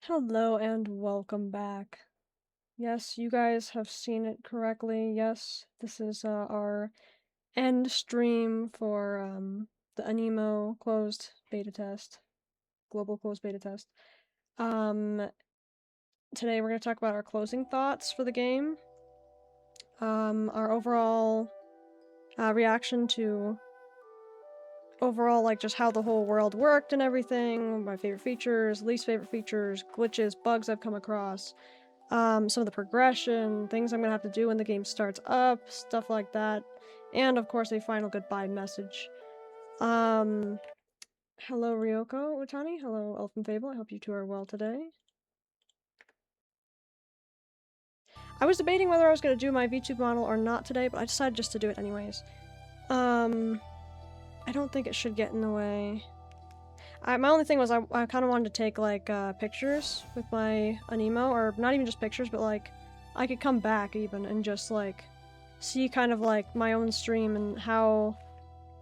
Hello and welcome back. Yes, you guys have seen it correctly. Yes, this is our end stream for the Aniimo closed beta test, global closed beta test. Today we're going to talk about our closing thoughts for the game, our overall reaction to overall like just how the whole world worked and everything, my favorite features, least favorite features, glitches, bugs I've come across. Some of the progression, things I'm gonna have to do when the game starts up, stuff like that. And of course a final goodbye message. Hello Ryoko Utani, hello Elfin Fable, I hope you two are well today. I was debating whether I was gonna do my VTube model or not today, but I decided just to do it anyways. I don't think it should get in the way. My only thing was I kind of wanted to take like pictures with my Aniimo, or not even just pictures, but like I could come back even and just like see kind of like my own stream and how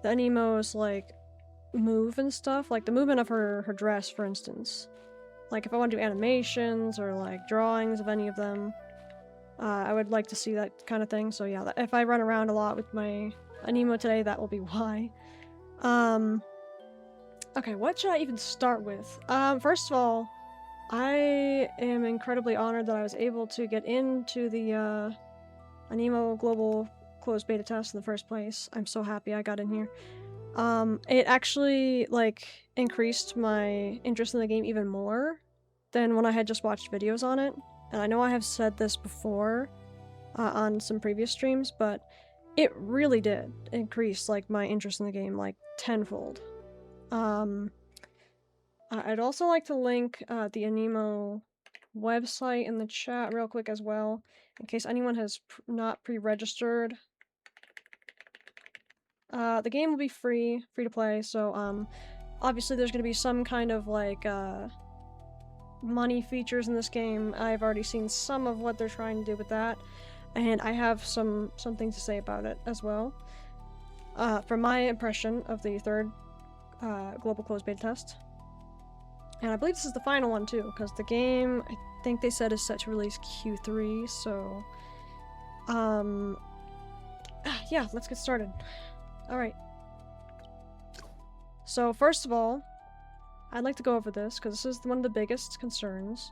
the Aniimos like move and stuff, like the movement of her dress, for instance. Like if I want to do animations or like drawings of any of them, I would like to see that kind of thing. So yeah, if I run around a lot with my Aniimo today, that will be why. Okay, what should I even start with? First of all, I am incredibly honored that I was able to get into the Aniimo Global Closed Beta Test in the first place. I'm so happy I got in here. It actually, like, increased my interest in the game even more than when I had just watched videos on it. And I know I have said this before on some previous streams, but it really did increase, like, my interest in the game, like, tenfold. I'd also like to link the Aniimo website in the chat real quick as well, in case anyone has not pre-registered. The game will be free to play, so obviously there's gonna be some kind of like money features in this game. I've already seen some of what they're trying to do with that, and I have something to say about it as well. From my impression of the third global closed beta test. And I believe this is the final one too, because the game, I think they said, is set to release Q3, so... yeah, let's get started. Alright. So, first of all, I'd like to go over this, because this is one of the biggest concerns.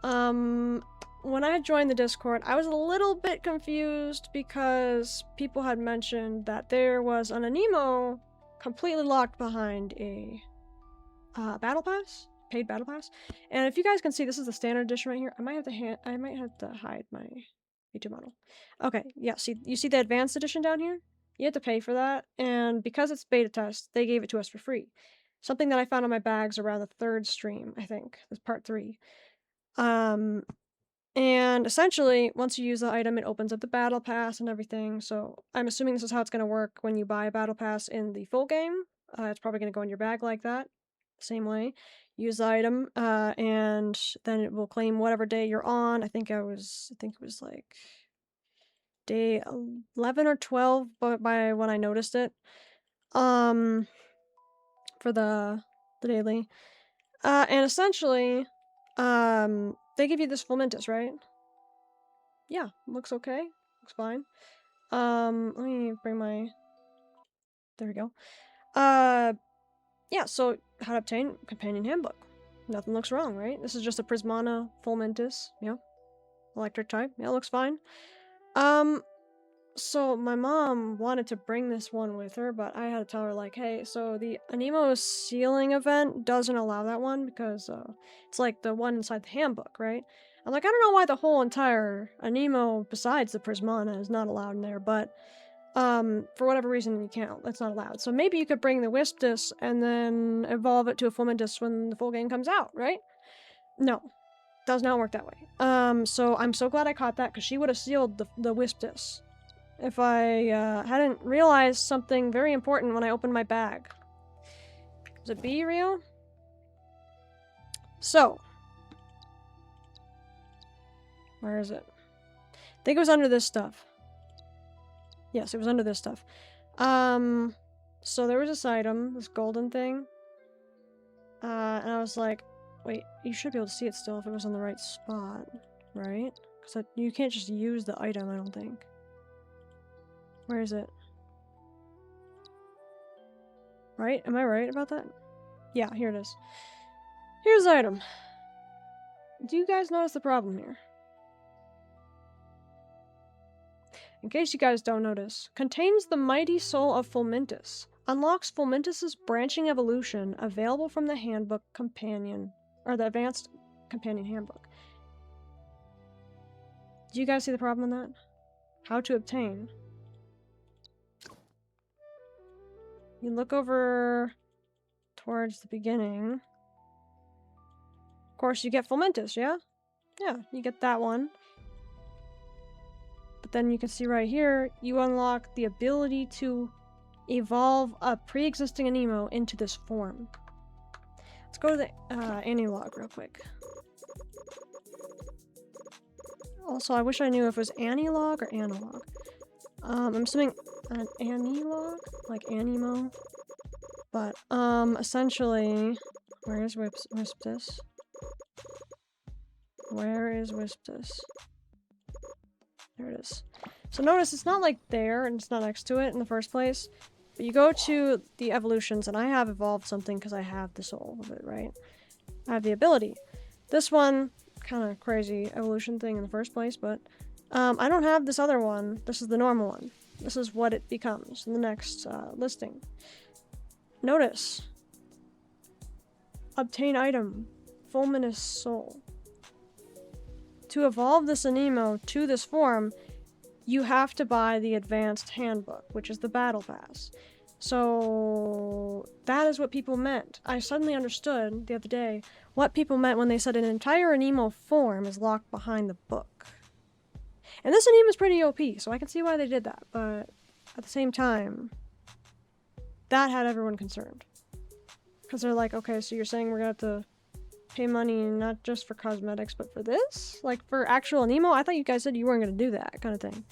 When I joined the Discord, I was a little bit confused, because people had mentioned that there was an Aniimo completely locked behind a battle pass, paid battle pass. And if you guys can see, this is the standard edition right here. I might have to hide my V2 model. Okay, yeah, see, you see the advanced edition down here? You have to pay for that, and because it's beta test, they gave it to us for free. Something that I found on my bags around the third stream, I think. That's part 3. And essentially, once you use the item, it opens up the battle pass and everything, so I'm assuming this is how it's going to work when you buy a battle pass in the full game. It's probably going to go in your bag like that. Same way. Use the item, and then it will claim whatever day you're on. I think it was like day 11 or 12 by when I noticed it. For the daily. And essentially, they give you this full Mintus, right? Yeah, looks okay. Looks fine. Let me bring my... There we go. Yeah, so how to obtain companion handbook. Nothing looks wrong, right? This is just a Prismana full Mintus, yeah. Electric type, yeah, looks fine. So my mom wanted to bring this one with her, but I had to tell her, like, hey, so the Aniimo sealing event doesn't allow that one because it's like the one inside the handbook, right? I'm like, I don't know why the whole entire Aniimo besides the Prismana is not allowed in there, but for whatever reason you can't, that's not allowed. So maybe you could bring the Wisp disc and then evolve it to a full Mintus when the full game comes out, right? No. Does not work that way. So I'm so glad I caught that, because she would have sealed the Wisp disc if I hadn't realized something very important when I opened my bag. Is it B, Rio? So. Where is it? I think it was under this stuff. Yes, it was under this stuff. So there was this item, this golden thing. And I was like, Wait, you should be able to see it still if it was on the right spot, right? Because you can't just use the item, I don't think. Where is it? Right? Am I right about that? Yeah, here it is. Here's the item. Do you guys notice the problem here? In case you guys don't notice, contains the mighty soul of Fulmintus. Unlocks Fulmintus's branching evolution available from the handbook companion, or the advanced companion handbook. Do you guys see the problem in that? How to obtain. You look over towards the beginning. Of course, you get Fulmintus, yeah? Yeah, you get that one. But then you can see right here, you unlock the ability to evolve a pre-existing Aniimo into this form. Let's go to the Anilog real quick. Also, I wish I knew if it was Anilog or Analog. I'm assuming an Anilog, like Aniimo. But, essentially... Where is Wisptus? Where is Wisptus? There it is. So notice it's not like there, and it's not next to it in the first place. But you go to the evolutions, and I have evolved something because I have the soul of it, right? I have the ability. This one, kind of crazy evolution thing in the first place, but I don't have this other one. This is the normal one. This is what it becomes in the next listing. Notice. Obtain item. Fulminous soul. To evolve this Aniimo to this form, you have to buy the advanced handbook, which is the battle pass. So that is what people meant. I suddenly understood the other day what people meant when they said an entire Aniimo form is locked behind the book. And this Aniimo is pretty OP, so I can see why they did that, but at the same time, that had everyone concerned. Because they're like, okay, so you're saying we're gonna have to pay money not just for cosmetics, but for this? Like, for actual Aniimo? I thought you guys said you weren't gonna do that, kind of thing.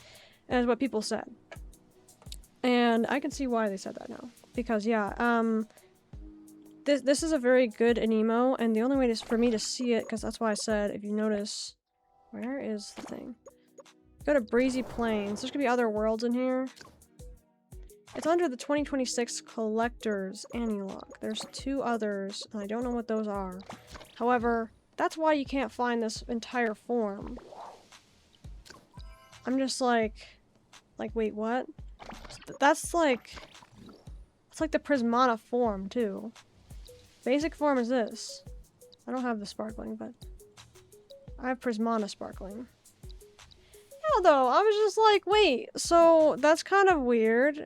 And that's what people said. And I can see why they said that now. Because, yeah, this is a very good Aniimo, and the only way for me to see it, because that's why I said, if you notice... Where is the thing? Go to Breezy Plains. There's gonna be other worlds in here. It's under the 2026 Collector's Anilog. There's two others, and I don't know what those are. However, that's why you can't find this entire form. I'm just like, wait, what? That's like... It's like the Prismana form, too. Basic form is this. I don't have the sparkling, but... I have Prismana sparkling. Yeah, though, I was just like, wait, so that's kind of weird.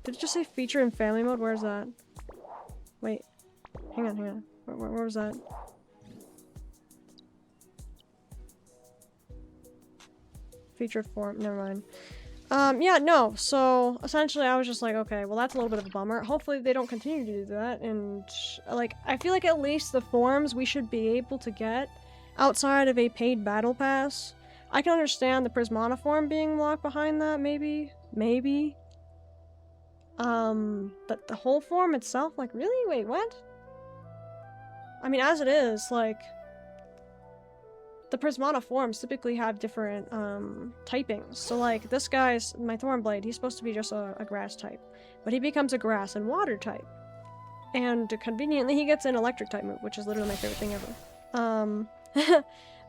Did it just say feature in family mode? Where's that? Wait. Hang on. Where was that? Featured form. Never mind. Yeah, no. So, essentially, I was just like, okay, well, that's a little bit of a bummer. Hopefully, they don't continue to do that. And, like, I feel like at least the forms we should be able to get outside of a paid battle pass. I can understand the Prismana form being locked behind that, maybe. Maybe. But the whole form itself, like, really? Wait, what? I mean, as it is, like, the Prismana forms typically have different, typings. So, like, this guy's, my Thornblade, he's supposed to be just a grass type. But he becomes a grass and water type. And conveniently, he gets an electric type move, which is literally my favorite thing ever.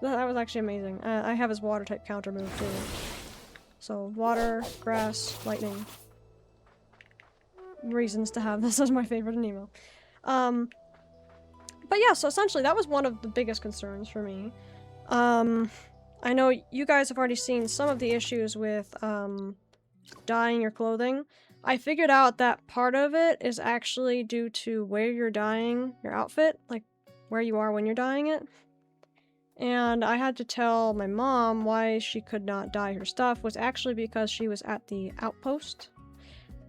That was actually amazing. I have his water type counter move, too. So, water, grass, lightning. Reasons to have this as my favorite Aniimo. But yeah, so essentially that was one of the biggest concerns for me. I know you guys have already seen some of the issues with dyeing your clothing. I figured out that part of it is actually due to where you're dyeing your outfit, like where you are when you're dyeing it. And I had to tell my mom why she could not dye her stuff was actually because she was at the outpost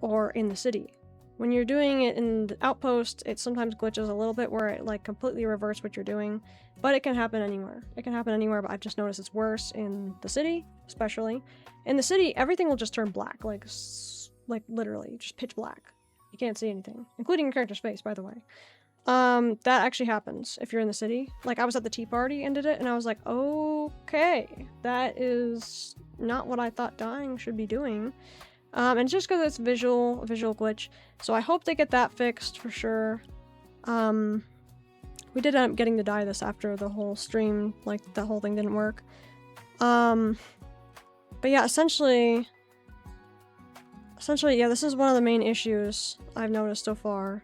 or in the city. When you're doing it in the outpost, it sometimes glitches a little bit where it like completely reverts what you're doing, but it can happen anywhere. It can happen anywhere, but I've just noticed it's worse in the city, especially. In the city, everything will just turn black, like literally, just pitch black. You can't see anything, including your character's face, by the way. That actually happens if you're in the city. Like, I was at the tea party and did it, and I was like, okay, that is not what I thought dyeing should be doing. And it's just because it's a visual glitch. So I hope they get that fixed for sure. We did end up getting to dye this after the whole stream, like, the whole thing didn't work. But yeah, essentially, yeah, this is one of the main issues I've noticed so far.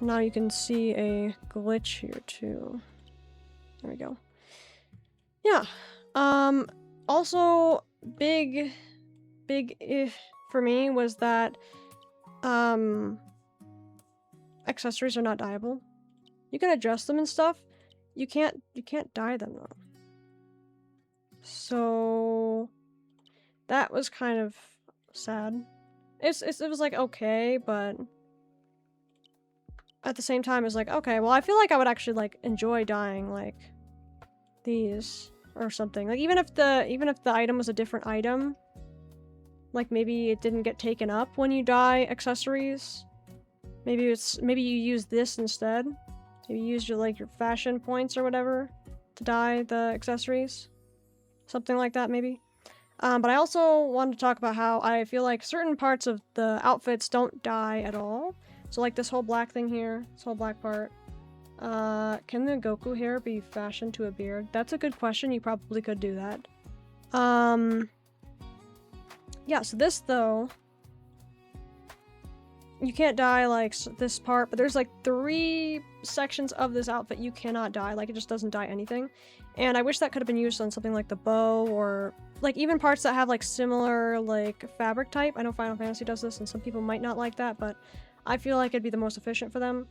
Now you can see a glitch here too. There we go. Yeah. Also, big if for me was that accessories are not dyeable. You can adjust them and stuff. You can't dye them though. So that was kind of sad. It was like okay, but at the same time it's like okay, well I feel like I would actually like enjoy dyeing like these or something. Like even if the item was a different item, like maybe it didn't get taken up when you dye accessories. Maybe you use this instead. Maybe you use your fashion points or whatever to dye the accessories. Something like that maybe. But I also wanted to talk about how I feel like certain parts of the outfits don't dye at all. So like this whole black thing here, this whole black part. Can the Goku hair be fashioned to a beard? That's a good question. You probably could do that. Yeah, so this though, you can't dye like this part, but there's like 3 sections of this outfit you cannot dye. Like it just doesn't dye anything. And I wish that could have been used on something like the bow or like even parts that have like similar like fabric type. I know Final Fantasy does this and some people might not like that, but I feel like it'd be the most efficient for them.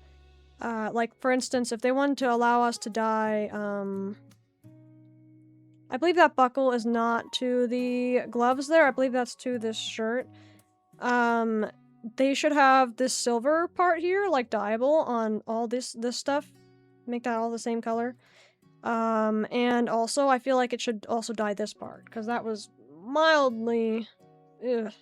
Like for instance, if they wanted to allow us to dye, I believe that buckle is not to the gloves there. I believe that's to this shirt. They should have this silver part here, like dyeable on all this stuff. Make that all the same color. And also I feel like it should also dye this part, because that was mildly... Ugh.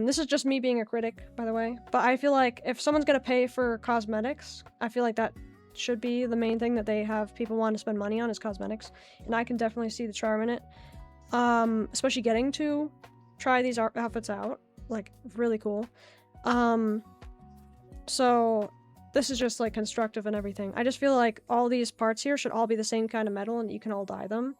This is just me being a critic, by the way. But I feel like if someone's gonna pay for cosmetics, I feel like that should be the main thing that they have people want to spend money on is cosmetics. And I can definitely see the charm in it. Especially getting to try these outfits out. Like, really cool. So this is just like constructive and everything. I just feel like all these parts here should all be the same kind of metal and you can all dye them.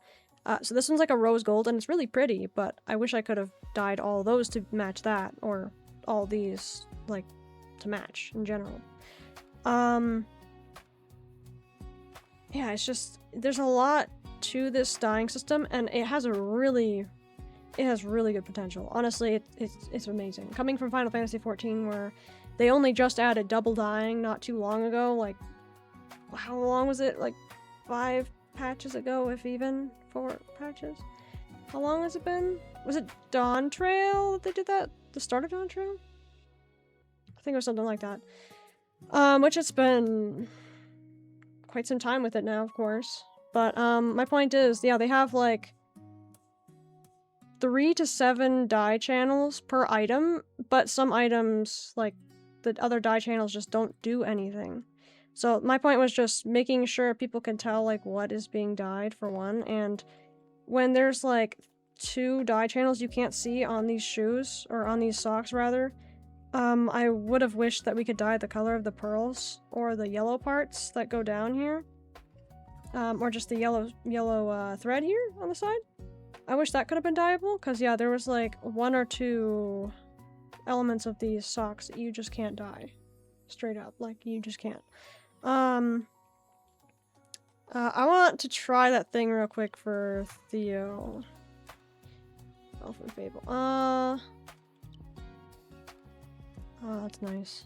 So this one's like a rose gold and it's really pretty, but I wish I could have dyed all those to match that, or all these, like, to match in general. Yeah, it's just, there's a lot to this dyeing system and it has really good potential. Honestly, it's amazing. Coming from Final Fantasy XIV where they only just added double dyeing not too long ago, like, how long was it? Like 5 patches ago, if even 4 patches. How long has it been? Was it Dawn Trail that they did that? The start of Dawn Trail? I think it was something like that. Which it's been quite some time with it now, of course. But my point is, yeah, they have like 3 to 7 dye channels per item, but some items, like the other dye channels, just don't do anything. So my point was just making sure people can tell like what is being dyed for one, and when there's like 2 dye channels you can't see on these shoes, or on these socks rather, I would have wished that we could dye the color of the pearls, or the yellow parts that go down here. Or just the yellow thread here on the side. I wish that could have been dyeable, because yeah, there was like 1 or 2 elements of these socks that you just can't dye. Straight up, like, you just can't. I want to try that thing real quick for Theo. Elfin Fable. Oh, that's nice.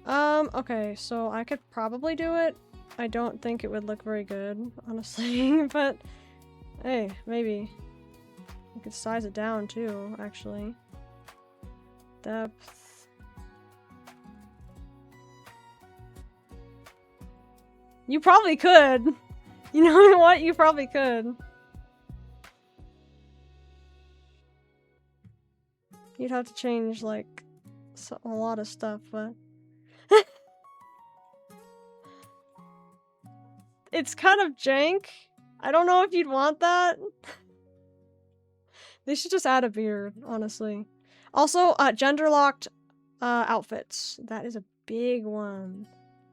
Okay, so I could probably do it. I don't think it would look very good, honestly, but hey, maybe. You could size it down too, actually. Depth. You probably could. You know what? You probably could. You'd have to change, like, a lot of stuff, but... It's kind of jank. I don't know if you'd want that. They should just add a beard, honestly. Also, gender-locked outfits. That is a big one.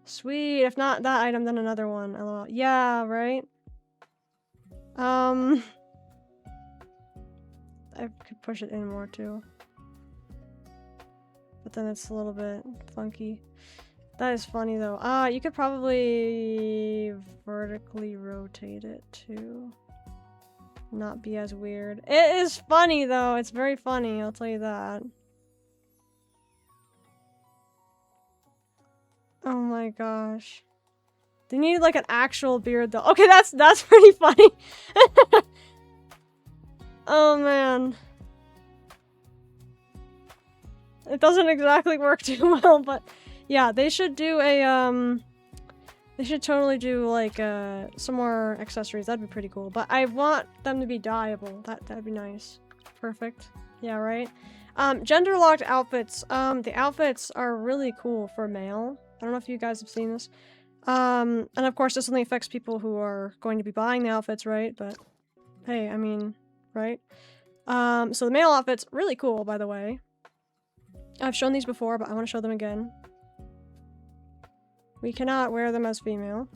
Sweet. If not that item, then another one. LOL. Yeah, right? I could push it in more, too. But then it's a little bit funky. That is funny, though. You could probably vertically rotate it, too. Not be as weird. It is funny, though. It's very funny, I'll tell you that. Oh my gosh. They need, like, an actual beard, though. Okay, that's pretty funny. Oh, man. It doesn't exactly work too well, but yeah, they should do a, they should totally do, like, some more accessories. That'd be pretty cool. But I want them to be dyeable. That'd be nice. Perfect. Yeah, right? Gender-locked outfits. The outfits are really cool for male. I don't know if you guys have seen this. And of course, this only affects people who are going to be buying the outfits, right? But, hey, I mean, right? So the male outfits, really cool, by the way. I've shown these before, but I want to show them again. We cannot wear them as female.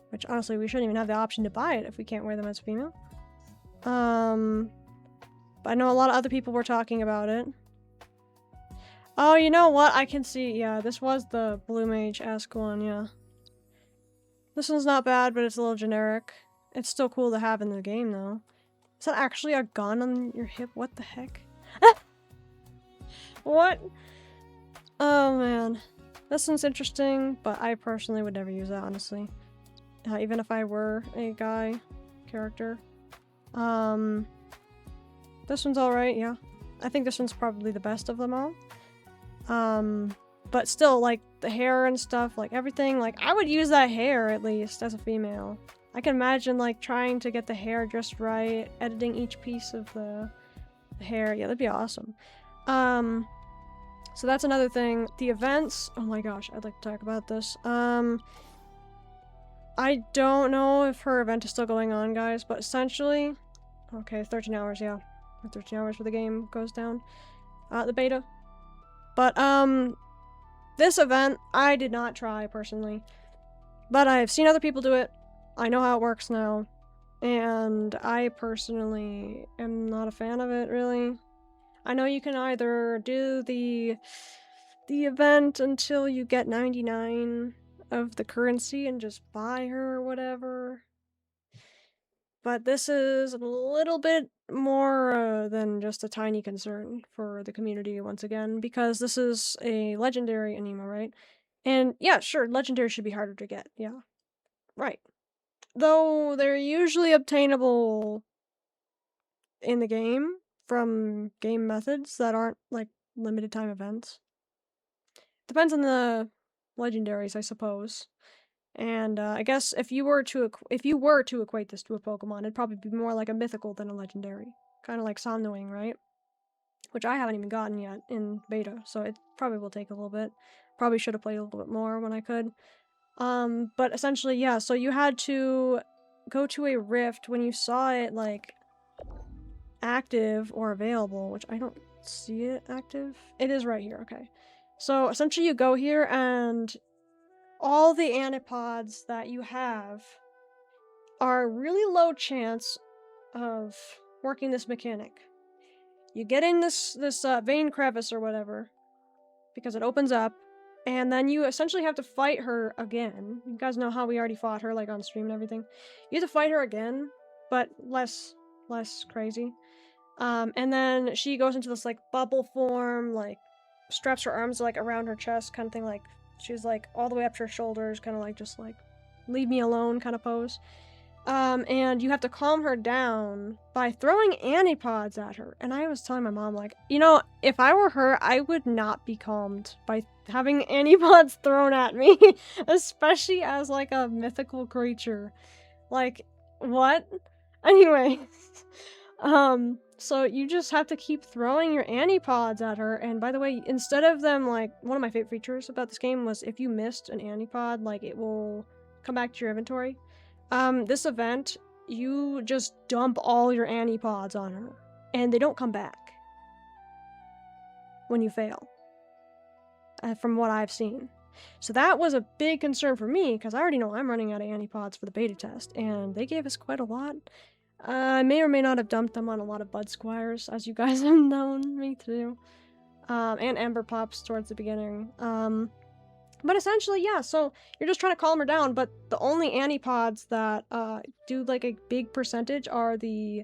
Which, honestly, we shouldn't even have the option to buy it if we can't wear them as female. But I know a lot of other people were talking about it. Oh, you know what? I can see, yeah, this was the Blue Mage-esque one, yeah. This one's not bad, but it's a little generic. It's still cool to have in the game, though. Is that actually a gun on your hip? What the heck? What? Oh, man. This one's interesting, but I personally would never use that, honestly. Even if I were a guy character. This one's alright, yeah. I think this one's probably the best of them all. But still, like, the hair and stuff, like, everything, like, I would use that hair, at least, as a female. I can imagine, like, trying to get the hair just right, editing each piece of the hair. Yeah, that'd be awesome. So that's another thing. The events, oh my gosh, I'd like to talk about this. I don't know if her event is still going on, guys, but essentially, okay, 13 hours, yeah. 13 hours where the game goes down. The beta. But, this event, I did not try, personally. But I've seen other people do it. I know how it works now. And I personally am not a fan of it, really. I know you can either do the event until you get 99 of the currency and just buy her or whatever. But this is a little bit more than just a tiny concern for the community once again, because this is a legendary Aniimo, right? And yeah, sure, legendary should be harder to get, yeah. Right. Though they're usually obtainable in the game from game methods that aren't, like, limited time events. Depends on the legendaries, I suppose. And I guess if you were to equate this to a Pokemon, it'd probably be more like a mythical than a legendary. Kind of like Somnowing, right? Which I haven't even gotten yet in beta, so it probably will take a little bit. Probably should have played a little bit more when I could. But essentially, yeah, so you had to go to a rift when you saw it, like, active or available, which I don't see it active. It is right here, okay. So essentially you go here and all the anipods that you have are really low chance of working this mechanic. You get in this vein crevice or whatever, because it opens up, and then you essentially have to fight her again. You guys know how we already fought her, like, on stream and everything. You have to fight her again, but less crazy. And then she goes into this, like, bubble form, like, straps her arms, like, around her chest, kind of thing, like, she's, like, all the way up to her shoulders, kind of like, just, like, leave me alone kind of pose. And you have to calm her down by throwing anipods at her. And I was telling my mom, like, you know, if I were her, I would not be calmed by having anipods thrown at me, especially as, like, a mythical creature. Like, what? Anyway, so you just have to keep throwing your anipods at her. And by the way, instead of them, like, one of my favorite features about this game was if you missed an anipod, like, it will come back to your inventory. This event, you just dump all your Anipods on her, and they don't come back when you fail, from what I've seen. So that was a big concern for me, because I already know I'm running out of Anipods for the beta test, and they gave us quite a lot. I may or may not have dumped them on a lot of Bud Squires, as you guys have known me to do. And Ember Pops towards the beginning. But essentially, yeah, so you're just trying to calm her down, but the only Anipods that do like a big percentage are the...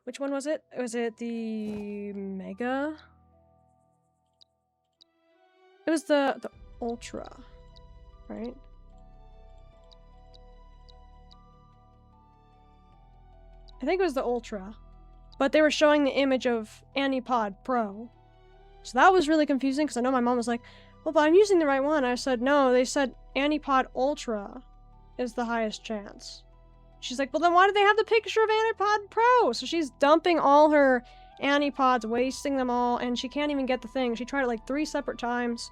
Which one was it? Was it the Mega? It was the Ultra, right? I think it was the Ultra. But they were showing the image of Anipod Pro. So that was really confusing, because I know my mom was like, well, but I'm using the right one. I said, no, they said Anipod Ultra is the highest chance. She's like, well, then why did they have the picture of Anipod Pro? So she's dumping all her Anipods, wasting them all, and she can't even get the thing. She tried it like 3 separate times.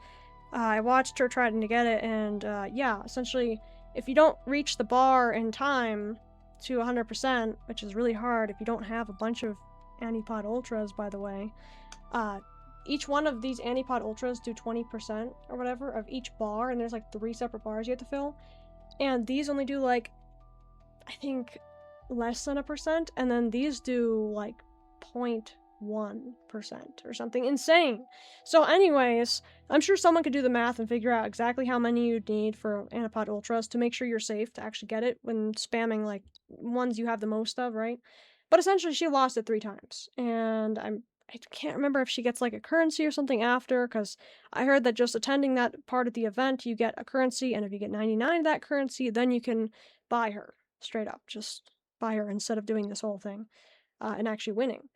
I watched her trying to get it, and yeah, essentially, if you don't reach the bar in time to 100%, which is really hard if you don't have a bunch of Anipod Ultras, by the way, each one of these Anipod Ultras do 20% or whatever of each bar, and there's like 3 separate bars you have to fill. And these only do like, I think, less than 1%, and then these do like 0.1% or something insane. So anyways, I'm sure someone could do the math and figure out exactly how many you'd need for Anipod Ultras to make sure you're safe to actually get it when spamming like ones you have the most of, right? But essentially she lost it 3 times, and I can't remember if she gets like a currency or something after, because I heard that just attending that part of the event you get a currency, and if you get 99 of that currency, then you can buy her straight up. Just buy her instead of doing this whole thing and actually winning.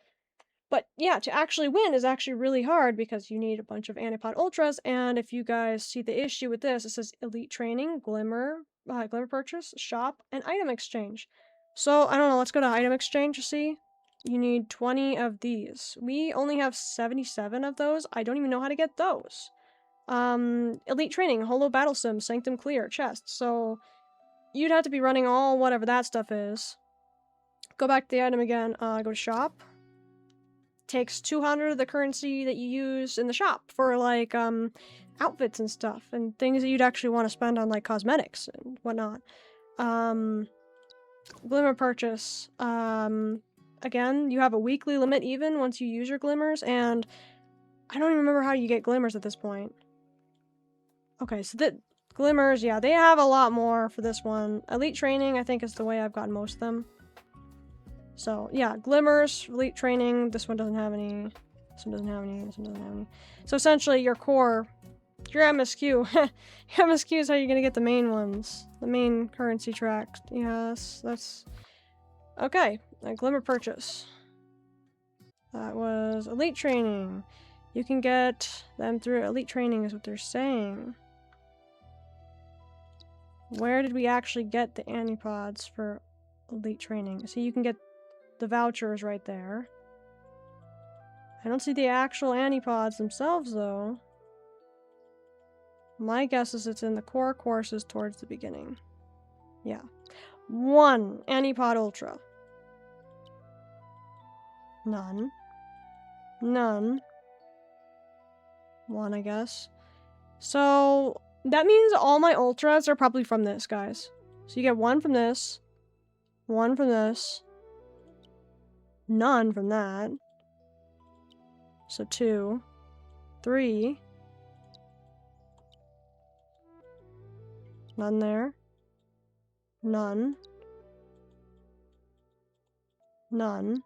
But yeah, to actually win is actually really hard, because you need a bunch of Anipod Ultras, and if you guys see the issue with this, it says Elite Training, Glimmer, Glimmer Purchase, Shop, and Item Exchange. So, I don't know, let's go to Item Exchange to see. You need 20 of these. We only have 77 of those. I don't even know how to get those. Elite Training, Holo Battle Sim, Sanctum Clear, Chest. So, you'd have to be running all whatever that stuff is. Go back to the item again, go to Shop. Takes 200 of the currency that you use in the shop for, like, outfits and stuff, and things that you'd actually want to spend on, like, cosmetics and whatnot. Glimmer Purchase. Again, you have a weekly limit even once you use your glimmers, and I don't even remember how you get glimmers at this point. Okay, so the glimmers, yeah, they have a lot more for this one. Elite Training, I think, is the way I've gotten most of them. So, yeah, glimmers, Elite Training, this one doesn't have any, this one doesn't have any, this one doesn't have any. So essentially, your core, your MSQ, your MSQ is how you're gonna get the main ones. The main currency track. Yes, that's... Okay, a Glimmer Purchase. That was Elite Training. You can get them through Elite Training is what they're saying. Where did we actually get the Anipods for Elite Training? So you can get the vouchers right there. I don't see the actual Anipods themselves, though. My guess is it's in the core courses towards the beginning. Yeah. 1 Anipod Ultra. None. None. 1, I guess. So, that means all my Ultras are probably from this, guys. So you get 1 from this. 1 from this. None from that. So 2. 3. None there. None. None.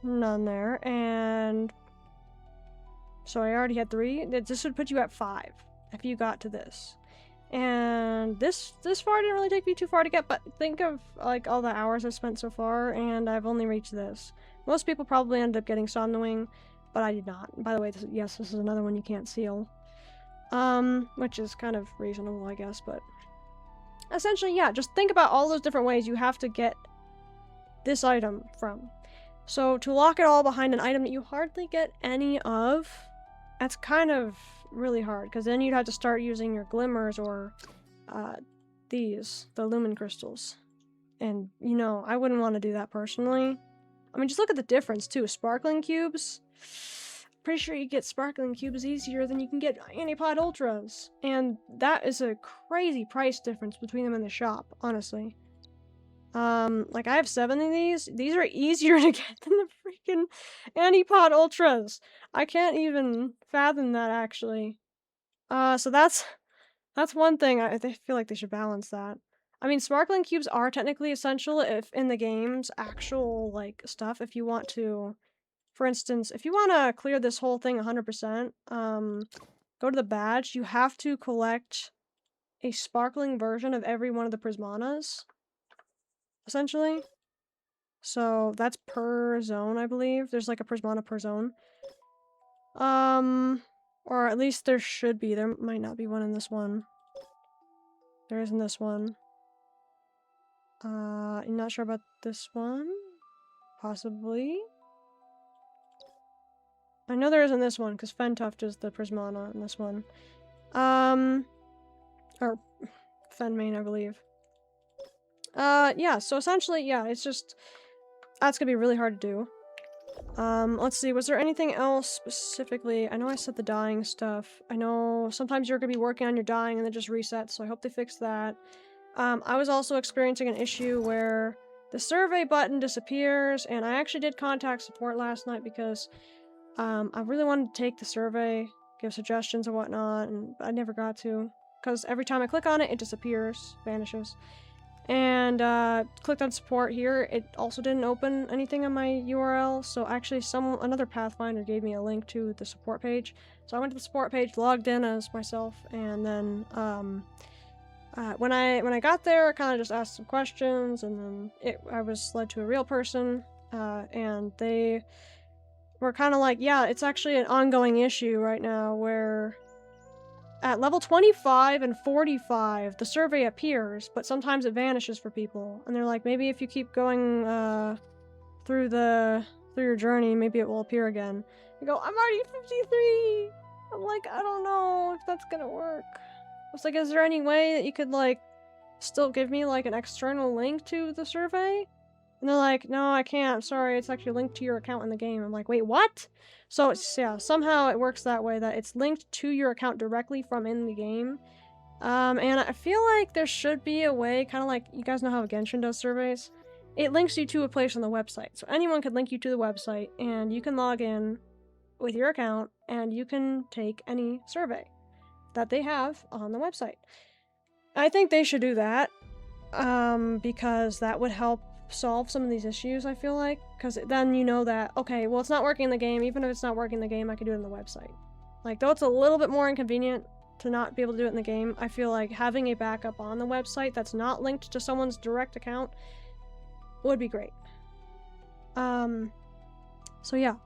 None there, and so I already had 3. This would put you at 5 if you got to this. And this far didn't really take me too far to get, but think of like all the hours I've spent so far, and I've only reached this. Most people probably ended up getting Somnowing, but I did not. By the way, this is another one you can't seal. Which is kind of reasonable, I guess, but essentially, yeah, just think about all those different ways you have to get this item from. So to lock it all behind an item that you hardly get any of, that's kind of really hard, because then you'd have to start using your glimmers or the lumen crystals. And, you know, I wouldn't want to do that personally. I mean, just look at the difference, too. Sparkling cubes, pretty sure you get sparkling cubes easier than you can get Anipod Ultras. And that is a crazy price difference between them in the shop, honestly. Like, I have 7 of these. These are easier to get than the freaking Anipod Ultras. I can't even fathom that, actually. So that's one thing. I feel like they should balance that. I mean, sparkling cubes are technically essential if in the game's actual, like, stuff. If you want to, for instance, if you want to clear this whole thing 100%, go to the badge. You have to collect a sparkling version of every one of the prismanas, essentially. So that's per zone, I believe. There's like a prismana per zone. Or at least there should be. There might not be one in this one. There is in this one. I'm not sure about this one. Possibly. I know there isn't this one, because Fentuft is the Prismana in this one. Or Fenmain, I believe. Yeah, so essentially, yeah, it's just, that's gonna be really hard to do. Let's see, was there anything else specifically? I know I said the dying stuff. I know sometimes you're gonna be working on your dying and it just resets, so I hope they fix that. I was also experiencing an issue where the survey button disappears, and I actually did contact support last night because I really wanted to take the survey, give suggestions and whatnot, and I never got to. Because every time I click on it, it disappears, vanishes. And clicked on support here, it also didn't open anything on my URL, so actually another Pathfinder gave me a link to the support page. So I went to the support page, logged in as myself, and then when I got there, I kind of just asked some questions, and then I was led to a real person, and they were kind of like, yeah, it's actually an ongoing issue right now where at level 25 and 45, the survey appears, but sometimes it vanishes for people. And they're like, maybe if you keep going through your journey, maybe it will appear again. I go, I'm already 53! I'm like, I don't know if that's gonna work. I was like, is there any way that you could, like, still give me, like, an external link to the survey? And they're like, no, I can't, I'm sorry, it's actually linked to your account in the game. I'm like, wait, what? So, yeah, somehow it works that way, that it's linked to your account directly from in the game. And I feel like there should be a way, kind of like, you guys know how Genshin does surveys? It links you to a place on the website. So anyone could link you to the website, and you can log in with your account, and you can take any survey that they have on the website. I think they should do that, because that would help solve some of these issues, I feel like, because then you know that, okay, well, it's not working in the game. Even if it's not working in the game, I can do it on the website. Like, though it's a little bit more inconvenient to not be able to do it in the game, I feel like having a backup on the website that's not linked to someone's direct account would be great. So yeah.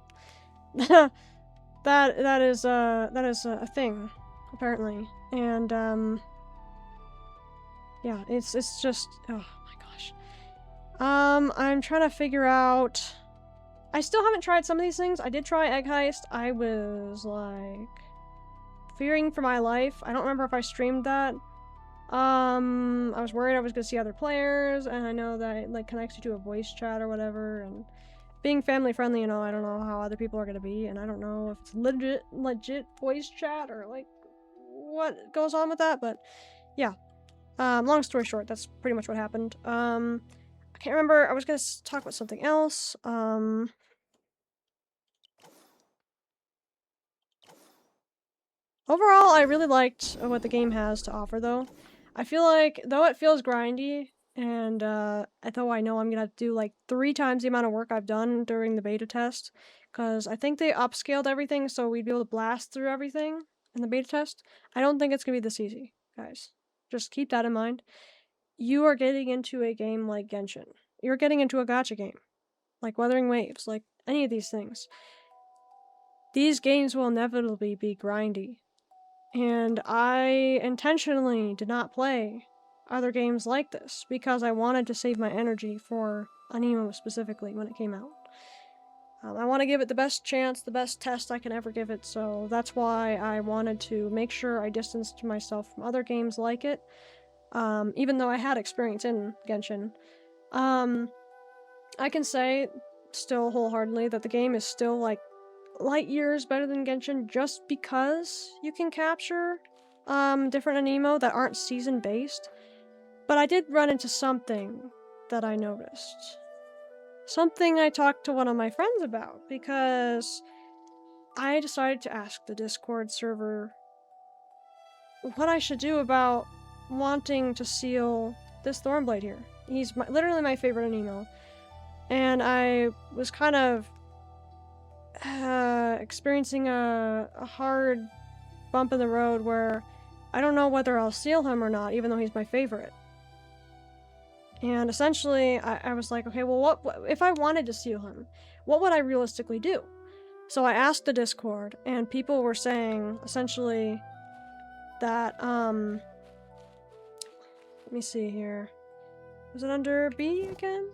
that is a thing, apparently. And yeah, it's just, oh my gosh. I'm trying to figure out, I still haven't tried some of these things. I did try Egg Heist. I was like fearing for my life. I don't remember if I streamed that. I was worried I was gonna see other players, and I know that it like connects you to a voice chat or whatever, and being family friendly, you know, I don't know how other people are gonna be, and I don't know if it's legit voice chat or like what goes on with that, but yeah. Long story short, that's pretty much what happened. I can't remember, I was gonna talk about something else. Overall, I really liked what the game has to offer, though. I feel like, though it feels grindy, and though I know I'm gonna have to do like 3 times the amount of work I've done during the beta test, because I think they upscaled everything so we'd be able to blast through everything in the beta test. I don't think it's gonna be this easy, guys. Just keep that in mind. You are getting into a game like Genshin. You're getting into a gacha game, like Wuthering Waves, like any of these things. These games will inevitably be grindy. And I intentionally did not play other games like this because I wanted to save my energy for Aniimo specifically when it came out. I want to give it the best chance, the best test I can ever give it, so that's why I wanted to make sure I distanced myself from other games like it, even though I had experience in Genshin. I can say still wholeheartedly that the game is still like light years better than Genshin just because you can capture different Aniimo that aren't season based. But I did run into something that I noticed. Something I talked to one of my friends about, because I decided to ask the Discord server what I should do about wanting to seal this Thornblade here. He's literally my favorite Aniimo. And I was kind of experiencing a hard bump in the road where I don't know whether I'll seal him or not, even though he's my favorite. And essentially, I was like, okay, well, what if I wanted to seal him? What would I realistically do? So I asked the Discord, and people were saying, essentially, that, let me see here. Was it under B again?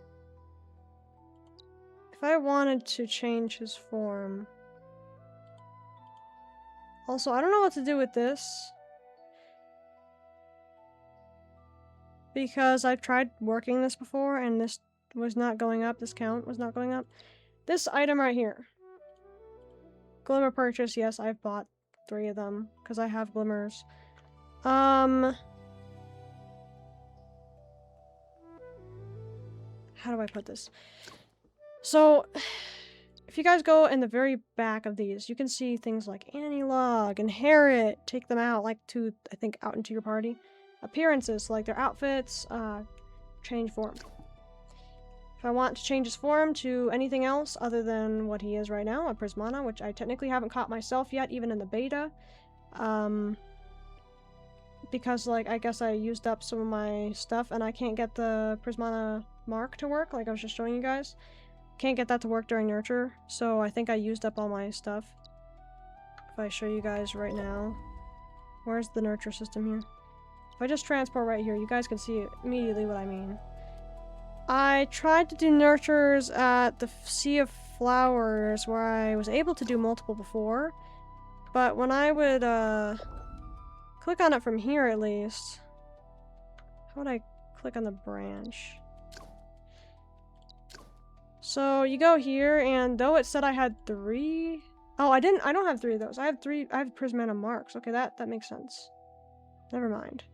If I wanted to change his form... Also, I don't know what to do with this. Because I've tried working this before, and this was not going up, this count was not going up. This item right here. Glimmer purchase, yes, I've bought 3 of them, because I have glimmers. How do I put this? So, if you guys go in the very back of these, you can see things like Anilog, Inherit, take them out, like to, I think, out into your party. Appearances, like their outfits, change form. If I want to change his form to anything else other than what he is right now, a Prismana, which I technically haven't caught myself yet, even in the beta. Because, like, I guess I used up some of my stuff and I can't get the Prismana mark to work, like I was just showing you guys. Can't get that to work during Nurture, so I think I used up all my stuff. If I show you guys right now. Where's the Nurture system here? If I just transport right here, you guys can see immediately what I mean. I tried to do nurtures at the Sea of Flowers, where I was able to do multiple before, but when I would click on it from here at least, how would I click on the branch? So you go here, and though it said I had 3, oh, I don't have 3 of those. I have Prismana marks. Okay, that makes sense. Never mind.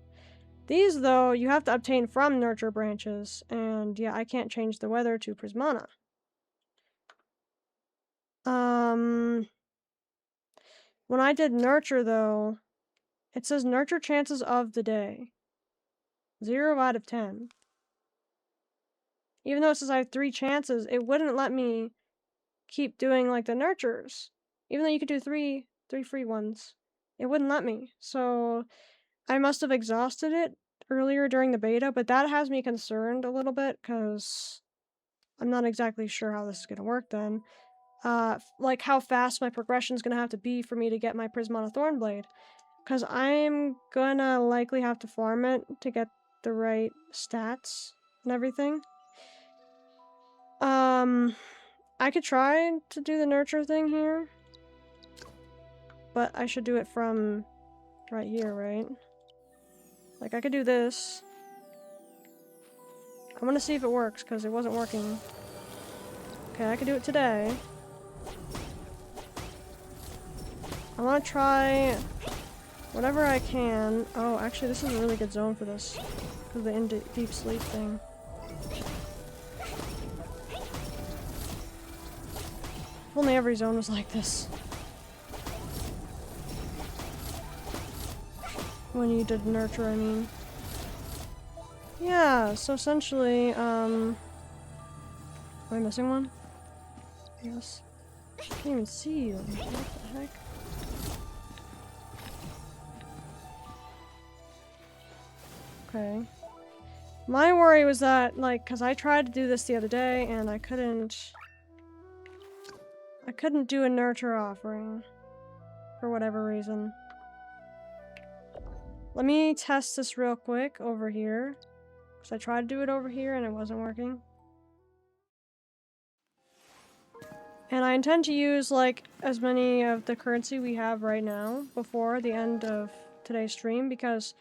These, though, you have to obtain from Nurture branches, and yeah, I can't change the weather to Prismana. When I did Nurture, though, it says Nurture chances of the day. 0 out of 10. Even though it says I have 3 chances, it wouldn't let me keep doing, like, the Nurtures. Even though you could do 3 free ones. It wouldn't let me, so I must have exhausted it earlier during the beta, but that has me concerned a little bit, because I'm not exactly sure how this is going to work then. Like how fast my progression is going to have to be for me to get my Prismana Thornblade, because I'm gonna likely have to farm it to get the right stats and everything. I could try to do the Nurture thing here, but I should do it from right here, right? Like, I could do this. I'm gonna see if it works, because it wasn't working. Okay, I could do it today. I want to try whatever I can. Oh, actually, this is a really good zone for this, because of the in-deep sleep thing. If only every zone was like this. When you did Nurture, I mean. Yeah, so essentially, am I missing one? Yes. I can't even see you. What the heck? Okay. My worry was that, like, because I tried to do this the other day, and I couldn't do a Nurture offering. For whatever reason. Let me test this real quick over here. Because I tried to do it over here, and it wasn't working. And I intend to use, like, as many of the currency we have right now before the end of today's stream, because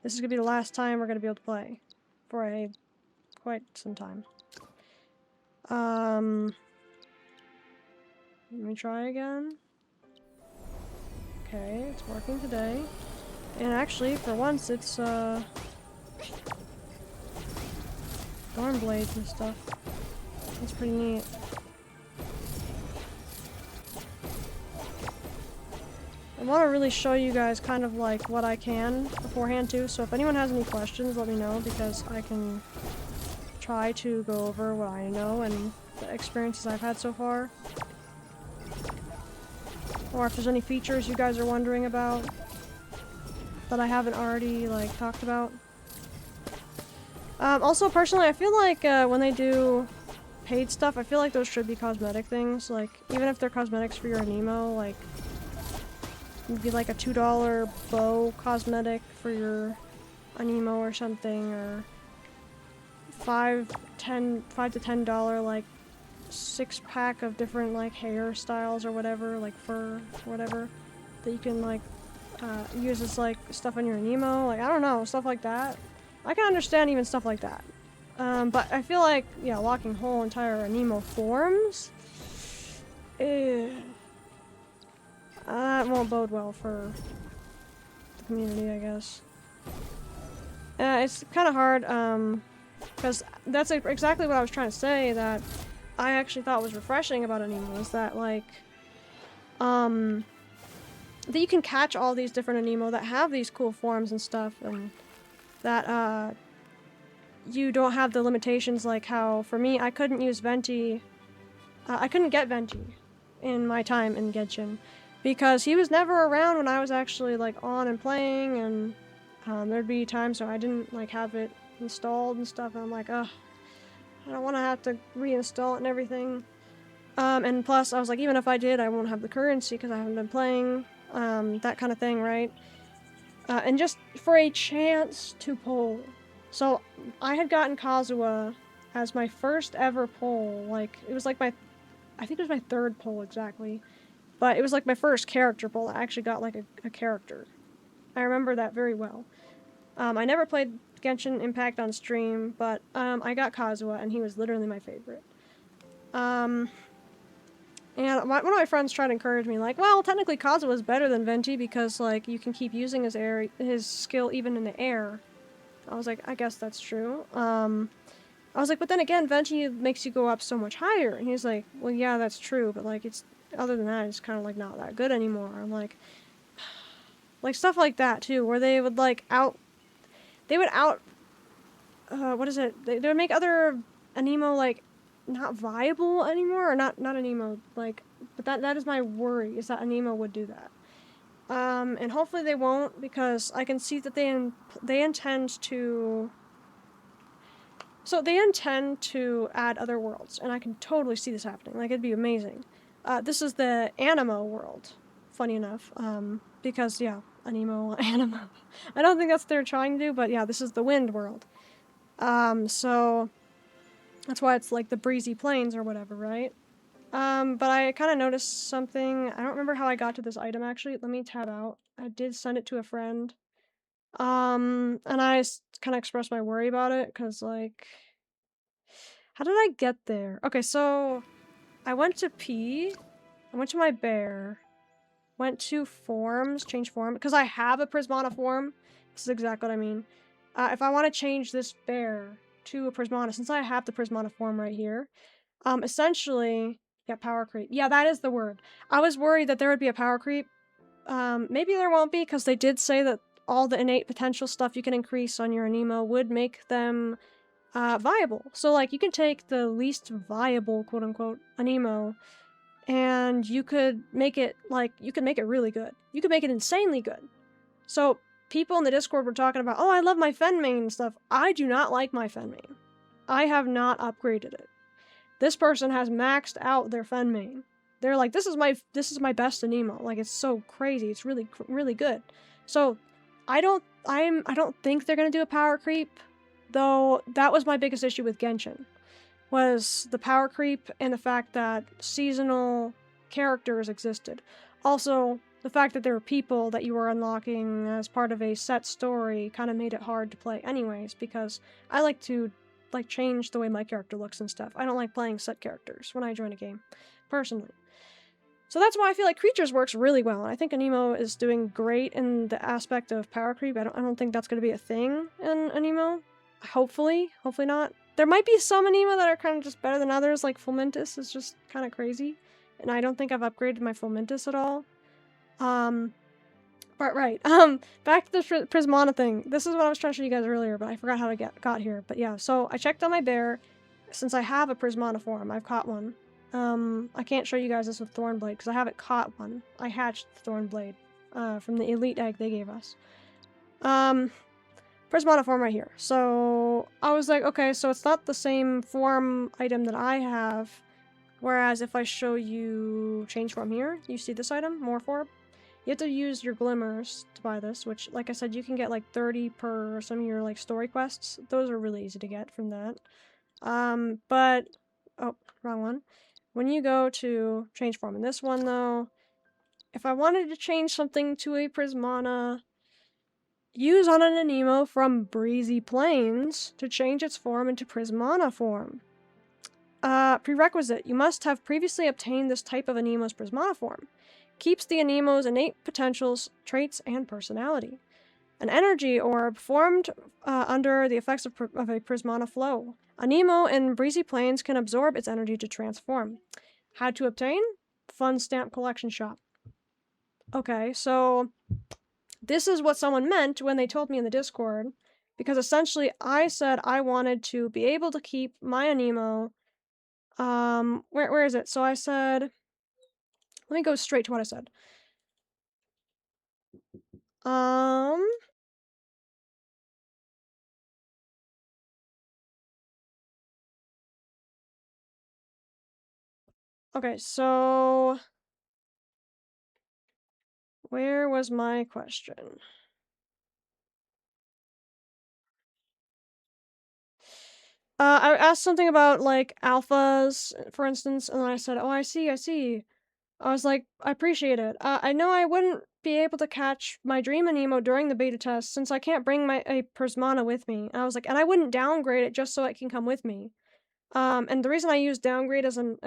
this is going to be the last time we're going to be able to play for quite some time. Let me try again. Okay, it's working today. And actually, for once, it's, Thornblades and stuff. That's pretty neat. I want to really show you guys kind of like what I can beforehand too, so if anyone has any questions, let me know, because I can try to go over what I know and the experiences I've had so far. Or if there's any features you guys are wondering about that I haven't already, like, talked about. Also, personally, I feel like when they do paid stuff, I feel like those should be cosmetic things. Like, even if they're cosmetics for your Aniimo, like, maybe like a $2 bow cosmetic for your Aniimo or something, or $5 to $10 like 6-pack of different like hairstyles or whatever, like fur or whatever, that you can like use as like stuff on your Aniimo. Like, I don't know, stuff like that. I can understand even stuff like that. But I feel like, yeah, locking whole entire Aniimo forms, that won't bode well for the community, I guess. It's kind of hard, because that's exactly what I was trying to say, that I actually thought was refreshing about Aniimo, is that, like, that you can catch all these different Aniimo that have these cool forms and stuff, and that, you don't have the limitations, like how, for me, I couldn't use Venti, I couldn't get Venti in my time in Genshin, because he was never around when I was actually, like, on and playing, and there'd be times where I didn't, like, have it installed and stuff, and I'm like, ugh, I don't want to have to reinstall it and everything. And plus, I was like, even if I did, I won't have the currency because I haven't been playing, that kind of thing, right? And just for a chance to pull. So, I had gotten Kazuha as my first ever pull, like, it was like I think it was my third pull exactly. But it was like my first character pull. I actually got like a character. I remember that very well. I never played Genshin Impact on stream, but I got Kazuha, and he was literally my favorite. And one of my friends tried to encourage me, like, well, technically Kazuha is better than Venti because, like, you can keep using his skill even in the air. I was like, I guess that's true. I was like, but then again, Venti makes you go up so much higher. And he's like, well, yeah, that's true, but, like, it's, other than that, it's kind of, like, not that good anymore. I'm like stuff like that, too, where they would, like, what is it? They would make other Aniimo, like, not viable anymore, or not Aniimo, like, but that is my worry, is that Aniimo would do that. And hopefully they won't, because I can see that they intend to... So they intend to add other worlds, and I can totally see this happening. Like, it'd be amazing. This is the Aniimo world, funny enough, because, yeah, Aniimo, Aniimo. I don't think that's what they're trying to do, but yeah, this is the wind world. So that's why it's like the breezy plains or whatever, right? But I kind of noticed something. I don't remember how I got to this item, actually. Let me tab out. I did send it to a friend. And I kind of expressed my worry about it, because, like, how did I get there? Okay, so I went to P, I went to my bear, went to forms, change form, because I have a Prismana form. This is exactly what I mean. If I want to change this bear to a Prismana, since I have the Prismana form right here, essentially, yeah, power creep. Yeah, that is the word. I was worried that there would be a power creep. Maybe there won't be, because they did say that all the innate potential stuff you can increase on your Aniimo would make them viable. So, like, you can take the least viable, quote-unquote, Aniimo, and you could make it, like, you could make it really good. You could make it insanely good. So, people in the Discord were talking about, oh, I love my Fen main and stuff. I do not like my Fen main. I have not upgraded it. This person has maxed out their Fen main. They're like, this is my best Aniimo. Like, it's so crazy. It's really, really good. So, I don't think they're gonna do a power creep, though that was my biggest issue with Genshin, was the power creep and the fact that seasonal characters existed. Also, the fact that there were people that you were unlocking as part of a set story kind of made it hard to play anyways, because I like to change the way my character looks and stuff. I don't like playing set characters when I join a game, personally. So that's why I feel like creatures works really well. I think Aniimo is doing great in the aspect of power creep. I don't think that's going to be a thing in Aniimo. Hopefully not. There might be some Aniimo that are kind of just better than others, like Fulmintus is just kind of crazy. And I don't think I've upgraded my Fulmintus at all. But right, back to the Prismana thing. This is what I was trying to show you guys earlier, but I forgot how I got here. But yeah, so I checked on my bear. Since I have a Prismana form, I've caught one. I can't show you guys this with Thornblade because I haven't caught one. I hatched Thornblade from the elite egg they gave us. Prismana form right here. So I was like, okay, so it's not the same form item that I have. Whereas if I show you change form here, you see this item, more form. You have to use your glimmers to buy this, which, like I said, you can get like 30 per some of your like story quests. Those are really easy to get from that. But oh, wrong one. When you go to change form in this one though, if I wanted to change something to a Prismana, use on an Aniimo from Breezy Plains to change its form into Prismana form. Prerequisite, you must have previously obtained this type of Aniimo's Prismana form. Keeps the Aniimo's innate potentials, traits, and personality. An energy orb formed under the effects of a Prismana flow. Aniimo in Breezy Plains can absorb its energy to transform. How to obtain? Fun stamp collection shop. Okay, so this is what someone meant when they told me in the Discord, because essentially I said I wanted to be able to keep my Aniimo. Where is it? So I said, let me go straight to what I said. Okay, so where was my question? I asked something about, like, alphas, for instance, and then I said, oh, I see. I was like, I appreciate it. I know I wouldn't be able to catch my Dream Aniimo during the beta test since I can't bring a Prismana with me. And I was like, and I wouldn't downgrade it just so it can come with me. And the reason I use downgrade as an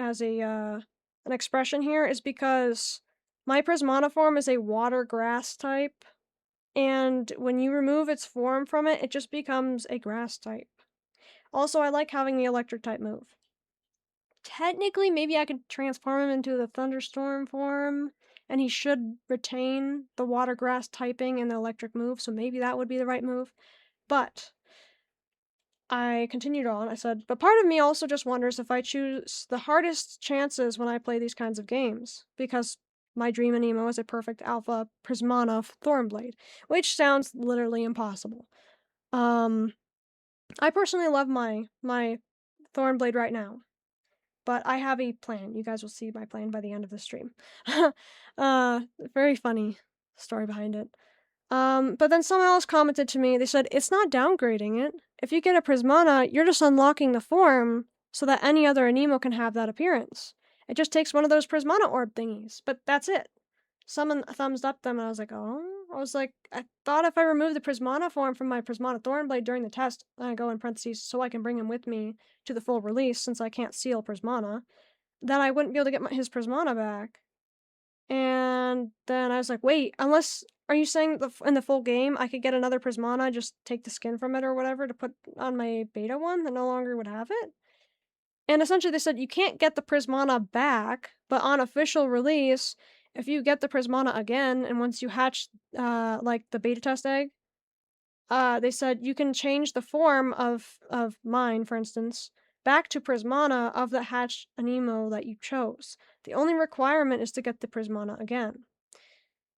expression here is because my Prismana form is a water grass type, and when you remove its form from it, it just becomes a grass type. Also, I like having the electric type move. Technically, maybe I could transform him into the thunderstorm form, and he should retain the water grass typing and the electric move, so maybe that would be the right move. But I continued on. I said, but part of me also just wonders if I choose the hardest chances when I play these kinds of games, because my Dream Aniimo is a perfect alpha Prismana of Thornblade, which sounds literally impossible. I personally love my Thornblade right now, but I have a plan. You guys will see my plan by the end of the stream. Very funny story behind it. But then someone else commented to me, they said, it's not downgrading it. If you get a Prismana, you're just unlocking the form so that any other Aniimo can have that appearance. It just takes one of those Prismana orb thingies, but that's it. Someone thumbs up them, and I was like, oh. I was like, I thought if I remove the Prismana form from my Prismana Thornblade during the test, and I go in parentheses, so I can bring him with me to the full release since I can't seal Prismana, then I wouldn't be able to get his Prismana back. And then I was like, wait, unless, are you saying in the full game I could get another Prismana, just take the skin from it or whatever to put on my beta one that no longer would have it? And essentially they said you can't get the Prismana back, but on official release, if you get the Prismana again, and once you hatch, like, the beta test egg, they said you can change the form of mine, for instance, back to Prismana of the hatched Aniimo that you chose. The only requirement is to get the Prismana again.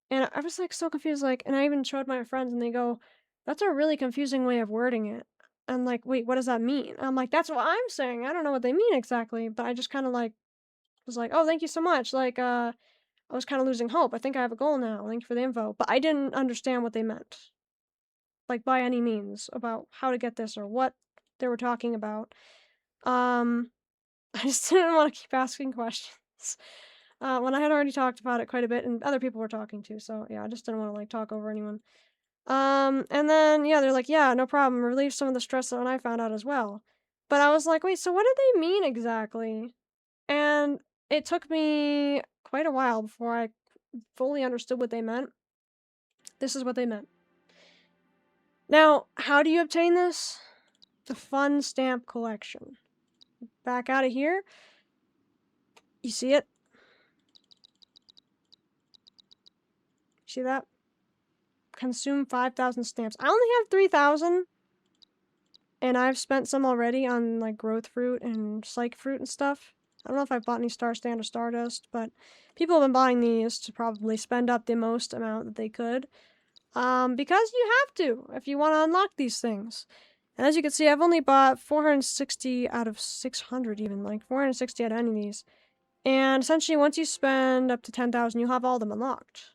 And I was, like, so confused, like, and I even showed my friends, and they go, that's a really confusing way of wording it. I'm like, wait, what does that mean? I'm like, that's what I'm saying. I don't know what they mean exactly, but I just kind of, like, was like, oh, thank you so much. Like, I was kind of losing hope. I think I have a goal now. Thank you for the info. But I didn't understand what they meant, like, by any means, about how to get this or what they were talking about. I just didn't want to keep asking questions. When I had already talked about it quite a bit, and other people were talking too, so yeah, I just didn't want to like talk over anyone. And then yeah, they're like, yeah, no problem, relieve some of the stress that I found out as well. But I was like, wait, so what did they mean exactly? And it took me quite a while before I fully understood what they meant. This is what they meant. Now, how do you obtain this? The fun stamp collection. Back out of here. You see it? See that? Consume 5,000 stamps. I only have 3,000. And I've spent some already on like growth fruit and psych fruit and stuff. I don't know if I've bought any star stand or stardust, but people have been buying these to probably spend up the most amount that they could. Because you have to if you want to unlock these things. And as you can see, I've only bought 460 out of 600 even, like 460 out of any of these. And essentially, once you spend up to 10,000, you'll have all of them unlocked.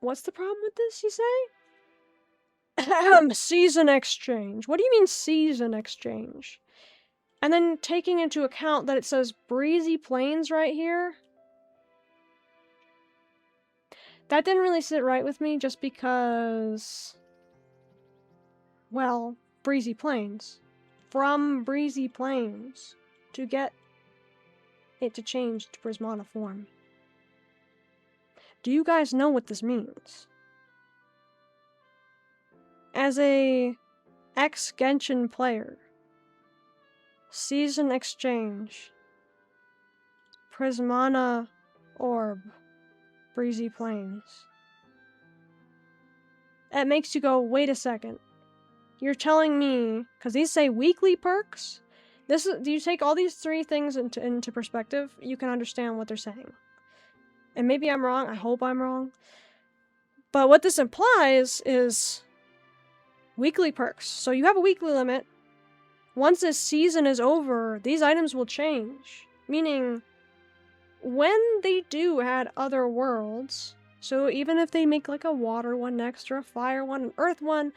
What's the problem with this, you say? Season exchange. What do you mean season exchange? And then taking into account that it says breezy plains right here. That didn't really sit right with me just because, well, breezy plains. From breezy plains to get it to change to Prismana form. Do you guys know what this means? As a ex-Genshin player, season exchange, Prismana orb, breezy plains. It makes you go, wait a second. You're telling me, because these say weekly perks? Do you take all these three things into perspective, you can understand what they're saying. And maybe I'm wrong, I hope I'm wrong. But what this implies is weekly perks. So you have a weekly limit. Once this season is over, these items will change. Meaning, when they do add other worlds, so even if they make like a water one next, or a fire one, an earth one,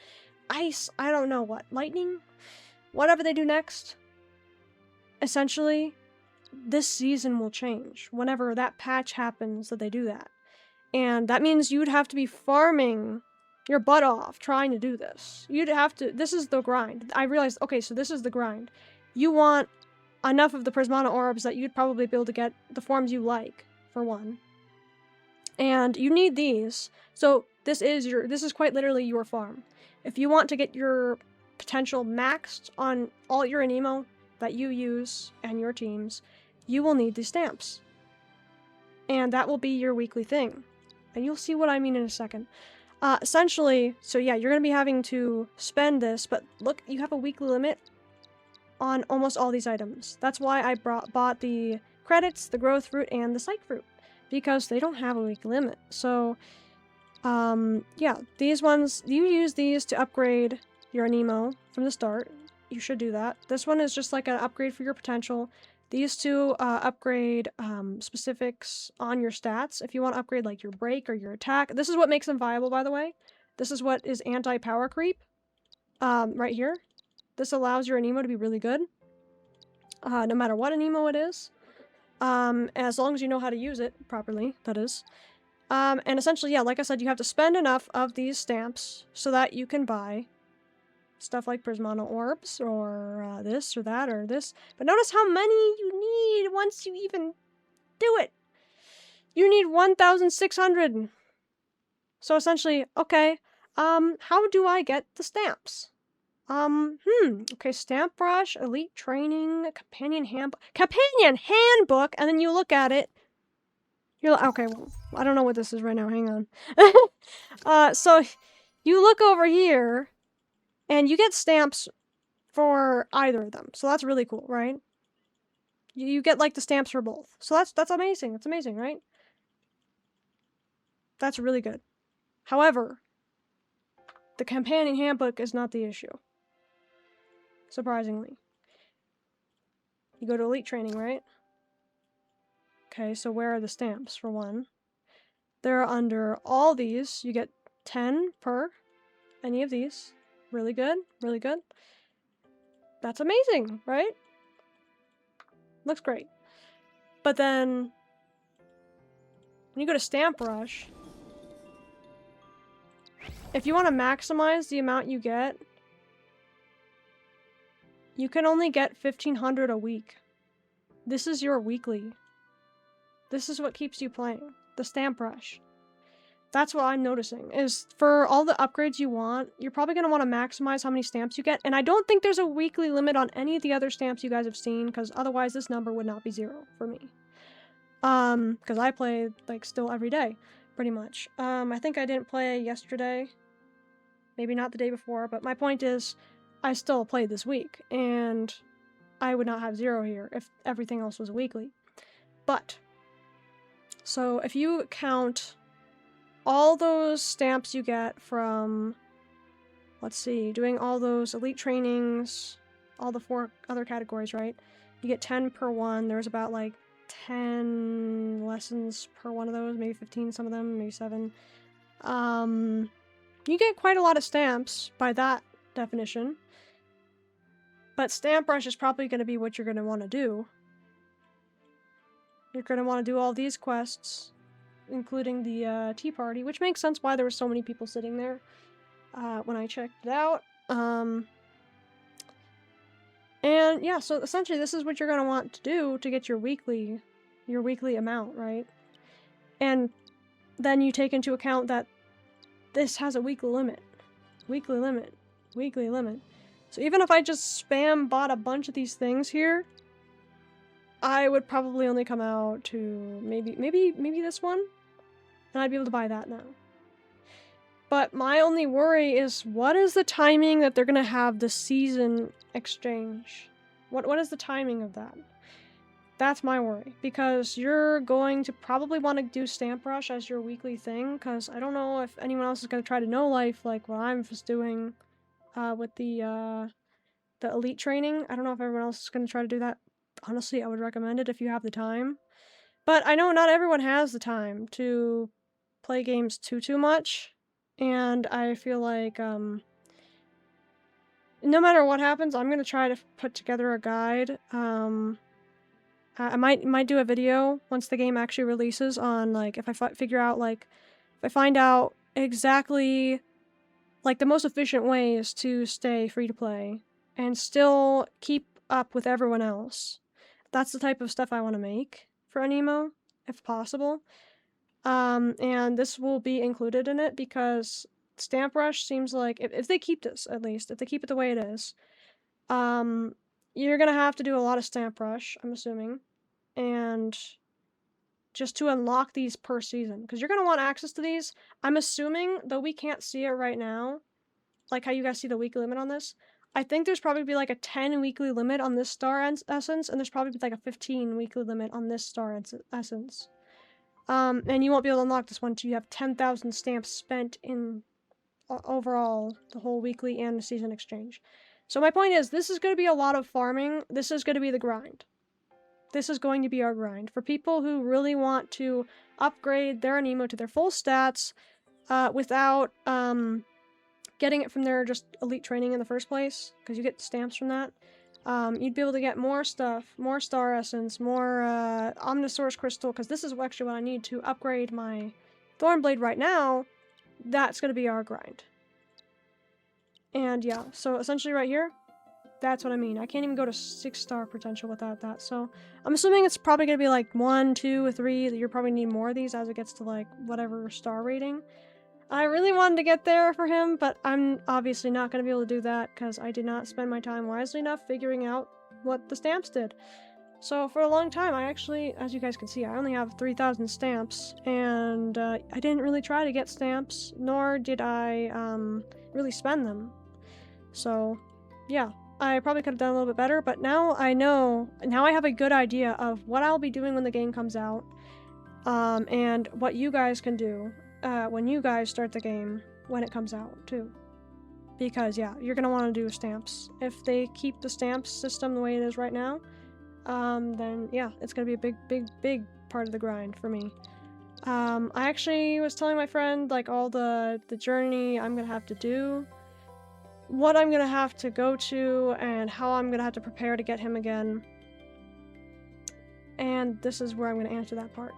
ice, I don't know what, lightning? Whatever they do next, essentially, this season will change whenever that patch happens that they do that. And that means you'd have to be farming your butt off trying to do this. You'd have to, this is the grind. I realized, okay, so this is the grind. You want enough of the Prismana orbs that you'd probably be able to get the forms you like, for one. And you need these. So this is quite literally your farm. If you want to get your potential maxed on all your Aniimo that you use and your teams, you will need these stamps. And that will be your weekly thing. And you'll see what I mean in a second. Essentially, so yeah, you're going to be having to spend this, but look, you have a weekly limit on almost all these items. That's why I bought the credits, the growth fruit, and the psych fruit, because they don't have a weekly limit. So, yeah, these ones, you use these to upgrade your Aniimo from the start. You should do that. This one is just like an upgrade for your potential. These two upgrade specifics on your stats. If you want to upgrade like your break or your attack. This is what makes them viable, by the way. This is what is anti-power creep. Right here. This allows your Aniimo to be really good. No matter what Aniimo it is. As long as you know how to use it properly, that is. And essentially, yeah, like I said, you have to spend enough of these stamps so that you can buy stuff like Prismana orbs, or this or that or this. But notice how many you need once you even do it. You need 1,600. So essentially, okay, how do I get the stamps? Okay, stamp brush, elite training, companion handbook, and then you look at it. You're like, okay, well, I don't know what this is right now, hang on. So you look over here, and you get stamps for either of them. So that's really cool, right? You get like the stamps for both. So that's amazing. That's amazing, right? That's really good. However, the companion handbook is not the issue. Surprisingly. You go to elite training, right? Okay, so where are the stamps for one? They're under all these. You get 10 per any of these. Really good, really good. That's amazing, right? Looks great. But then when you go to Stamp Rush, if you want to maximize the amount you get, you can only get 1,500 a week. This is your weekly. This is what keeps you playing. The Stamp Rush. That's what I'm noticing, is for all the upgrades you want, you're probably going to want to maximize how many stamps you get. And I don't think there's a weekly limit on any of the other stamps you guys have seen, because otherwise this number would not be 0 for me. Because I play, like, still every day, pretty much. I think I didn't play yesterday. Maybe not the day before, but my point is, I still played this week, and I would not have 0 here if everything else was weekly. But, so if you count all those stamps you get from, let's see, doing all those elite trainings, all the 4 other categories, right? You get 10 per one. There's about like 10 lessons per one of those, maybe 15, some of them, maybe 7. You get quite a lot of stamps by that definition. But Stamp Rush is probably going to be what you're going to want to do. You're going to want to do all these quests, including the tea party, which makes sense why there were so many people sitting there when I checked it out. And yeah, so essentially this is what you're going to want to do to get your weekly amount, right? And then you take into account that this has a weekly limit. So even if I just spam bought a bunch of these things here, I would probably only come out to maybe this one, and I'd be able to buy that now. But my only worry is, what is the timing that they're gonna have the season exchange? What is the timing of that? That's my worry, because you're going to probably want to do Stamp Rush as your weekly thing, because I don't know if anyone else is going to try to know life like what I'm just doing with the elite training. I don't know if everyone else is going to try to do that. Honestly, I would recommend it if you have the time. But I know not everyone has the time to play games too much, and I feel like no matter what happens, I'm going to try to put together a guide. I might do a video once the game actually releases on, like, if I figure out, like, if I find out exactly, like, the most efficient ways to stay free to play and still keep up with everyone else. That's the type of stuff I want to make for Aniimo, if possible. And this will be included in it because Stamp Rush seems like, if they keep this, at least, if they keep it the way it is, you're gonna have to do a lot of Stamp Rush, I'm assuming, and just to unlock these per season, because you're gonna want access to these. I'm assuming, though we can't see it right now, like how you guys see the weekly limit on this, I think there's probably be like a 10 weekly limit on this star essence, and there's probably like a 15 weekly limit on this star essence. And you won't be able to unlock this one until you have 10,000 stamps spent in overall the whole weekly and the season exchange. So my point is, this is going to be a lot of farming. This is going to be the grind. This is going to be our grind. For people who really want to upgrade their Aniimo to their full stats without getting it from their just elite training in the first place, because you get stamps from that, you'd be able to get more stuff, more star essence, more Omnisaurus crystal, because this is actually what I need to upgrade my Thornblade right now. That's going to be our grind. And yeah, so essentially right here, that's what I mean. I can't even go to 6-star potential without that. So I'm assuming it's probably going to be like 1, 2, or 3. You'll probably need more of these as it gets to like whatever star rating. I really wanted to get there for him, but I'm obviously not going to be able to do that because I did not spend my time wisely enough figuring out what the stamps did. So for a long time, I actually, as you guys can see, I only have 3,000 stamps, and I didn't really try to get stamps, nor did I really spend them. So yeah, I probably could have done a little bit better, but now I know, now I have a good idea of what I'll be doing when the game comes out, and what you guys can do when you guys start the game when it comes out too. Because yeah, you're gonna want to do stamps. If they keep the stamps system the way it is right now, then yeah, it's gonna be a big part of the grind for me. I actually was telling my friend like all the journey I'm gonna have to do, what I'm gonna have to go to, and how I'm gonna have to prepare to get him again. and this is where I'm going to answer that part.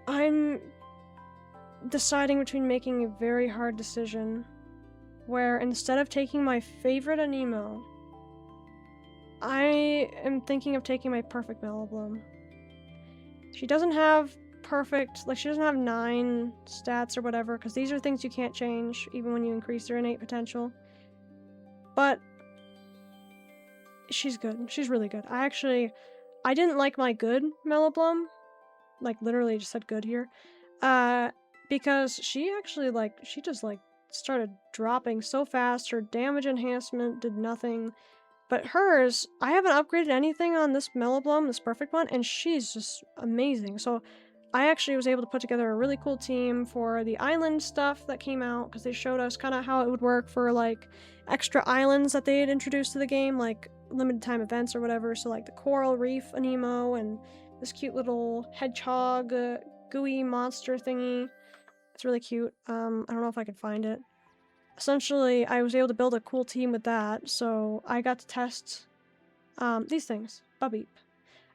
I'm deciding between making a very hard decision where instead of taking my favorite Aniimo, I am thinking of taking my perfect Melobloom. She doesn't have perfect, like she doesn't have 9 stats or whatever, because these are things you can't change even when you increase their innate potential. But she's good. She's really good. I didn't like my good Melobloom, like literally just said good here, because she actually she just started dropping so fast. Her damage enhancement did nothing. But hers, I haven't upgraded anything on this Melobloom, this perfect one, and she's just amazing. So I actually was able to put together a really cool team for the island stuff that came out, because they showed us kind of how it would work for like extra islands that they had introduced to the game, like limited time events or whatever. So like the Coral Reef Aniimo and this cute little hedgehog gooey monster thingy. It's really cute. I don't know if I can find it. Essentially, I was able to build a cool team with that, so I got to test these things. Bubbeep.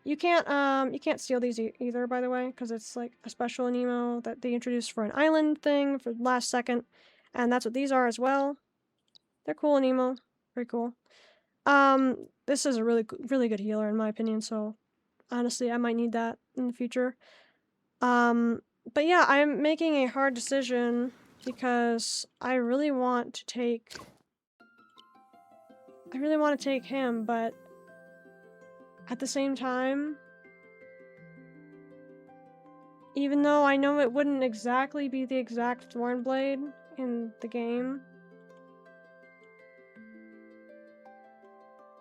You can't steal these either, by the way, because it's like a special Aniimo that they introduced for an island thing for the last second, and that's what these are as well. They're cool Aniimo, very cool. This is a really good healer in my opinion, so honestly, I might need that in the future. But yeah, I'm making a hard decision because I really want to take him, but at the same time, even though I know it wouldn't exactly be the exact Thornblade in the game,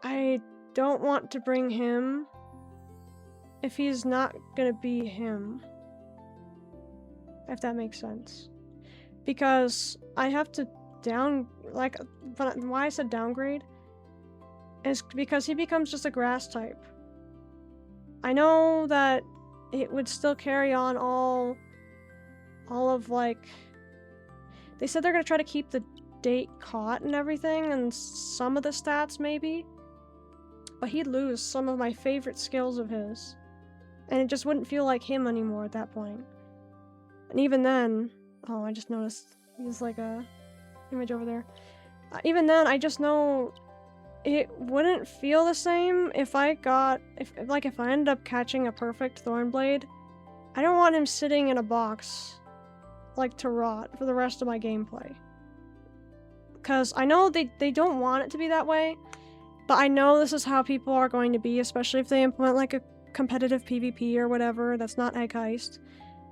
I don't want to bring him if he's not gonna be him. If that makes sense. Because I have to why I said downgrade is because he becomes just a grass type. I know that it would still carry on all of they said they're gonna try to keep the date caught and everything and some of the stats maybe, but he'd lose some of my favorite skills of his, and it just wouldn't feel like him anymore at that point. And even then, oh, I just noticed there's like a image over there. Even then, I just know it wouldn't feel the same if I ended up catching a perfect Thornblade. I don't want him sitting in a box like to rot for the rest of my gameplay. Because I know they don't want it to be that way, but I know this is how people are going to be, especially if they implement like a competitive PvP or whatever that's not egg heist.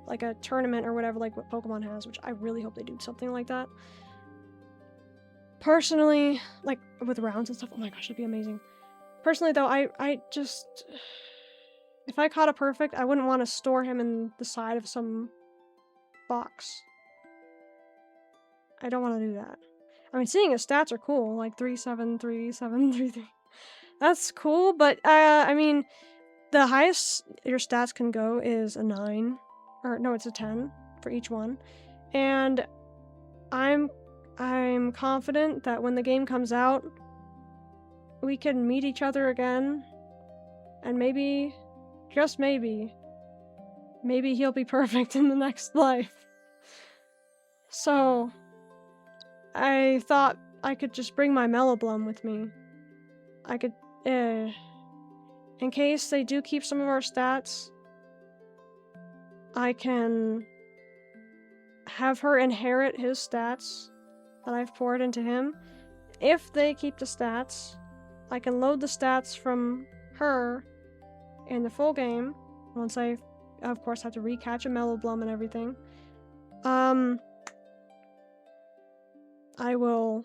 Like a tournament or whatever, like what Pokemon has, which I really hope they do something like that. Personally, like with rounds and stuff, oh my gosh, that'd be amazing. Personally though, I just, if I caught a perfect, I wouldn't want to store him in the side of some box. I don't want to do that. I mean, seeing his stats are cool, like 3-7, 3-7, 3-3. That's cool, but I mean, the highest your stats can go is a 9. Or no, it's a 10 for each one. And I'm confident that when the game comes out, we can meet each other again. And maybe, just maybe he'll be perfect in the next life. So, I thought I could just bring my Melobloom with me. I could, in case they do keep some of our stats, I can have her inherit his stats that I've poured into him. If they keep the stats, I can load the stats from her in the full game, once I, of course, have to recatch a Melobloom and everything. I will,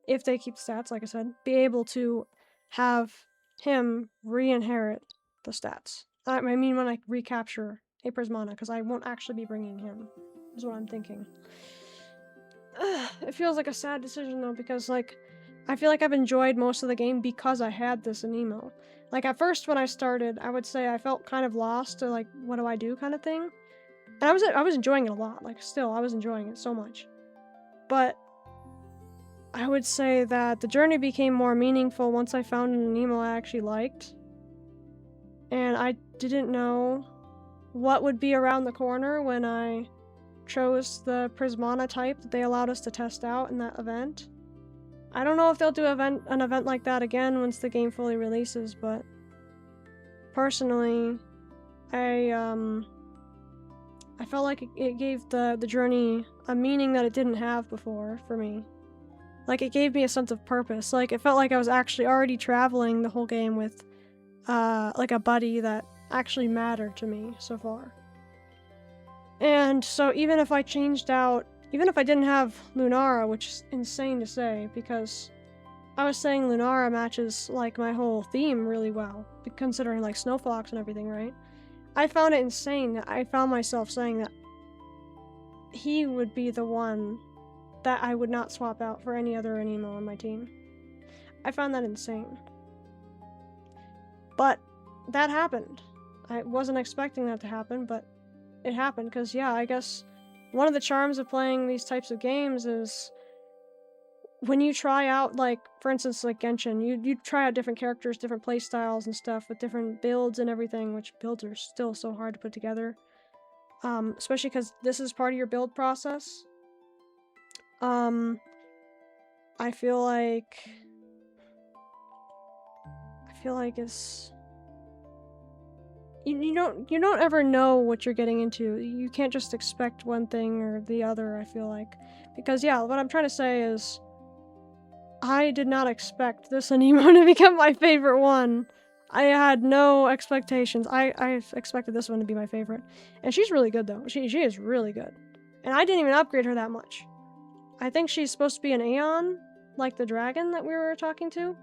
if they keep stats, like I said, be able to have him re-inherit the stats. I mean when I recapture a Prismana, because I won't actually be bringing him, is what I'm thinking. It feels like a sad decision though, because like, I feel like I've enjoyed most of the game because I had this Aniimo. Like at first when I started, I would say I felt kind of lost to like, what do I do kind of thing. And I was enjoying it a lot, like still, I was enjoying it so much. But I would say that the journey became more meaningful once I found an Aniimo I actually liked. and I didn't know what would be around the corner when I chose the Prismana type that they allowed us to test out in that event. I don't know if they'll do an event like that again once the game fully releases, but personally, I felt like it gave the journey a meaning that it didn't have before for me. Like, it gave me a sense of purpose. Like, it felt like I was actually already traveling the whole game with, like, a buddy that actually mattered to me so far. And so even if I changed out, even if I didn't have Lunara, which is insane to say, because I was saying Lunara matches, like, my whole theme really well, considering, like, Snowfox and everything, right? I found it insane that I found myself saying that he would be the one that I would not swap out for any other Aniimo on my team. I found that insane. But that happened. I wasn't expecting that to happen, but it happened, because yeah, I guess one of the charms of playing these types of games is when you try out, like, for instance, like Genshin, you try out different characters, different playstyles and stuff with different builds and everything, which builds are still so hard to put together. Especially because this is part of your build process. I feel like it's... You don't ever know what you're getting into. You can't just expect one thing or the other, I feel like. Because yeah, what I'm trying to say is I did not expect this Aniimo to become my favorite one. I had no expectations. I expected this one to be my favorite. And she's really good though. She is really good. And I didn't even upgrade her that much. I think she's supposed to be an Aeon, like the dragon that we were talking to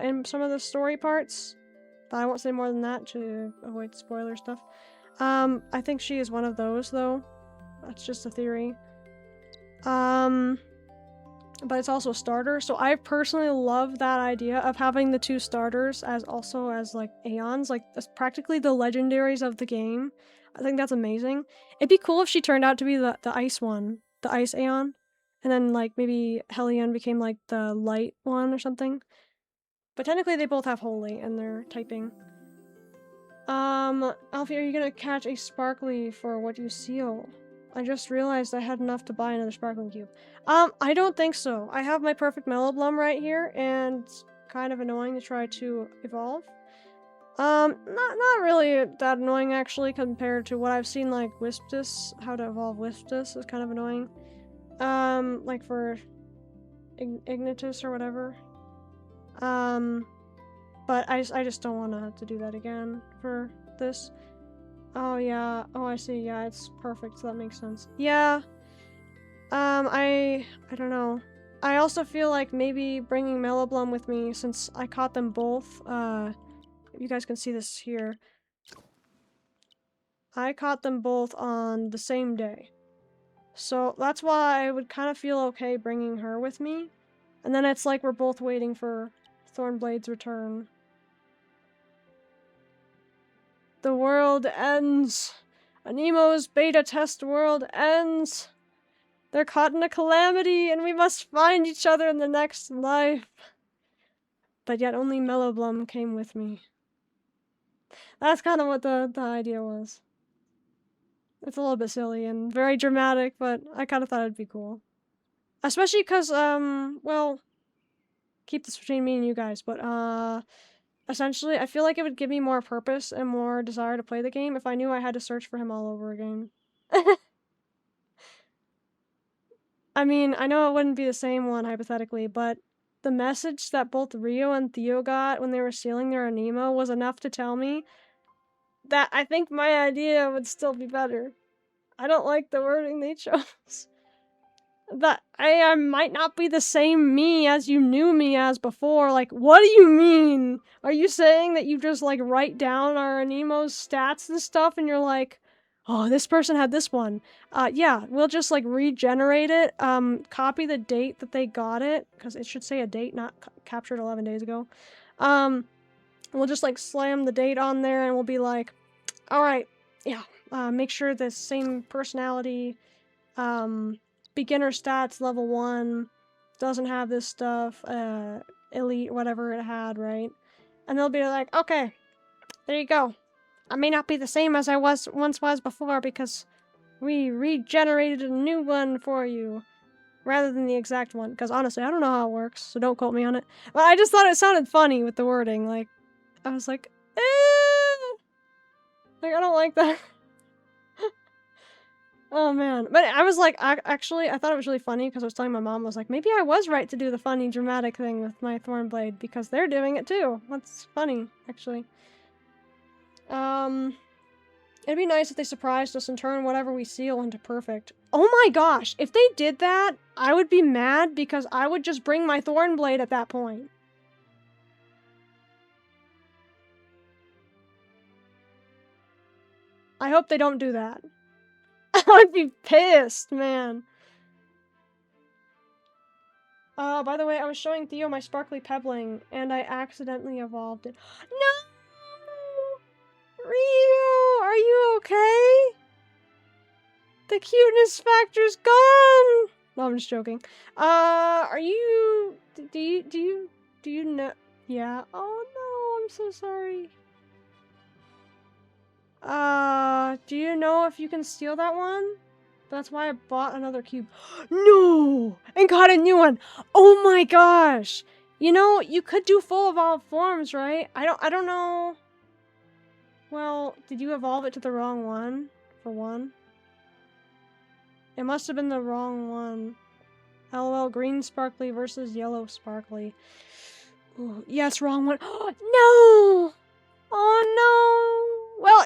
in some of the story parts. But I won't say more than that to avoid spoiler stuff. I think she is one of those, though. That's just a theory. But it's also a starter, so I personally love that idea of having the two starters as like Aeons, like that's practically the legendaries of the game. I think that's amazing. It'd be cool if she turned out to be the ice one, the ice Aeon, and then like maybe Hellion became like the light one or something. But technically they both have holy in their typing. Alfie, are you gonna catch a sparkly for what you seal? I just realized I had enough to buy another sparkling cube. I don't think so. I have my perfect Melloblum right here, and it's kind of annoying to try to evolve. Not really that annoying actually, compared to what I've seen like Wisptus, how to evolve Wisptus is kind of annoying. Like for Ignitus or whatever. But I just don't want to have to do that again for this. Oh yeah, oh I see, yeah, it's perfect, so that makes sense. Yeah, I don't know. I also feel like maybe bringing Melloblum with me, since I caught them both, you guys can see this here. I caught them both on the same day. So that's why I would kind of feel okay bringing her with me. And then it's like we're both waiting for Thornblade's return. The world ends. Aniimo's beta test world ends. They're caught in a calamity, and we must find each other in the next life. But yet only Melloblum came with me. That's kind of what the idea was. It's a little bit silly and very dramatic, but I kind of thought it'd be cool. Especially because, well, keep this between me and you guys, but, essentially, I feel like it would give me more purpose and more desire to play the game if I knew I had to search for him all over again. I mean, I know it wouldn't be the same one, hypothetically, but the message that both Rio and Theo got when they were sealing their Aniimo was enough to tell me that I think my idea would still be better. I don't like the wording they chose. That I might not be the same me as you knew me as before. Like, what do you mean? Are you saying that you just, like, write down our Aniimo's stats and stuff and you're like, oh, this person had this one. Yeah, we'll just, like, regenerate it, copy the date that they got it, because it should say a date, not captured 11 days ago. We'll just, like, slam the date on there and we'll be like, alright, yeah, make sure the same personality, beginner stats level 1, doesn't have this stuff, elite, whatever it had, right? And they'll be like, okay, There you go. I may not be the same as I once was before because we regenerated a new one for you. Rather than the exact one. Because honestly, I don't know how it works, so don't quote me on it. But I just thought it sounded funny with the wording. Like, I was like, eh. Like, I don't like that. Oh man. But I was like, actually, I thought it was really funny because I was telling my mom, I was like, maybe I was right to do the funny, dramatic thing with my Thornblade because they're doing it too. That's funny, actually. It'd be nice if they surprised us and turned whatever we seal into perfect. Oh my gosh, if they did that, I would be mad because I would just bring my Thornblade at that point. I hope they don't do that. I would be pissed, man. By the way, I was showing Theo my sparkly pebbling, and I accidentally evolved it. No! Ryu, are you okay? The cuteness factor's gone! No, I'm just joking. Are you... Do you know... Yeah. Oh no, I'm so sorry. Do you know if you can steal that one? That's why I bought another cube. No! And got a new one! Oh my gosh! You know, you could do full evolved forms, right? I don't know... Well, did you evolve it to the wrong one? For one? It must have been the wrong one. LOL, green sparkly versus yellow sparkly. Ooh, yes, wrong one. No! Oh no! Well,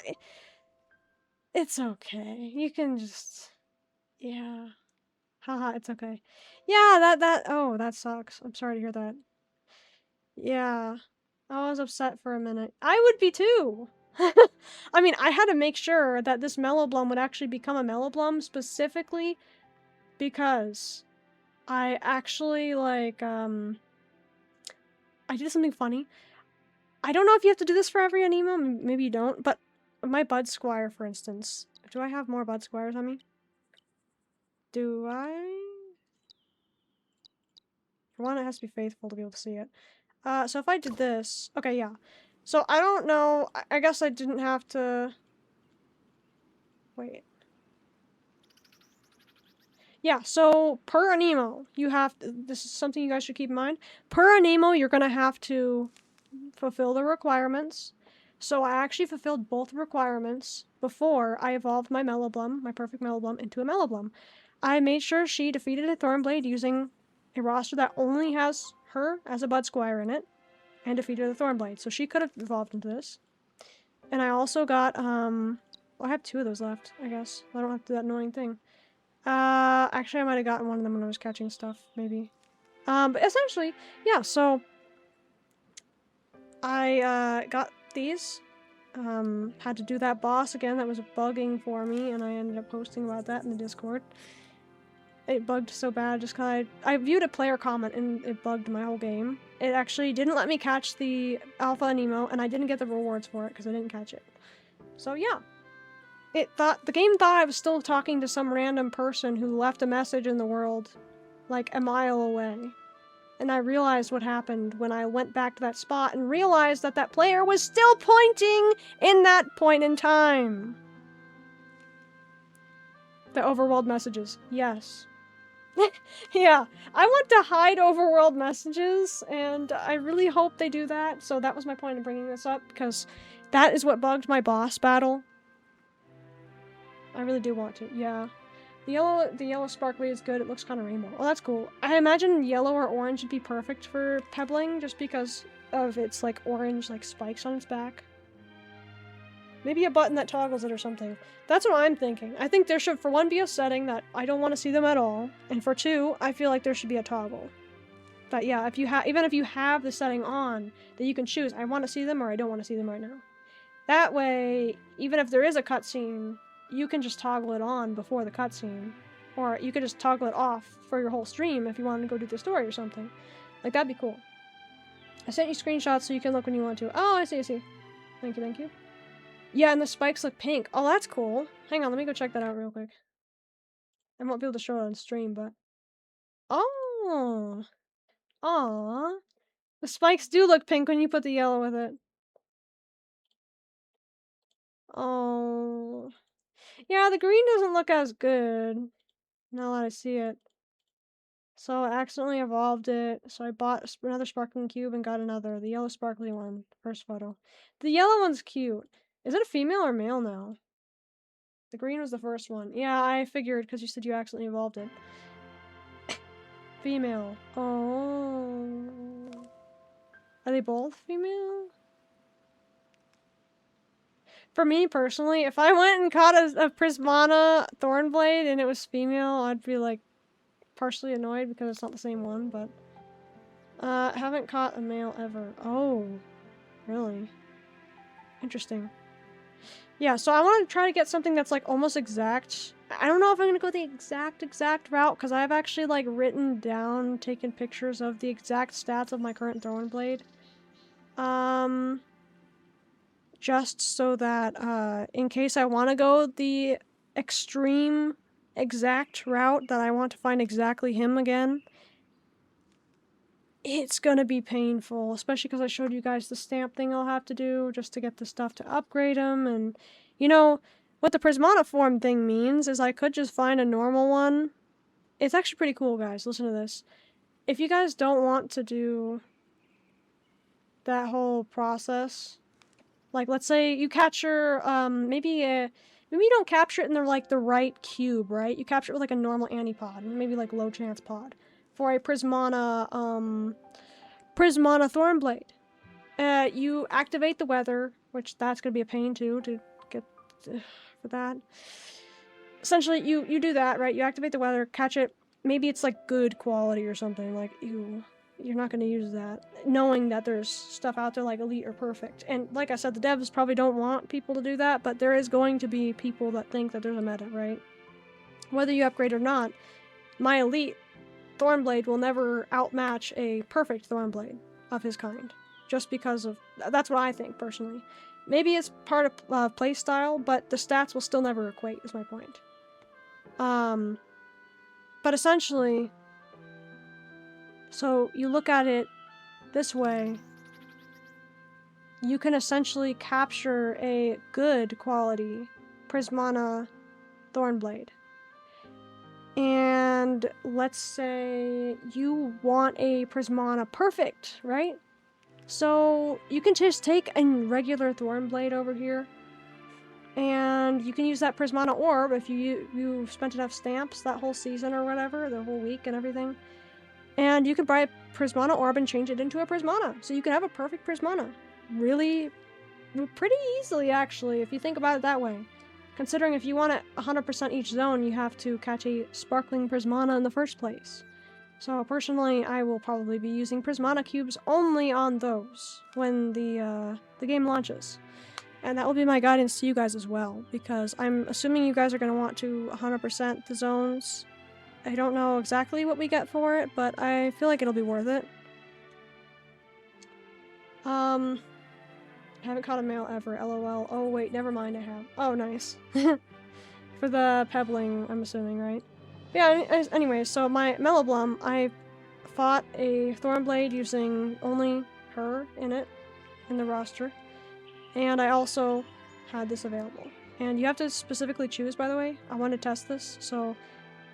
it's okay. You can just... Yeah. Haha, it's okay. Yeah, oh, that sucks. I'm sorry to hear that. Yeah. I was upset for a minute. I would be too! I mean, I had to make sure that this Melloblum would actually become a Melloblum specifically because I actually, like, I did something funny. I don't know if you have to do this for every Aniimo, maybe you don't, but my Bud Squire, for instance. Do I have more Bud Squires on me? Do I? For one, it has to be faithful to be able to see it. So if I did this... Okay, yeah. So I don't know... I guess I didn't have to... Wait. Yeah, so per Aniimo, you have to... This is something you guys should keep in mind. Per Aniimo, you're gonna have to fulfill the requirements. So I actually fulfilled both requirements before I evolved my Melloblum, my perfect Melloblum, into a Melloblum. I made sure she defeated a Thornblade using a roster that only has her as a Bud Squire in it, and defeated a Thornblade. So she could have evolved into this. And I also got, well, I have 2 of those left, I guess. I don't have to do that annoying thing. Actually, I might have gotten one of them when I was catching stuff, maybe. But essentially, yeah, so I, got these. Had to do that boss again that was bugging for me, and I ended up posting about that in the Discord. It bugged so bad just because I viewed a player comment and it bugged my whole game. It actually didn't let me catch the Alpha Aniimo, and I didn't get the rewards for it because I didn't catch it. So yeah. The game thought I was still talking to some random person who left a message in the world, like a mile away. And I realized what happened when I went back to that spot and realized that that player was still pointing in that point in time. The overworld messages, yes. Yeah, I want to hide overworld messages, and I really hope they do that. So that was my point in bringing this up, because that is what bugged my boss battle. I really do want to, yeah. The yellow sparkly is good. It looks kind of rainbow. Oh, that's cool. I imagine yellow or orange would be perfect for pebbling, just because of its, like, orange, like, spikes on its back. Maybe a button that toggles it or something. That's what I'm thinking. I think there should, for one, be a setting that I don't want to see them at all, and for two, I feel like there should be a toggle. But yeah, if you even if you have the setting on, that you can choose, I want to see them or I don't want to see them right now. That way, even if there is a cutscene, you can just toggle it on before the cutscene. Or you could just toggle it off for your whole stream if you wanted to go do the story or something. Like, that'd be cool. I sent you screenshots so you can look when you want to. Oh, I see, I see. Thank you, thank you. Yeah, and the spikes look pink. Oh, that's cool. Hang on, let me go check that out real quick. I won't be able to show it on stream, but... Oh! Aww. The spikes do look pink when you put the yellow with it. Oh. Yeah, the green doesn't look as good, now that I see it. So I accidentally evolved it, so I bought another sparkling cube and got another, the yellow sparkly one, first photo. The yellow one's cute. Is it a female or male now? The green was the first one. Yeah, I figured, because you said you accidentally evolved it. Female. Oh. Are they both female? For me personally, if I went and caught a Prismana Thornblade and it was female, I'd be like partially annoyed because it's not the same one, but haven't caught a male ever. Oh, really? Interesting. Yeah, so I want to try to get something that's like almost exact. I don't know if I'm gonna go the exact route because I've actually like written down, taken pictures of the exact stats of my current Thornblade. Just so that in case I want to go the extreme exact route that I want to find exactly him again, it's gonna be painful, especially because I showed you guys the stamp thing I'll have to do just to get the stuff to upgrade him. And you know what the Prismana form thing means is I could just find a normal one. It's actually pretty cool, guys. Listen to this. If you guys don't want to do that whole process, like let's say you capture maybe you don't capture it in the right cube, right? You capture it with like a normal antipod, maybe like low chance pod for a Prismana Thornblade. You activate the weather, which that's gonna be a pain too to get for that. Essentially, you do that, right? You activate the weather, catch it. Maybe it's like good quality or something. Like you're not gonna use that, knowing that there's stuff out there like elite or perfect. And like I said, the devs probably don't want people to do that, but there is going to be people that think that there's a meta, right? Whether you upgrade or not, my elite Thornblade will never outmatch a perfect Thornblade of his kind. Just because of... That's what I think, personally. Maybe it's part of playstyle, but the stats will still never equate, is my point. But essentially... So, you look at it this way. You can essentially capture a good quality Prismana Thornblade. And let's say you want a Prismana perfect, right? So you can just take a regular Thornblade over here, and you can use that Prismana orb if you spent enough stamps that whole season or whatever, the whole week and everything. And you can buy a Prismana orb and change it into a Prismana. So you can have a perfect Prismana. Really, pretty easily actually, if you think about it that way. Considering if you want it 100% each zone, you have to catch a sparkling Prismana in the first place. So personally, I will probably be using Prismana cubes only on those when the game launches. And that will be my guidance to you guys as well, because I'm assuming you guys are going to want to 100% the zones. I don't know exactly what we get for it, but I feel like it'll be worth it. I haven't caught a male ever, lol. Oh wait, never mind, I have. Oh, nice. For the pebbling, I'm assuming, right? Yeah, anyway, so my Melloblum, I fought a Thornblade using only her in it, in the roster. And I also had this available. And you have to specifically choose, by the way. I want to test this, so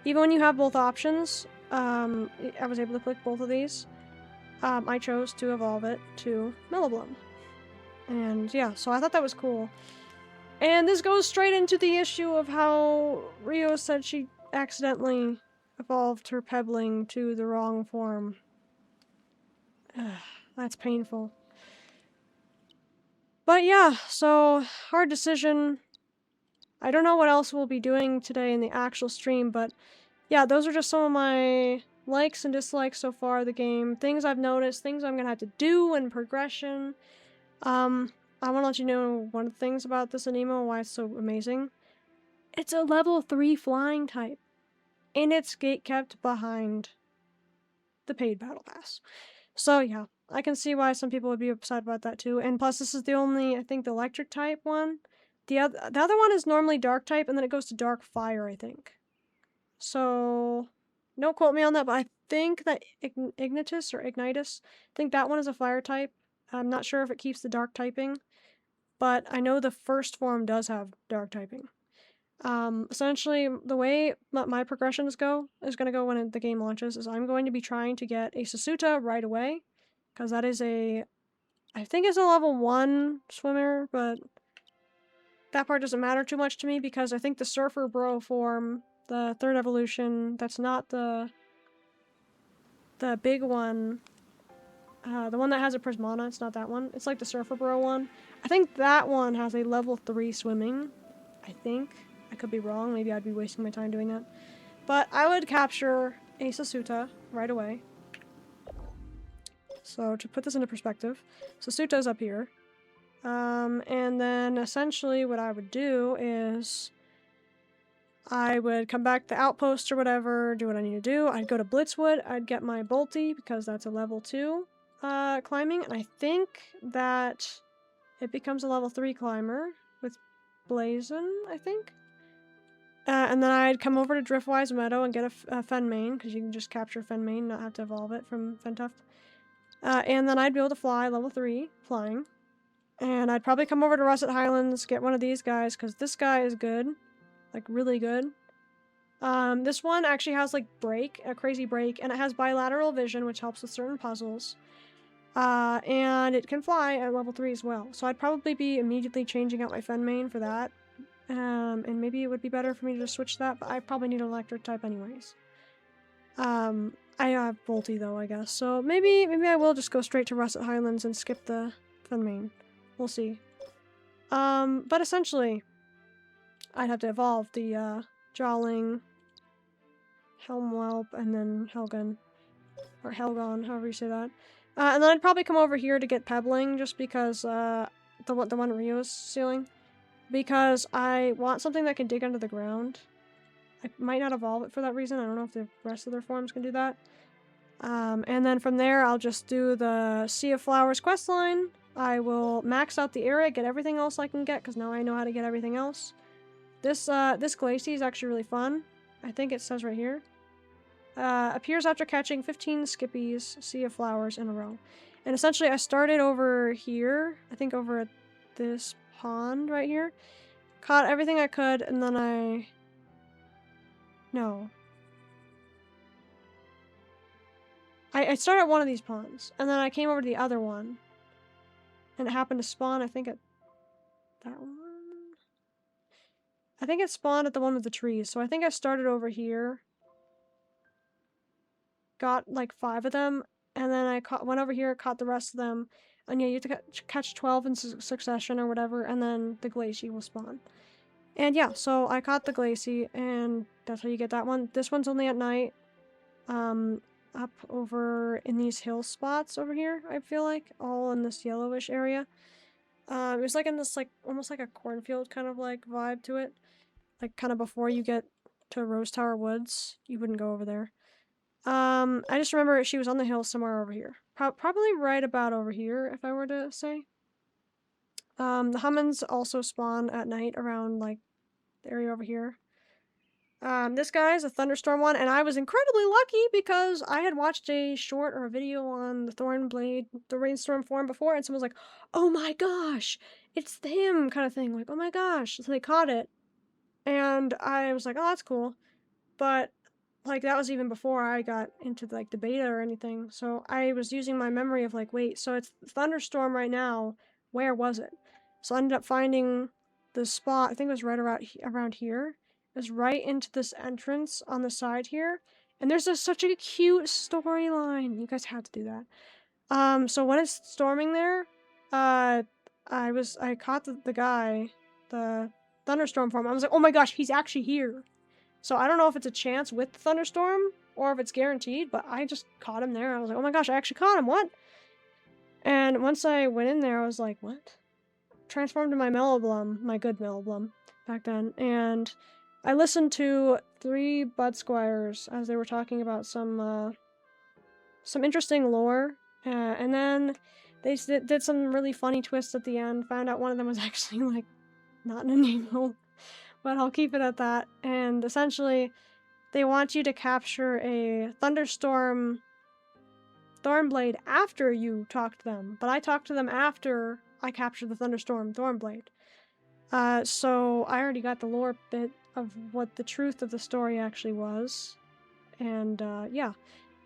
even when you have both options, I was able to click both of these. I chose to evolve it to Melloblum. And yeah, so I thought that was cool. And this goes straight into the issue of how Rio said she accidentally evolved her pebbling to the wrong form. That's painful. But yeah, so hard decision. I don't know what else we'll be doing today in the actual stream, but yeah, those are just some of my likes and dislikes so far of the game. Things I've noticed, things I'm gonna have to do in progression. I want to let you know one of the things about this Aniimo, why it's so amazing. It's a level 3 flying type, and it's gatekept behind the paid battle pass. So yeah, I can see why some people would be upset about that too. And plus, this is the only, I think, the electric type one. The other one is normally dark type, and then it goes to dark fire, I think. So, don't quote me on that, but I think that Ignitus, I think that one is a fire type. I'm not sure if it keeps the dark typing. but I know the first form does have dark typing. Essentially, the way my progressions is going to go when the game launches is I'm going to be trying to get a Sasuta right away, because that is I think it's a level 1 swimmer, but that part doesn't matter too much to me because I think the Surfer Bro form, the 3rd evolution, that's not the big one, the one that has a Prismana, it's not that one. It's like the Surfer Bro one. I think that one has a level 3 swimming, I think. I could be wrong, maybe I'd be wasting my time doing that. But I would capture a Sasuta right away. So to put this into perspective, Sasuta's up here. And then essentially what I would do is I would come back to the outpost or whatever, do what I need to do. I'd go to Blitzwood, I'd get my Bolty because that's a level 2 climbing, and I think that it becomes a level 3 climber with Blazon, I think. And then I'd come over to Driftwise Meadow and get a Fenmane, because you can just capture Fenmane, not have to evolve it from Fentuft. And then I'd be able to fly, level 3, flying. And I'd probably come over to Russet Highlands, get one of these guys, because this guy is good. Like, really good. This one actually has, like, a crazy break, and it has bilateral vision, which helps with certain puzzles. And it can fly at level 3 as well. So I'd probably be immediately changing out my Fenmane for that. And maybe it would be better for me to just switch that, but I probably need an electric type anyways. I have Bolty though, I guess. So maybe I will just go straight to Russet Highlands and skip the Fenmane. We'll see. But essentially, I'd have to evolve the Jawling, Helmwhelp, and then Helgon. Or Helgon, however you say that. And then I'd probably come over here to get Pebbling, just because, the one Rio's stealing. Because I want something that can dig under the ground. I might not evolve it for that reason. I don't know if the rest of their forms can do that. And then from there, I'll just do the Sea of Flowers questline. I will max out the area, get everything else I can get, because now I know how to get everything else. This Glacie is actually really fun. I think it says right here. Appears after catching 15 Skippies, Sea of Flowers in a row. And essentially, I started over here. I think over at this pond right here. Caught everything I could, and then No. I started at one of these ponds, and then I came over to the other one. And it happened to spawn, I think, at that one? I think it spawned at the one with the trees, so I think I started over here. Got, like, 5 of them, and then I went over here, caught the rest of them. And yeah, you have to catch 12 in succession or whatever, and then the Glacie will spawn. And yeah, so I caught the Glacie, and that's how you get that one. This one's only at night. Up over in these hill spots over here, I feel like. All in this yellowish area. It was like in this, like, almost like a cornfield kind of, like, vibe to it. Like, kind of before you get to Rose Tower Woods. You wouldn't go over there. I just remember she was on the hill somewhere over here. Probably right about over here, if I were to say. The Hummins also spawn at night around, like, the area over here. This guy's a Thunderstorm one, and I was incredibly lucky because I had watched a short or a video on the Thornblade, the Rainstorm form before, and someone was like, oh my gosh, it's him, kind of thing. Like, oh my gosh. So they caught it, and I was like, oh, that's cool. But like, that was even before I got into, like, the beta or anything. So I was using my memory of, like, wait, so it's Thunderstorm right now. Where was it? So I ended up finding the spot, I think it was right around here. It was right into this entrance on the side here. And there's such a cute storyline. You guys had to do that. So when it's storming there, I caught the guy, the Thunderstorm form. I was like, oh my gosh, he's actually here. So I don't know if it's a chance with the Thunderstorm or if it's guaranteed, but I just caught him there. I was like, oh my gosh, I actually caught him, what? And once I went in there, I was like, what? Transformed to my Melloblum, my good Melloblum back then, and I listened to 3 Bud Squires as they were talking about some interesting lore, and then they did some really funny twists at the end, found out one of them was actually, like, not an Aniimo. But I'll keep it at that. And essentially, they want you to capture a Thunderstorm Thornblade after you talk to them. But I talked to them after I captured the Thunderstorm Thornblade. So I already got the lore bit of what the truth of the story actually was. And, yeah,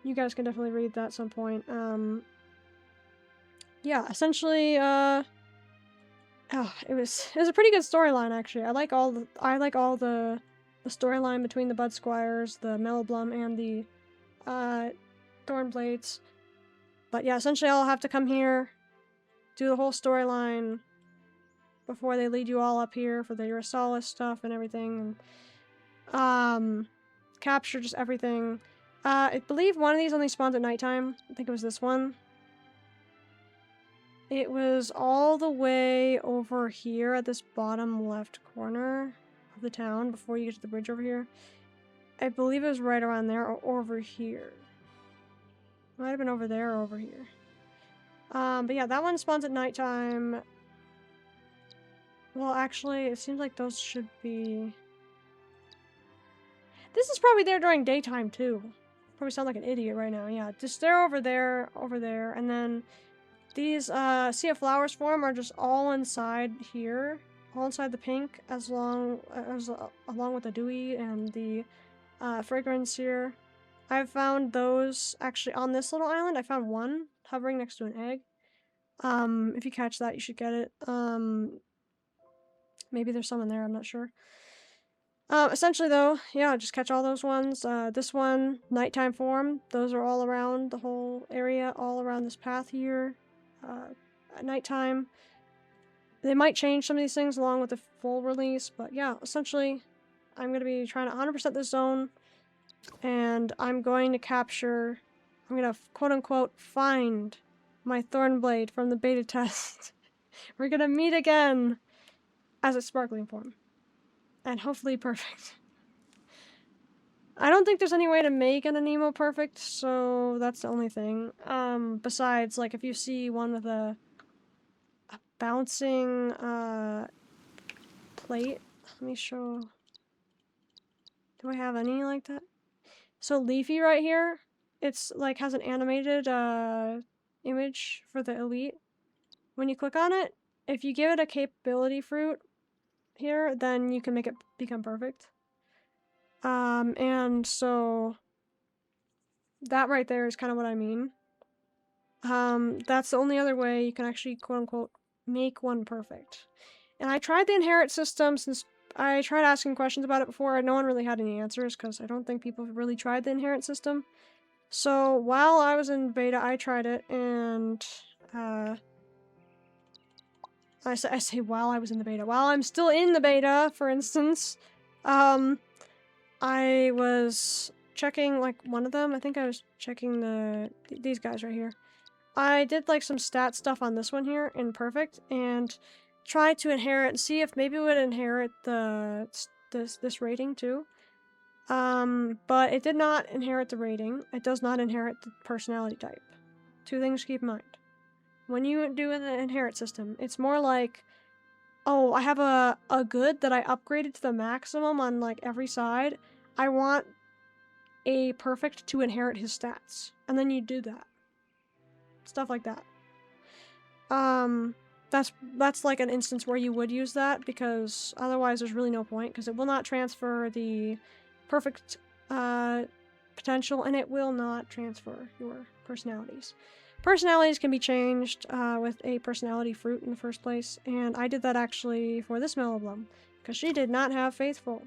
you guys can definitely read that at some point. Yeah, essentially, oh, it was a pretty good storyline, actually. I like all the storyline between the Bud Squires, the Mellowblum, and the, Thornblades. But yeah, essentially I'll have to come here, do the whole storyline before they lead you all up here for the Urisalis stuff and everything, and capture just everything. I believe one of these only spawns at nighttime. I think it was this one. It was all the way over here at this bottom left corner of the town before you get to the bridge over here. I believe it was right around there or over here. Might have been over there or over here. But yeah, that one spawns at nighttime. Well, actually, it seems like those should be... This is probably there during daytime, too. Probably sound like an idiot right now. Yeah, just they're over there, and then these Sea of Flowers form are just all inside here. All inside the pink, along with the dewy and the fragrance here. I've found those actually on this little island. I found one hovering next to an egg. If you catch that, you should get it. Maybe there's some in there, I'm not sure. Essentially though, yeah, just catch all those ones. This one, nighttime form, those are all around the whole area, all around this path here. At nighttime. They might change some of these things along with the full release, but yeah, essentially, I'm going to be trying to 100% this zone, and I'm going to capture, I'm going to quote-unquote find my Thornblade from the beta test. We're going to meet again as a sparkling form, and hopefully perfect. I don't think there's any way to make an Aniimo perfect, so that's the only thing. Besides, like, if you see one with a bouncing, plate. Let me show. Do I have any like that? So Leafy right here, it's like has an animated, image for the elite. When you click on it, if you give it a capability fruit here, then you can make it become perfect. And so that right there is kind of what I mean. That's the only other way you can actually quote-unquote make one perfect. And I tried the inherit system since I tried asking questions about it before, and no one really had any answers because I don't think people have really tried the inherit system. So while I was in beta, I tried it, and I say while I was in the beta. While I'm still in the beta, for instance, I was checking like one of them. I think I was checking these guys right here. I did like some stat stuff on this one here in perfect and tried to inherit and see if maybe it would inherit this rating too. But it did not inherit the rating. It does not inherit the personality type. Two things to keep in mind. When you do an inherit system, it's more like, oh, I have a good that I upgraded to the maximum on like every side. I want a perfect to inherit his stats. And then you do that. Stuff like that. That's like an instance where you would use that because otherwise there's really no point because it will not transfer the perfect potential and it will not transfer your personalities. Personalities can be changed with a personality fruit in the first place, and I did that actually for this Mellowblum because she did not have Faithful.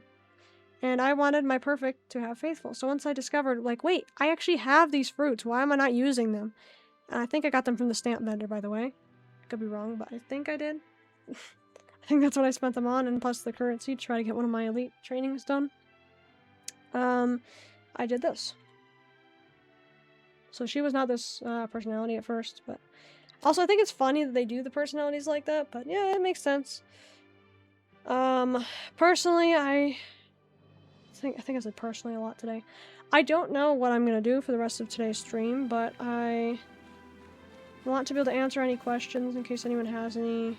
And I wanted my perfect to have Faithful. So once I discovered, like, wait, I actually have these fruits. Why am I not using them? And I think I got them from the stamp vendor, by the way. I could be wrong, but I think I did. I think that's what I spent them on, and plus the currency to try to get one of my elite trainings done. I did this. So she was not this personality at first, but... Also, I think it's funny that they do the personalities like that, but yeah, it makes sense. Personally, I think I said personally a lot today. I don't know what I'm gonna do for the rest of today's stream, but I want to be able to answer any questions in case anyone has any.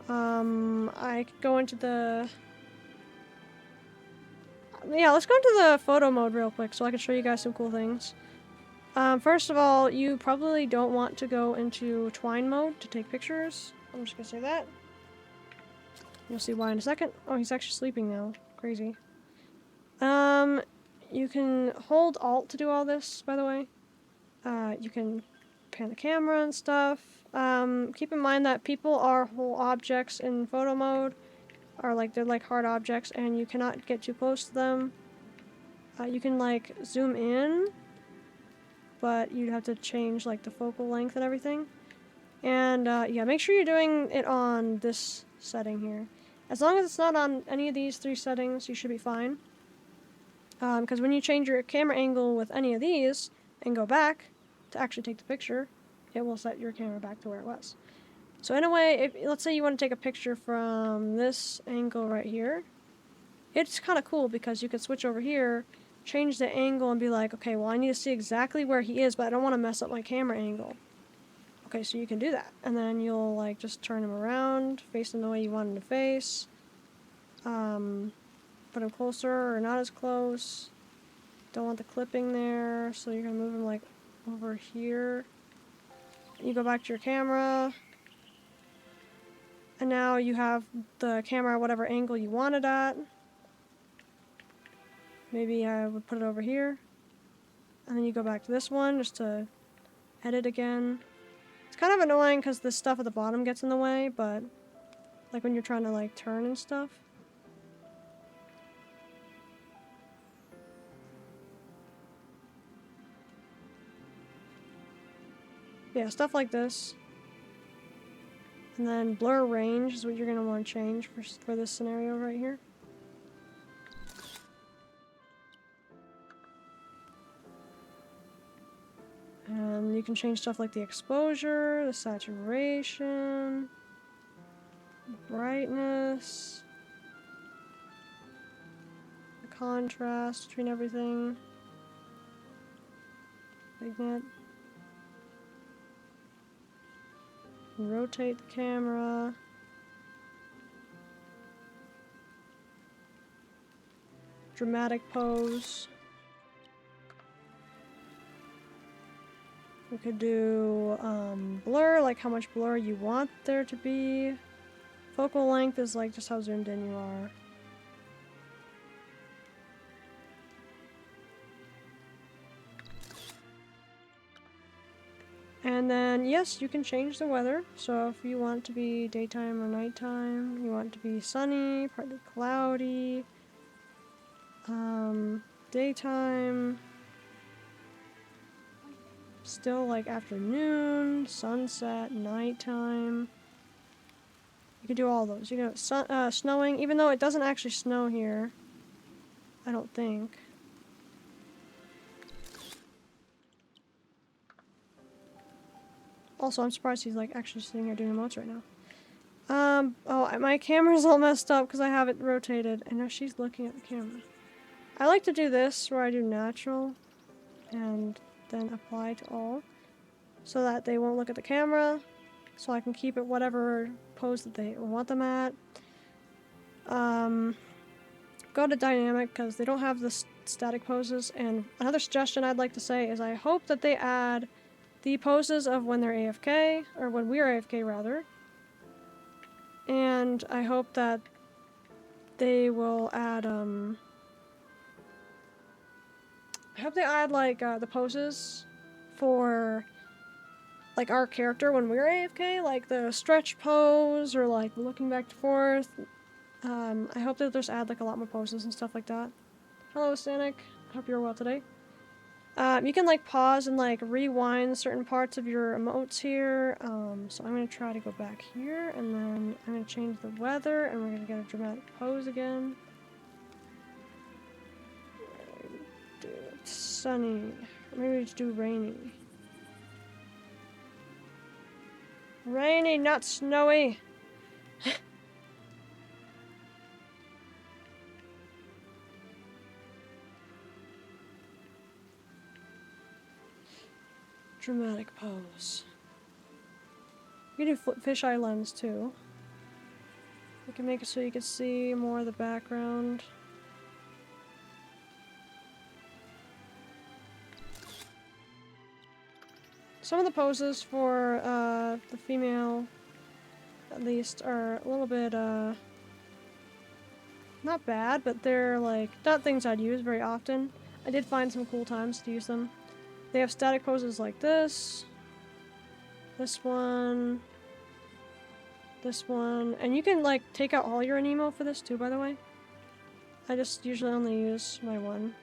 I could go into the... Yeah, let's go into the photo mode real quick so I can show you guys some cool things. First of all, you probably don't want to go into twine mode to take pictures. I'm just gonna say that. You'll see why in a second. Oh, he's actually sleeping now. Crazy. You can hold Alt to do all this, by the way. You can pan the camera and stuff. Keep in mind that people are whole objects in photo mode. They're like hard objects, and you cannot get too close to them. You can like zoom in, but you'd have to change like the focal length and everything. And yeah, make sure you're doing it on this setting here. As long as it's not on any of these 3 settings, you should be fine. Because when you change your camera angle with any of these and go back to actually take the picture, it will set your camera back to where it was. So in a way, let's say you want to take a picture from this angle right here, it's kind of cool because you could switch over here, change the angle and be like, okay, well I need to see exactly where he is, but I don't want to mess up my camera angle. Okay, so you can do that. And then you'll like just turn him around, face him the way you want him to face. Put him closer or not as close. Don't want the clipping there, so you're gonna move him like over here. You go back to your camera. And now you have the camera whatever angle you want it at. Maybe I would put it over here. And then you go back to this one just to edit again. It's kind of annoying because the stuff at the bottom gets in the way, but like when you're trying to like turn and stuff. Yeah, stuff like this. And then blur range is what you're going to want to change for this scenario right here. And you can change stuff like the exposure, the saturation, brightness, the contrast between everything. Vignette. Rotate the camera. Dramatic pose. We could do blur, like how much blur you want there to be. Focal length is like just how zoomed in you are. And then, yes, you can change the weather. So if you want to be daytime or nighttime, you want it to be sunny, partly cloudy, daytime, still like afternoon, sunset, nighttime. You can do all those. You know, snowing, even though it doesn't actually snow here, I don't think. Also, I'm surprised he's like actually sitting here doing emotes right now. Oh, my camera's all messed up because I have it rotated, and now she's looking at the camera. I like to do this where I do natural and then apply to all so that they won't look at the camera, so I can keep it whatever pose that they want them at. Go to dynamic because they don't have the static poses. And another suggestion I'd like to say is I hope that they add the poses of when they're AFK, or when we're AFK rather. And I hope that they will add, I hope they add like the poses for like our character when we're AFK, like the stretch pose or like looking back and forth. I hope they'll just add like a lot more poses and stuff like that. Hello, Stanek. Hope you're well today. You can like pause and like rewind certain parts of your emotes here. So I'm gonna try to go back here, and then I'm gonna change the weather, and we're gonna get a dramatic pose again. Do sunny. Maybe we just do rainy. Rainy, not snowy. Dramatic pose. You can do fisheye lens too. We can make it so you can see more of the background. some of the poses for the female, at least, are a little bit not bad, but they're like not things I'd use very often. I did find some cool times to use them. They have static poses like this one, and you can like take out all your Aniimo for this too, by the way. I just usually only use my one.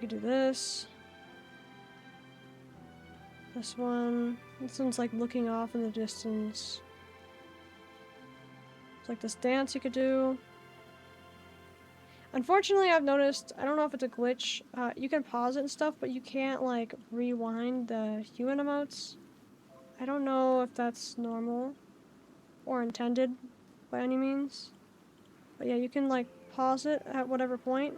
You can do this. This one's like looking off in the distance. It's like this dance you could do. Unfortunately, I've noticed, I don't know if it's a glitch, you can pause it and stuff, but you can't like rewind the human emotes. I don't know if that's normal or intended by any means. But yeah, you can like pause it at whatever point.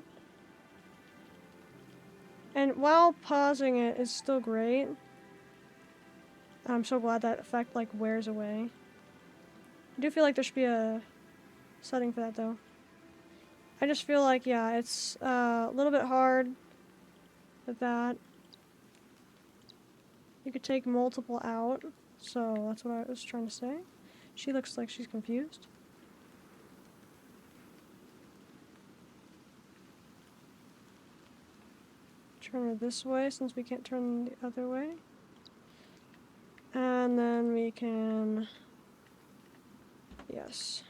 And while pausing it is still great. I'm so glad that effect like wears away. I do feel like there should be a setting for that though. I just feel like, yeah, it's a little bit hard with that. You could take multiple out, so that's what I was trying to say. She looks like she's confused. Turn her this way since we can't turn the other way. And then we can... Yes.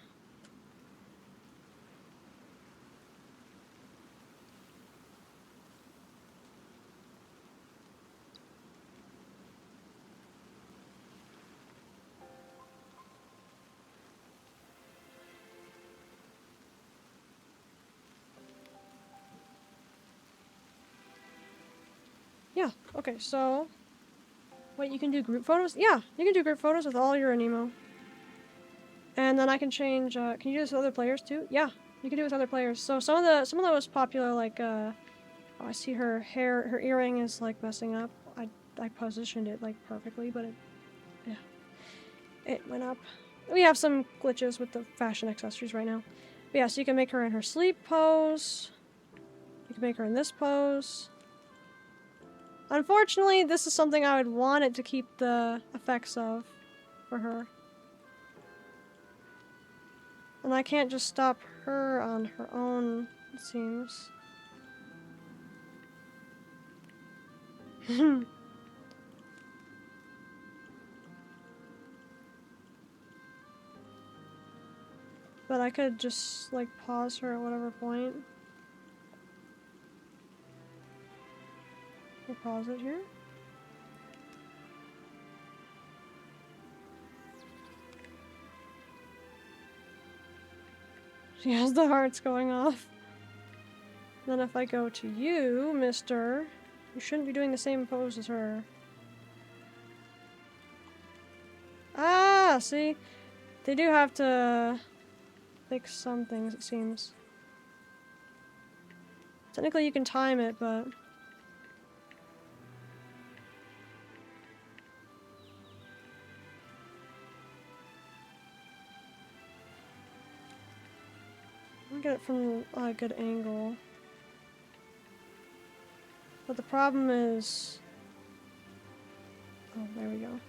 Yeah, okay, so... Wait, you can do group photos? Yeah, you can do group photos with all your Aniimo. And then I can change, can you do this with other players too? Yeah, you can do it with other players. So some of the most popular, like, oh, I see her hair, her earring is, like, messing up. I positioned it, like, perfectly, but yeah, it went up. We have some glitches with the fashion accessories right now. But yeah, so you can make her in her sleep pose. You can make her in this pose. Unfortunately, this is something I would want it to keep the effects of for her. And I can't just stop her on her own, it seems. But I could just, like, pause her at whatever point. We'll pause it here. She has the hearts going off. Then if I go to you, mister, you shouldn't be doing the same pose as her. Ah, see? They do have to fix some things, it seems. Technically you can time it, but... I'll get it from a good angle. But the problem is... Oh, there we go.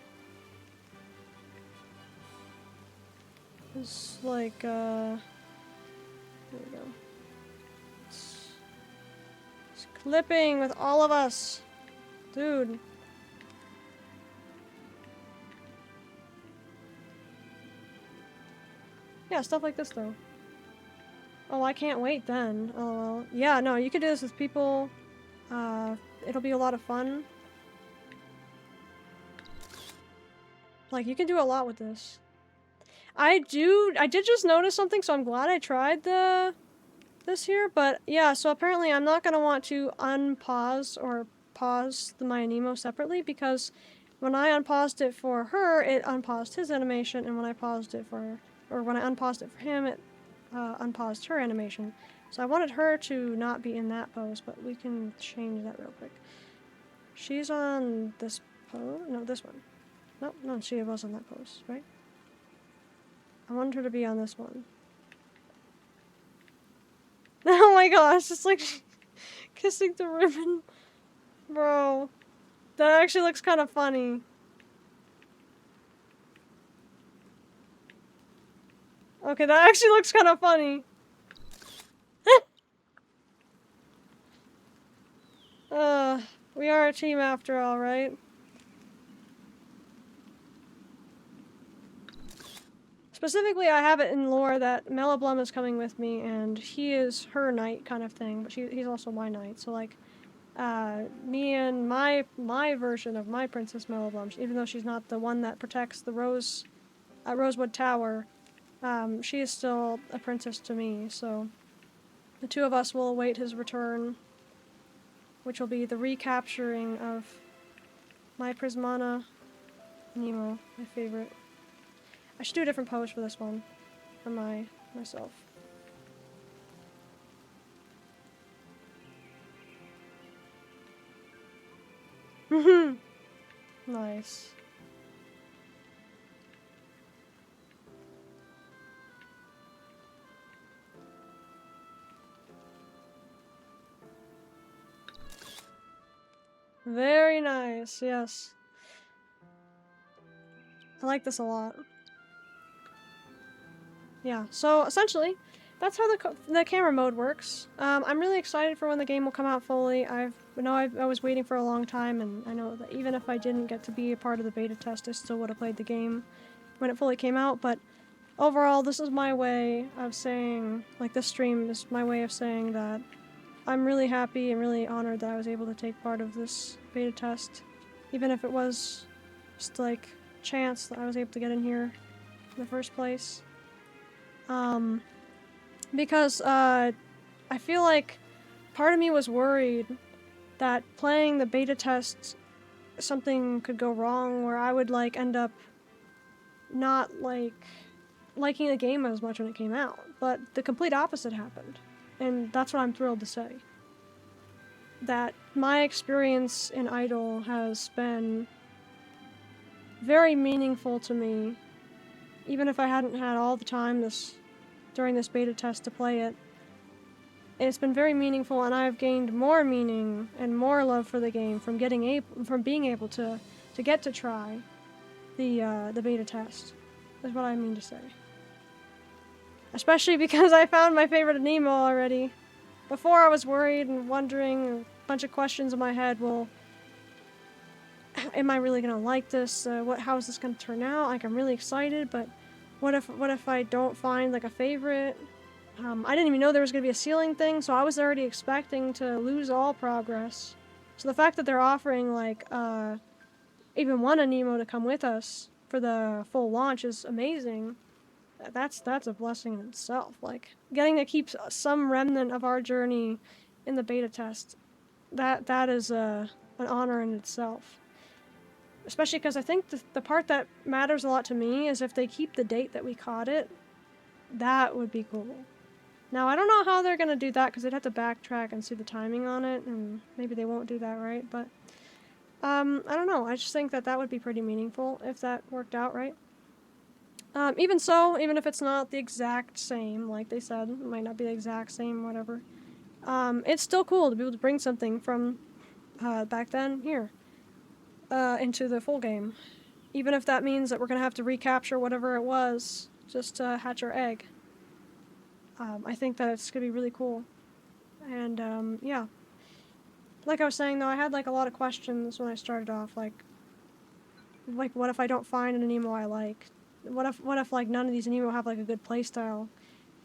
It's like, there we go. It's clipping with all of us. Dude. Yeah, stuff like this, though. Oh, I can't wait then. Oh, well. Yeah, no, you can do this with people. It'll be a lot of fun. Like, you can do a lot with this. I did just notice something, so I'm glad I tried this here, but yeah, so apparently I'm not gonna want to unpause or pause my Aniimo separately, because when I unpaused it for her, it unpaused his animation, and when I paused it for, or when I unpaused it for him, it unpaused her animation. So I wanted her to not be in that pose, but we can change that real quick. She's on this pose, no, this one. No, she was on that pose, right? I wanted her to be on this one. Oh my gosh, it's like kissing the ribbon. Bro. That actually looks kind of funny. Okay, that actually looks kind of funny. We are a team after all, right? Specifically, I have it in lore that Melablum is coming with me, and he is her knight kind of thing, but he's also my knight. So like, me and my version of my Princess Melablum, even though she's not the one that protects the Rosewood Tower, she is still a princess to me. So the two of us will await his return, which will be the recapturing of my Prismana Aniimo, my favorite. I should do a different pose for this one, for myself. Nice. Very nice, yes. I like this a lot. Yeah, so essentially, that's how the camera mode works. I'm really excited for when the game will come out fully. I was waiting for a long time, and I know that even if I didn't get to be a part of the beta test, I still would have played the game when it fully came out. But overall, this is my way of saying, like, this stream is my way of saying that I'm really happy and really honored that I was able to take part of this beta test, even if it was just like chance that I was able to get in here in the first place. Because I feel like part of me was worried that playing the beta test, something could go wrong where I would like end up not like liking the game as much when it came out. But the complete opposite happened, and that's what I'm thrilled to say. That my experience in Idle has been very meaningful to me, even if I hadn't had all the time during this beta test to play it. It's been very meaningful, and I've gained more meaning and more love for the game from being able to get to try the beta test. Is what I mean to say. Especially because I found my favorite Aniimo already. Before I was worried and wondering, a bunch of questions in my head. Well, am I really gonna like this? How is this gonna turn out? Like, I'm really excited, but what if I don't find like a favorite? I didn't even know there was gonna be a ceiling thing, so I was already expecting to lose all progress. So the fact that they're offering like even one Aniimo to come with us for the full launch is amazing. That's a blessing in itself. Like, getting to keep some remnant of our journey in the beta test, that is an honor in itself. Especially because I think the part that matters a lot to me is if they keep the date that we caught it, that would be cool. Now, I don't know how they're going to do that because they'd have to backtrack and see the timing on it, and maybe they won't do that right, but I don't know. I just think that would be pretty meaningful if that worked out right. Even so, even if it's not the exact same, like they said, it might not be the exact same, whatever, it's still cool to be able to bring something from back then here into the full game. Even if that means that we're going to have to recapture whatever it was just to hatch our egg. I think that it's going to be really cool. And, yeah. Like I was saying, though, I had, like, a lot of questions when I started off, like what if I don't find an Aniimo I like? What if like, none of these Aniimo have, like, a good playstyle?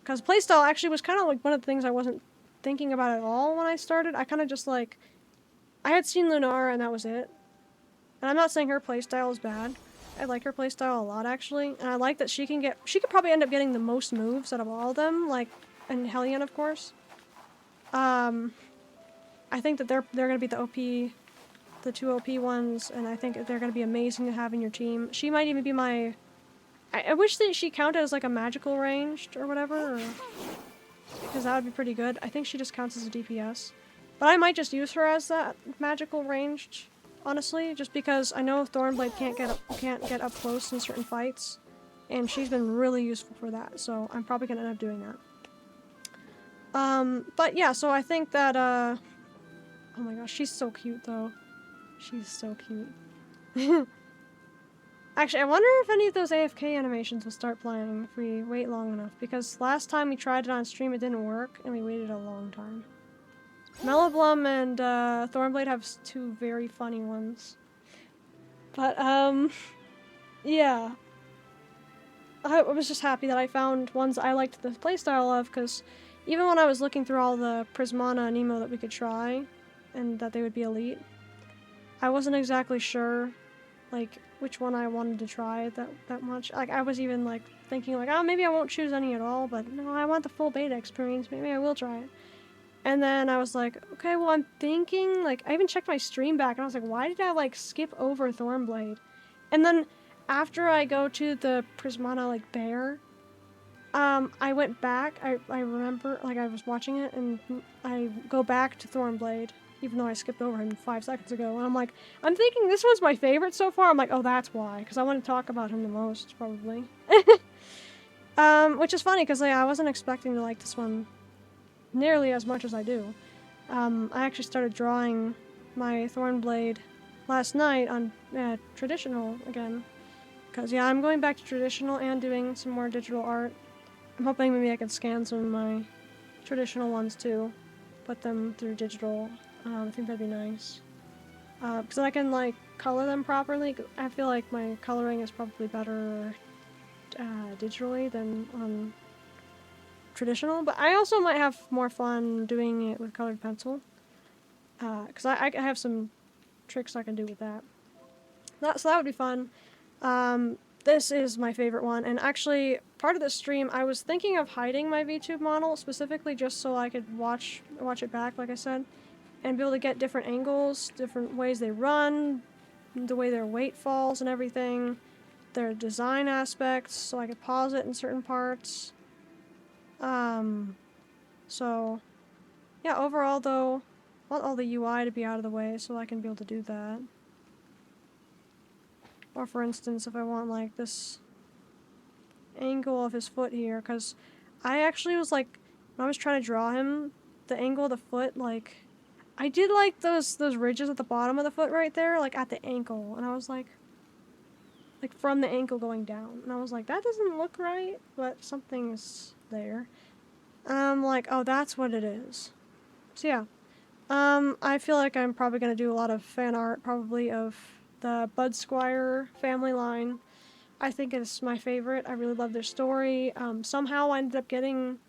Because playstyle actually was kind of, like, one of the things I wasn't thinking about at all when I started. I kind of just, like, I had seen Lunara and that was it. And I'm not saying her playstyle is bad. I like her playstyle a lot, actually. And I like that she could probably end up getting the most moves out of all of them, like, and Hellion, of course. I think that they're going to be the two OP ones, and I think they're going to be amazing to have in your team. She might even be my... I wish that she counted as, like, a magical ranged or whatever, because that would be pretty good. I think she just counts as a DPS. But I might just use her as that magical ranged, honestly, just because I know Thornblade can't get up close in certain fights, and she's been really useful for that, so I'm probably going to end up doing that. But yeah, so I think that, oh my gosh, she's so cute, though. She's so cute. Actually, I wonder if any of those AFK animations will start playing if we wait long enough, because last time we tried it on stream it didn't work, and we waited a long time. Melloblum and Thornblade have two very funny ones. But, yeah. I was just happy that I found ones I liked the playstyle of, because even when I was looking through all the Prismana and Emo that we could try, and that they would be elite, I wasn't exactly sure, like, which one I wanted to try that much. Like, I was even, like, thinking, like, oh, maybe I won't choose any at all, but no, I want the full beta experience, maybe I will try it. And then I was like, okay, well, I'm thinking, like, I even checked my stream back, and I was like, why did I, like, skip over Thornblade? And then, after I go to the Prismana, like, bear, I went back, I remember, like, I was watching it, and I go back to Thornblade, even though I skipped over him 5 seconds ago, and I'm like, I'm thinking this one's my favorite so far. I'm like, oh, that's why, because I want to talk about him the most, probably. Which is funny, because, like, I wasn't expecting to like this one nearly as much as I do. I actually started drawing my Thornblade last night on traditional again. Because, yeah, I'm going back to traditional and doing some more digital art. I'm hoping maybe I can scan some of my traditional ones too. Put them through digital. I think that'd be nice. Because I can, like, color them properly. I feel like my coloring is probably better digitally than on traditional, but I also might have more fun doing it with colored pencil, because I have some tricks I can do with that. So that would be fun. This is my favorite one, and actually, part of the stream, I was thinking of hiding my VTube model, specifically just so I could watch it back, like I said, and be able to get different angles, different ways they run, the way their weight falls and everything, their design aspects, so I could pause it in certain parts. So, yeah, overall though, I want all the UI to be out of the way so I can be able to do that. Or for instance, if I want, like, this angle of his foot here, because I actually was, like, when I was trying to draw him, the angle of the foot, like, I did like those ridges at the bottom of the foot right there, like, at the ankle, and I was like, from the ankle going down, and I was like, that doesn't look right, but something's there. And I'm like, oh, that's what it is. So yeah, I feel like I'm probably gonna do a lot of fan art, probably, of the Bud Squire family line. I think it's my favorite. I really love their story. Somehow I ended up getting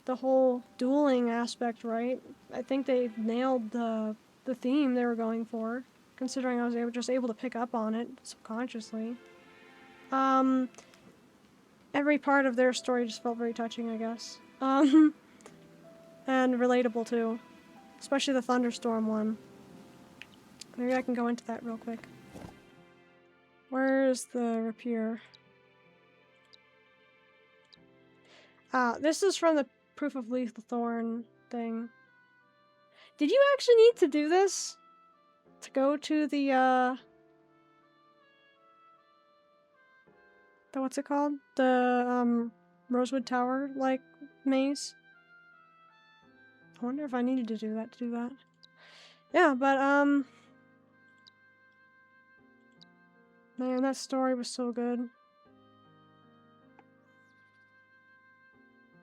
the whole dueling aspect right. I think they nailed the theme they were going for, considering I was just able to pick up on it subconsciously. Every part of their story just felt very touching, I guess. And relatable too. Especially the thunderstorm one. Maybe I can go into that real quick. Where's the rapier? This is from the Proof of Lethal Thorn thing. Did you actually need to do this? To go to the what's it called? The, Rosewood Tower, like, maze? I wonder if I needed to do that. Yeah, but, man, that story was so good.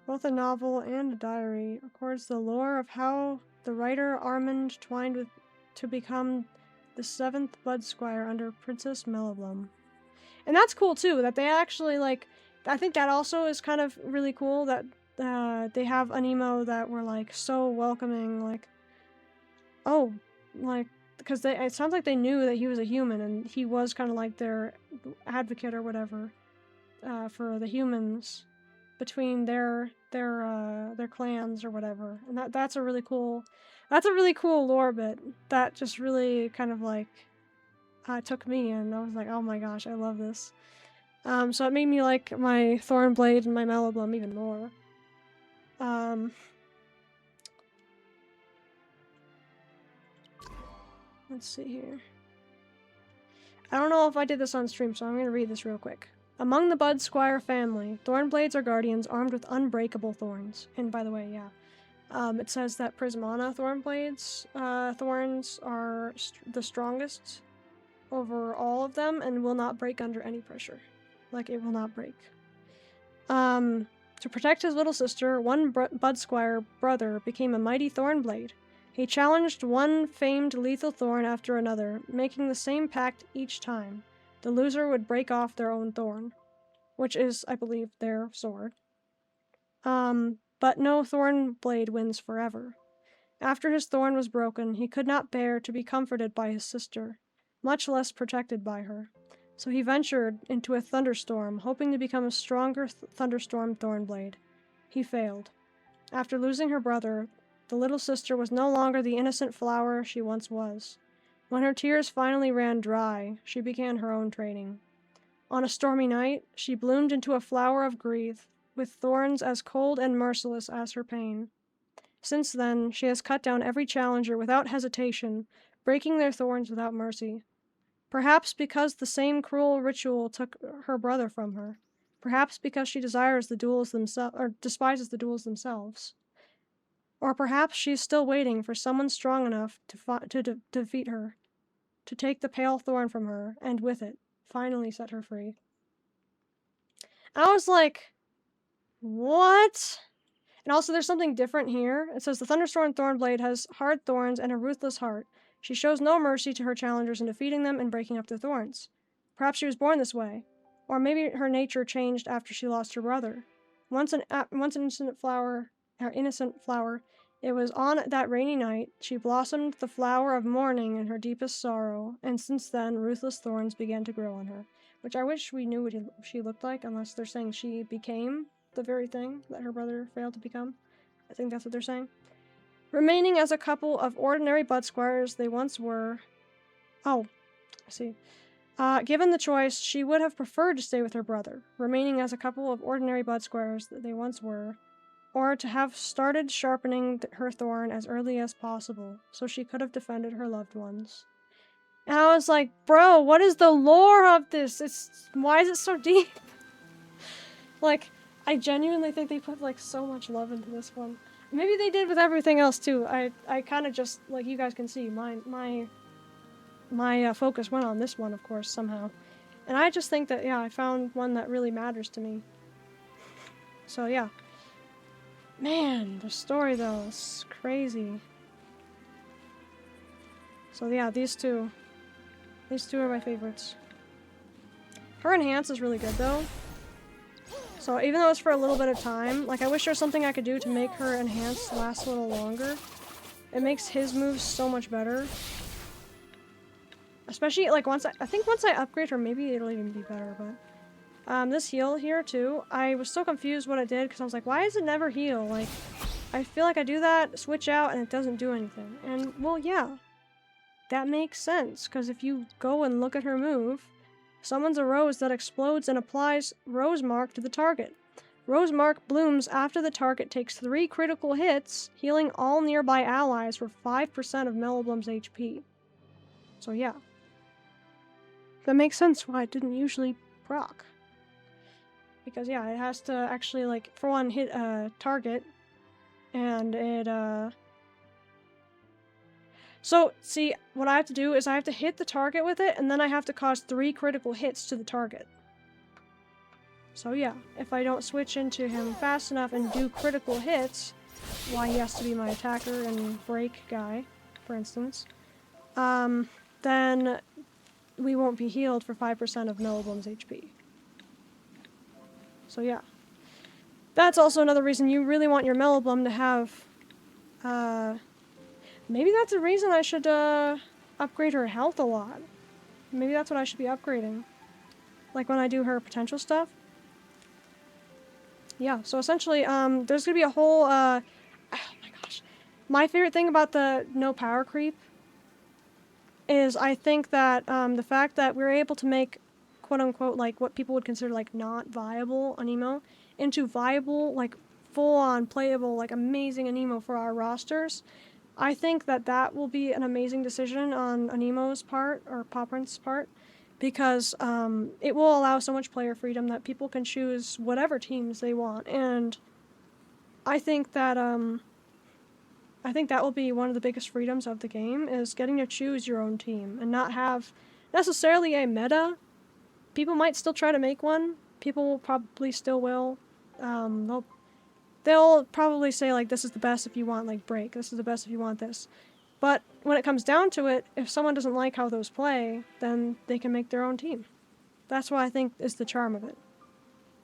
Both a novel and a diary records the lore of how the writer Armand twined to become the 7th Bud Squire under Princess Melloblum. And that's cool too, that they actually, like, I think that also is kind of really cool that they have Aniimo that were, like, so welcoming, like, oh, like, because it sounds like they knew that he was a human and he was kind of like their advocate or whatever for the humans between their clans or whatever, and that's a really cool lore bit that just really kind of, like, took me in. I was like, oh my gosh, I love this. So it made me like my Thornblade and my Melloblum even more. Let's see here. I don't know if I did this on stream, so I'm gonna read this real quick. Among the Bud Squire family, Thornblades are guardians armed with unbreakable thorns. And by the way, yeah, it says that Prismana Thornblades thorns are the strongest over all of them and will not break under any pressure. Like, it will not break. To protect his little sister, one Budsquire brother became a mighty Thornblade. He challenged one famed lethal thorn after another, making the same pact each time. The loser would break off their own thorn, which is, I believe, their sword. But no Thornblade wins forever. After his thorn was broken, he could not bear to be comforted by his sister, much less protected by her. So he ventured into a thunderstorm, hoping to become a stronger thunderstorm Thornblade. He failed. After losing her brother, the little sister was no longer the innocent flower she once was. When her tears finally ran dry, she began her own training. On a stormy night, she bloomed into a flower of grief, with thorns as cold and merciless as her pain. Since then, she has cut down every challenger without hesitation, breaking their thorns without mercy. Perhaps because the same cruel ritual took her brother from her. Perhaps because she desires the duels themselves, or despises the duels themselves. Or perhaps she is still waiting for someone strong enough to defeat her, to take the pale thorn from her, and with it, finally set her free. I was like, what? And also, there's something different here. It says the Thunderstorm Thornblade has hard thorns and a ruthless heart. She shows no mercy to her challengers in defeating them and breaking up their thorns. Perhaps she was born this way. Or maybe her nature changed after she lost her brother. Once an innocent flower, it was on that rainy night she blossomed the flower of mourning in her deepest sorrow, and since then ruthless thorns began to grow on her. Which I wish we knew what she looked like, unless they're saying she became the very thing that her brother failed to become. I think that's what they're saying. Remaining as a couple of ordinary Budsquires they once were... Oh, I see. Given the choice, she would have preferred to stay with her brother, remaining as a couple of ordinary Budsquires that they once were, or to have started sharpening her thorn as early as possible, so she could have defended her loved ones. And I was like, bro, what is the lore of this? Why is it so deep? Like, I genuinely think they put, like, so much love into this one. Maybe they did with everything else, too. I kind of just, like you guys can see, my focus went on this one, of course, somehow. And I just think that, yeah, I found one that really matters to me. So, yeah. Man, the story, though, is crazy. So, yeah, these two. These two are my favorites. Her enhance is really good, though. So even though it's for a little bit of time, like I wish there was something I could do to make her enhance last a little longer. It makes his moves so much better. Especially like once I think once I upgrade her, maybe it'll even be better, but this heal here too, I was so confused what I did because I was like, why does it never heal? Like I feel like I do that, switch out, and it doesn't do anything. And well, yeah. That makes sense, because if you go and look at her move, summons a rose that explodes and applies Rose Mark to the target. Rose Mark blooms after the target takes 3 critical hits, healing all nearby allies for 5% of Melobloom's HP. So yeah. That makes sense why it didn't usually proc. Because yeah, it has to actually, like, for one, hit a target, and it, So, see, what I have to do is I have to hit the target with it, and then I have to cause 3 critical hits to the target. So yeah, if I don't switch into him fast enough and do critical hits, why he has to be my attacker and break guy, for instance, then we won't be healed for 5% of Melobloom's HP. So yeah. That's also another reason you really want your Melobloom to have, maybe that's a reason I should, upgrade her health a lot. Maybe that's what I should be upgrading. Like when I do her potential stuff. Yeah, so essentially, there's gonna be a whole, oh my gosh. My favorite thing about the no power creep is I think that, the fact that we're able to make, quote-unquote, like, what people would consider, like, not viable Aniimo into viable, like, full-on playable, like, amazing Aniimo for our rosters. I think that that will be an amazing decision on Aniimo's part, or Pawprint's part, because it will allow so much player freedom that people can choose whatever teams they want, and I think that will be one of the biggest freedoms of the game, is getting to choose your own team, and not necessarily a meta. People might still try to make one. People probably still will. They'll probably say, like, this is the best if you want, like, break. This is the best if you want this. But when it comes down to it, if someone doesn't like how those play, then they can make their own team. That's what I think is the charm of it.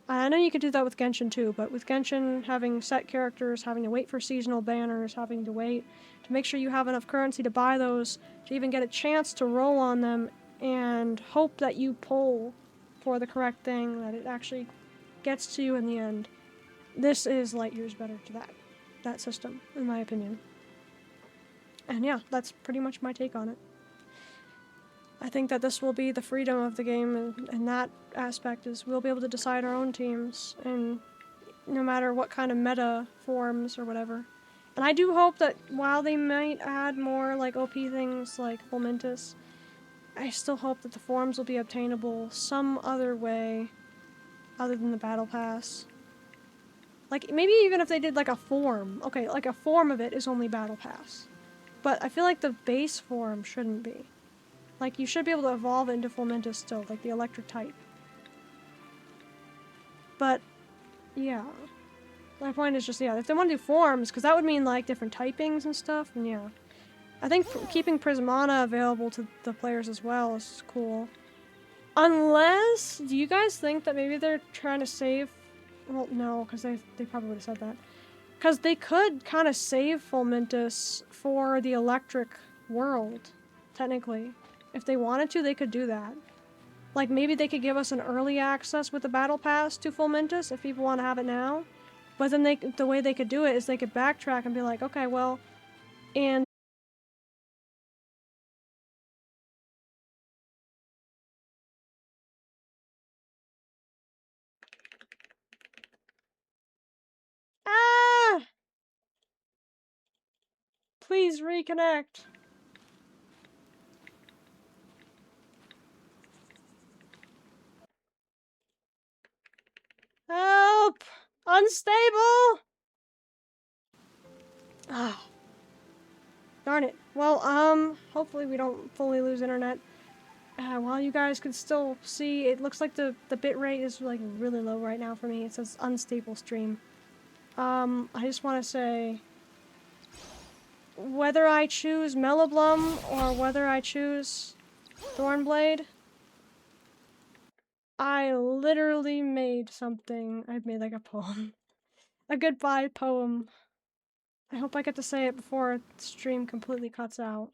I know you could do that with Genshin too, but with Genshin having set characters, having to wait for seasonal banners, having to wait to make sure you have enough currency to buy those, to even get a chance to roll on them, and hope that you pull for the correct thing, that it actually gets to you in the end. This is light years better to that system, in my opinion. And yeah, that's pretty much my take on it. I think that this will be the freedom of the game, and that aspect is we'll be able to decide our own teams, and no matter what kind of meta forms or whatever. And I do hope that while they might add more like OP things like Fulmintus, I still hope that the forms will be obtainable some other way other than the battle pass. Like, maybe even if they did like a form. Okay, like a form of it is only battle pass. But I feel like the base form shouldn't be. Like, you should be able to evolve it into Fulmintus still, like the electric type. But, yeah. My point is just, yeah, if they want to do forms, because that would mean, like, different typings and stuff, and yeah. I think keeping Prismana available to the players as well is cool. Unless, do you guys think that maybe they're trying to save... Well, no, because they probably would have said that. Because they could kind of save Fulmintus for the electric world, technically. If they wanted to, they could do that. Like, maybe they could give us an early access with the battle pass to Fulmintus if people want to have it now. But then the way they could do it is they could backtrack and be like, okay, well, and... Ah! Please reconnect. Help! Unstable! Ah. Darn it. Well, hopefully we don't fully lose internet. While you guys can still see, it looks like the bitrate is like really low right now for me. It says unstable stream. I just want to say, whether I choose Melloblum or whether I choose Thornblade, I literally made something. I made like a poem. A goodbye poem. I hope I get to say it before the stream completely cuts out.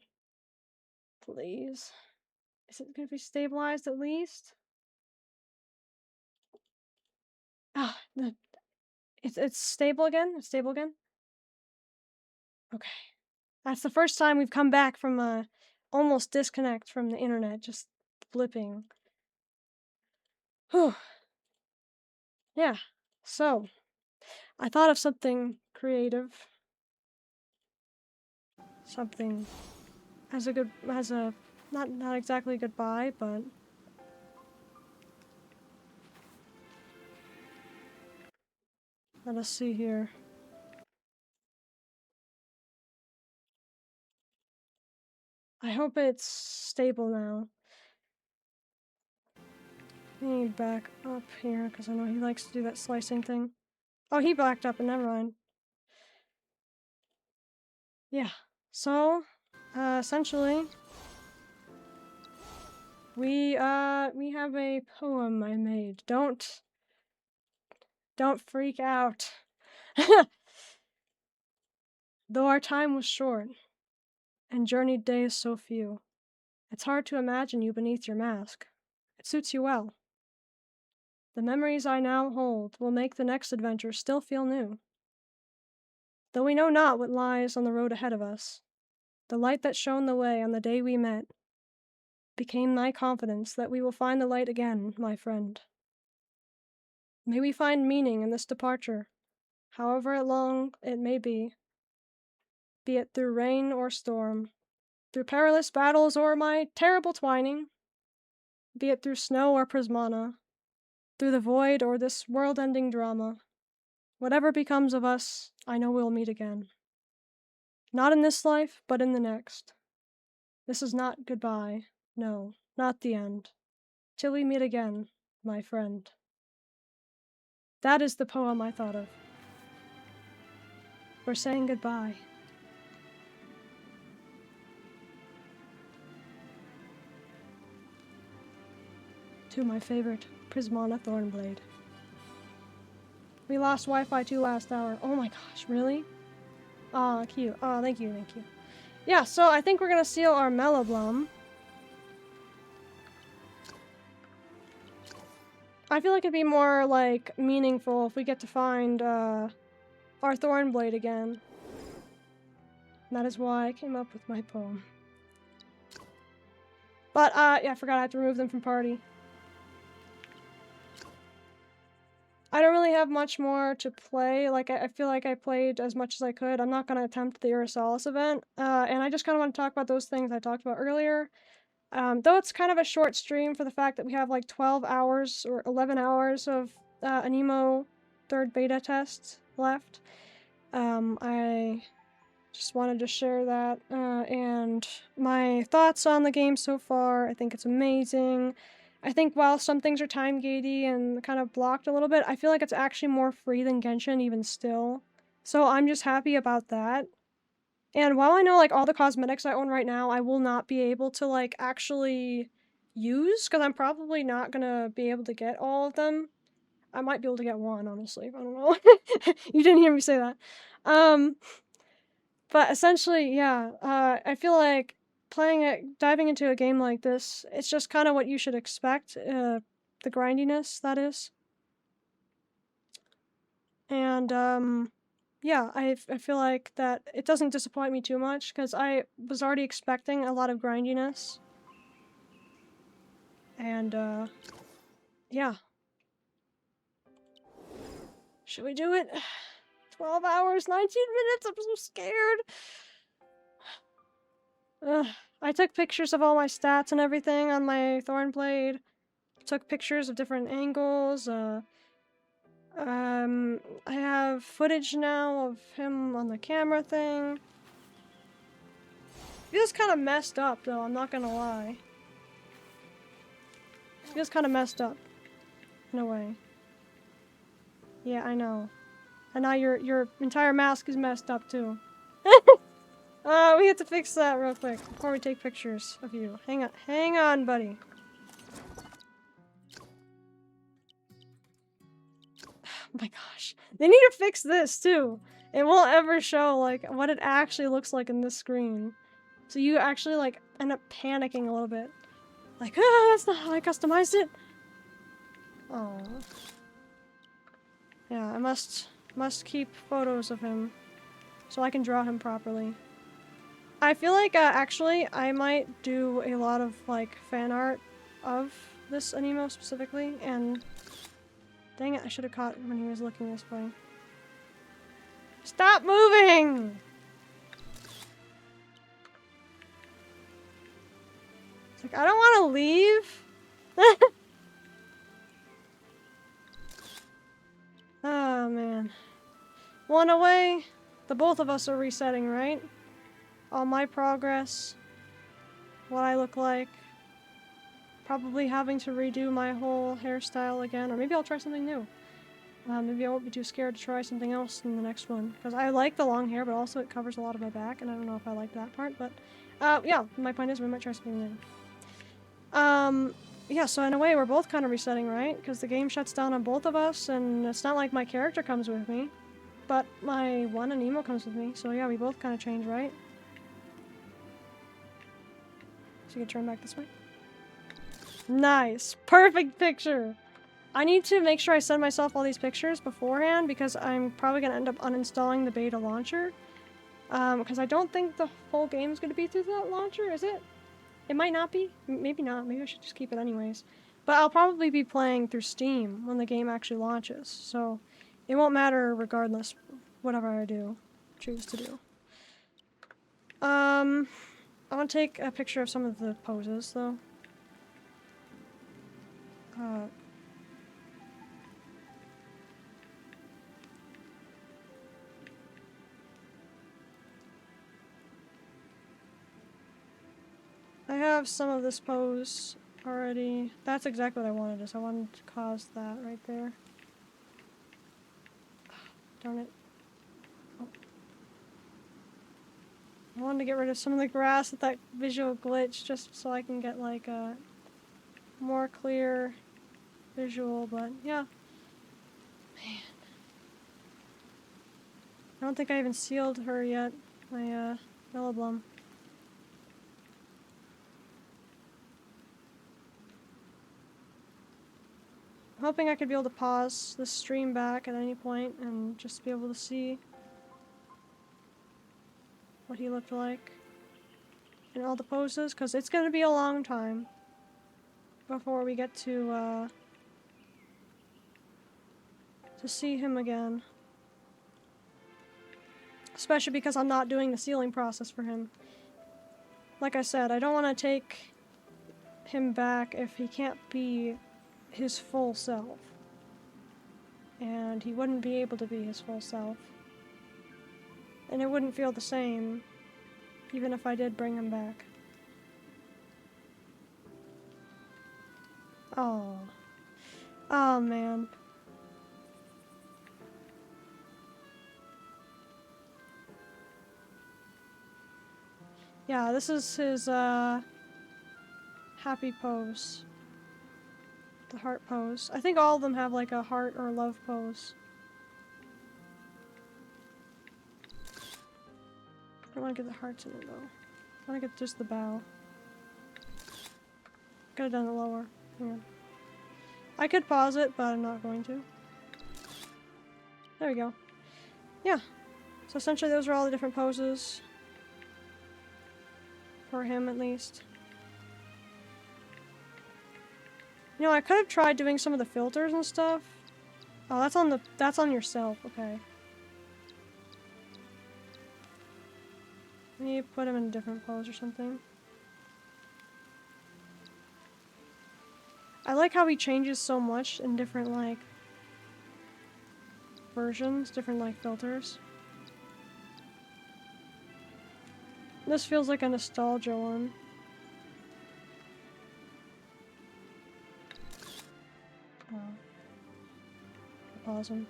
Please. Is it going to be stabilized at least? Ah, it's stable again? It's stable again? Okay. That's the first time we've come back from a almost disconnect from the internet, just flipping. Whew. Yeah. So, I thought of something creative. Something not exactly goodbye, but let us see here. I hope it's stable now. I need back up here because I know he likes to do that slicing thing. Oh, he backed up, and never mind. Yeah. So, essentially, we have a poem I made. Don't freak out. Though our time was short, and journeyed days so few, it's hard to imagine you beneath your mask. It suits you well. The memories I now hold will make the next adventure still feel new. Though we know not what lies on the road ahead of us, the light that shone the way on the day we met became thy confidence that we will find the light again, my friend. May we find meaning in this departure, however long it may be it through rain or storm, through perilous battles or my terrible twining, be it through snow or prismana, through the void or this world-ending drama. Whatever becomes of us, I know we'll meet again. Not in this life, but in the next. This is not goodbye. No, not the end. Till we meet again, my friend. That is the poem I thought of. We're saying goodbye. To my favorite Prismana Thornblade. We lost Wi-Fi too last hour. Oh my gosh, really? Aw, cute. Oh, thank you, thank you. Yeah, so I think we're gonna seal our Melloblum. I feel like it'd be more, like, meaningful if we get to find, our Thornblade again. That is why I came up with my poem. But, yeah, I forgot I have to remove them from party. I don't really have much more to play. Like, I feel like I played as much as I could. I'm not going to attempt the Urisalis event. And I just kind of want to talk about those things I talked about earlier. Though it's kind of a short stream for the fact that we have like 12 hours or 11 hours of Aniimo 3rd beta tests left. I just wanted to share that. And my thoughts on the game so far. I think it's amazing. I think while some things are time-gatey and kind of blocked a little bit, I feel like it's actually more free than Genshin even still. So I'm just happy about that. And while I know like all the cosmetics I own right now, I will not be able to like actually use because I'm probably not gonna be able to get all of them. I might be able to get one, honestly. I don't know. You didn't hear me say that. But essentially, yeah, I feel like diving into a game like this, it's just kind of what you should expect, the grindiness, that is. And, yeah, I feel like that it doesn't disappoint me too much, because I was already expecting a lot of grindiness. And, yeah. Should we do it? 12 hours, 19 minutes, I'm so scared! I took pictures of all my stats and everything on my Thornblade. Took pictures of different angles. I have footage now of him on the camera thing. Feels kind of messed up, though. I'm not gonna lie. Feels kind of messed up, in a way. Yeah, I know. And now your entire mask is messed up too. We have to fix that real quick before we take pictures of you. Hang on, buddy. Oh my gosh. They need to fix this too. It won't ever show like what it actually looks like in this screen. So you actually like end up panicking a little bit. Like, that's not how I customized it. Oh. Yeah, I must keep photos of him so I can draw him properly. I feel like actually I might do a lot of like fan art of this Aniimo specifically, and dang it, I should have caught when he was looking this way. Stop moving! It's like, I don't want to leave. Oh man. Well, in a way, the both of us are resetting, right? All my progress, what I look like, probably having to redo my whole hairstyle again, or maybe I'll try something new. Maybe I won't be too scared to try something else in the next one, because I like the long hair, but also it covers a lot of my back, and I don't know if I like that part, but yeah, my point is we might try something new. Yeah, so in a way we're both kind of resetting, right? Because the game shuts down on both of us, and it's not like my character comes with me, but my one Aniimo comes with me, so yeah, we both kind of change, right? So you can turn back this way. Nice! Perfect picture! I need to make sure I send myself all these pictures beforehand because I'm probably going to end up uninstalling the beta launcher. Because I don't think the whole game is going to be through that launcher, is it? It might not be. Maybe not. Maybe I should just keep it anyways. But I'll probably be playing through Steam when the game actually launches. So it won't matter regardless whatever I choose to do. I want to take a picture of some of the poses though. I have some of this pose already. That's exactly what I wanted, is I wanted to cause that right there. Darn it. Oh. I wanted to get rid of some of the grass with that visual glitch just so I can get like a more clear visual, but yeah. Man. I don't think I even sealed her yet, my Melloblum. I'm hoping I could be able to pause the stream back at any point and just be able to see what he looked like in all the poses, because it's going to be a long time before we get to see him again. Especially because I'm not doing the sealing process for him. Like I said, I don't want to take him back if he can't be his full self. And he wouldn't be able to be his full self. And it wouldn't feel the same, even if I did bring him back. Oh. Oh, man. Yeah, this is his, happy pose. The heart pose. I think all of them have, like, a heart or love pose. I don't want to get the hearts in it, though. I want to get just the bow. Could have done it lower. Hang on. I could pause it, but I'm not going to. There we go. Yeah. So essentially those are all the different poses. For him, at least. You know, I could have tried doing some of the filters and stuff. Oh, that's on yourself. Okay. Maybe put him in a different pose or something. I like how he changes so much in different, like, versions, different, like, filters. This feels like a nostalgia one. Oh. Pause him.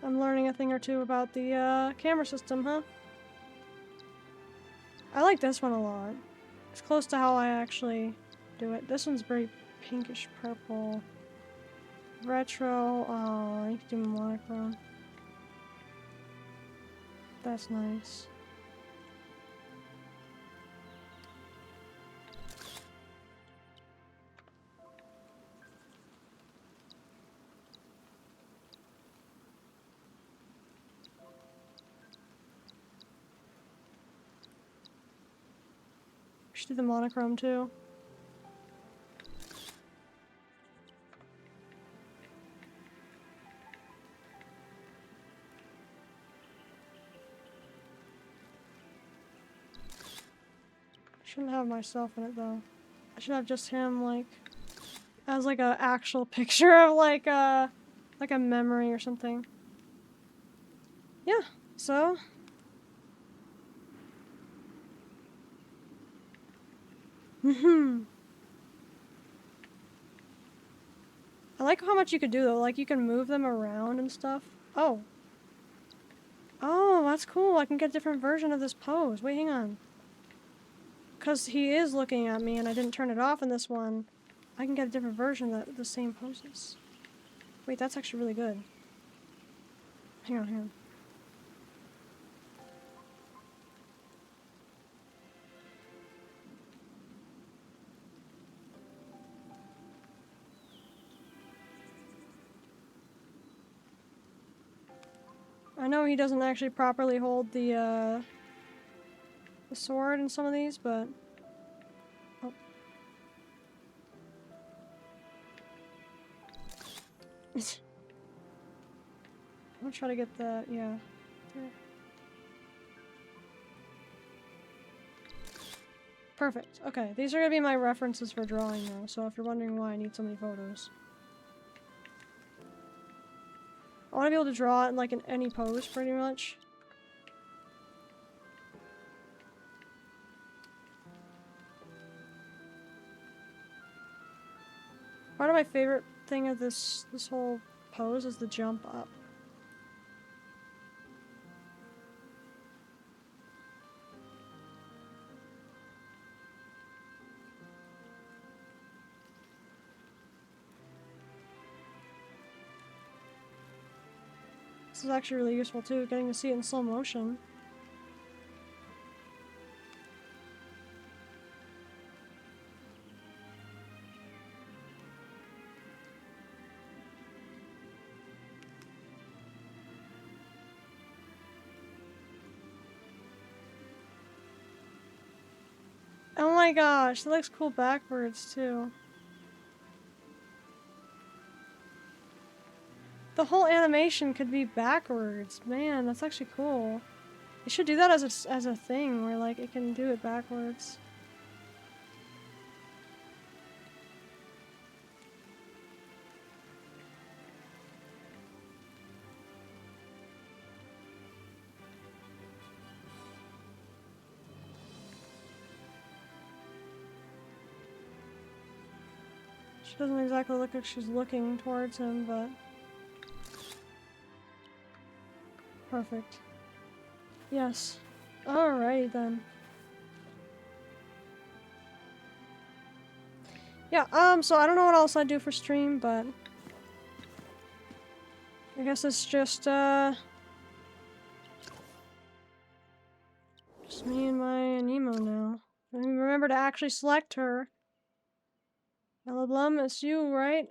I'm learning a thing or two about the camera system, huh? I like this one a lot. It's close to how I actually do it. This one's very pinkish purple. Retro. Oh, I need to do monochrome. That's nice. We should do the monochrome too. Shouldn't have myself in it though. I should have just him like as like a actual picture of like a memory or something. Yeah, so I like how much you could do though, like you can move them around and stuff. Oh. Oh, that's cool. I can get a different version of this pose. Wait, hang on. Because he is looking at me and I didn't turn it off in this one, I can get a different version of the same poses. Wait, that's actually really good. Hang on, hang on. I know he doesn't actually properly hold the sword in some of these, but... Oh. I'm gonna try to get that, yeah. There. Perfect. Okay, these are gonna be my references for drawing now, so if you're wondering why I need so many photos. I want to be able to draw it in, like, in any pose, pretty much. Part of my favorite thing of this whole pose is the jump up. This is actually really useful too, getting to see it in slow motion. Oh my gosh, that looks cool backwards too. The whole animation could be backwards. Man, that's actually cool. You should do that as a thing where, like, it can do it backwards. She doesn't exactly look like she's looking towards him, but... Perfect. Yes. Alrighty then. Yeah, so I don't know what else I'd do for stream, but... I guess it's just me and my Aniimo now. I remember to actually select her. Blum, it's you, right?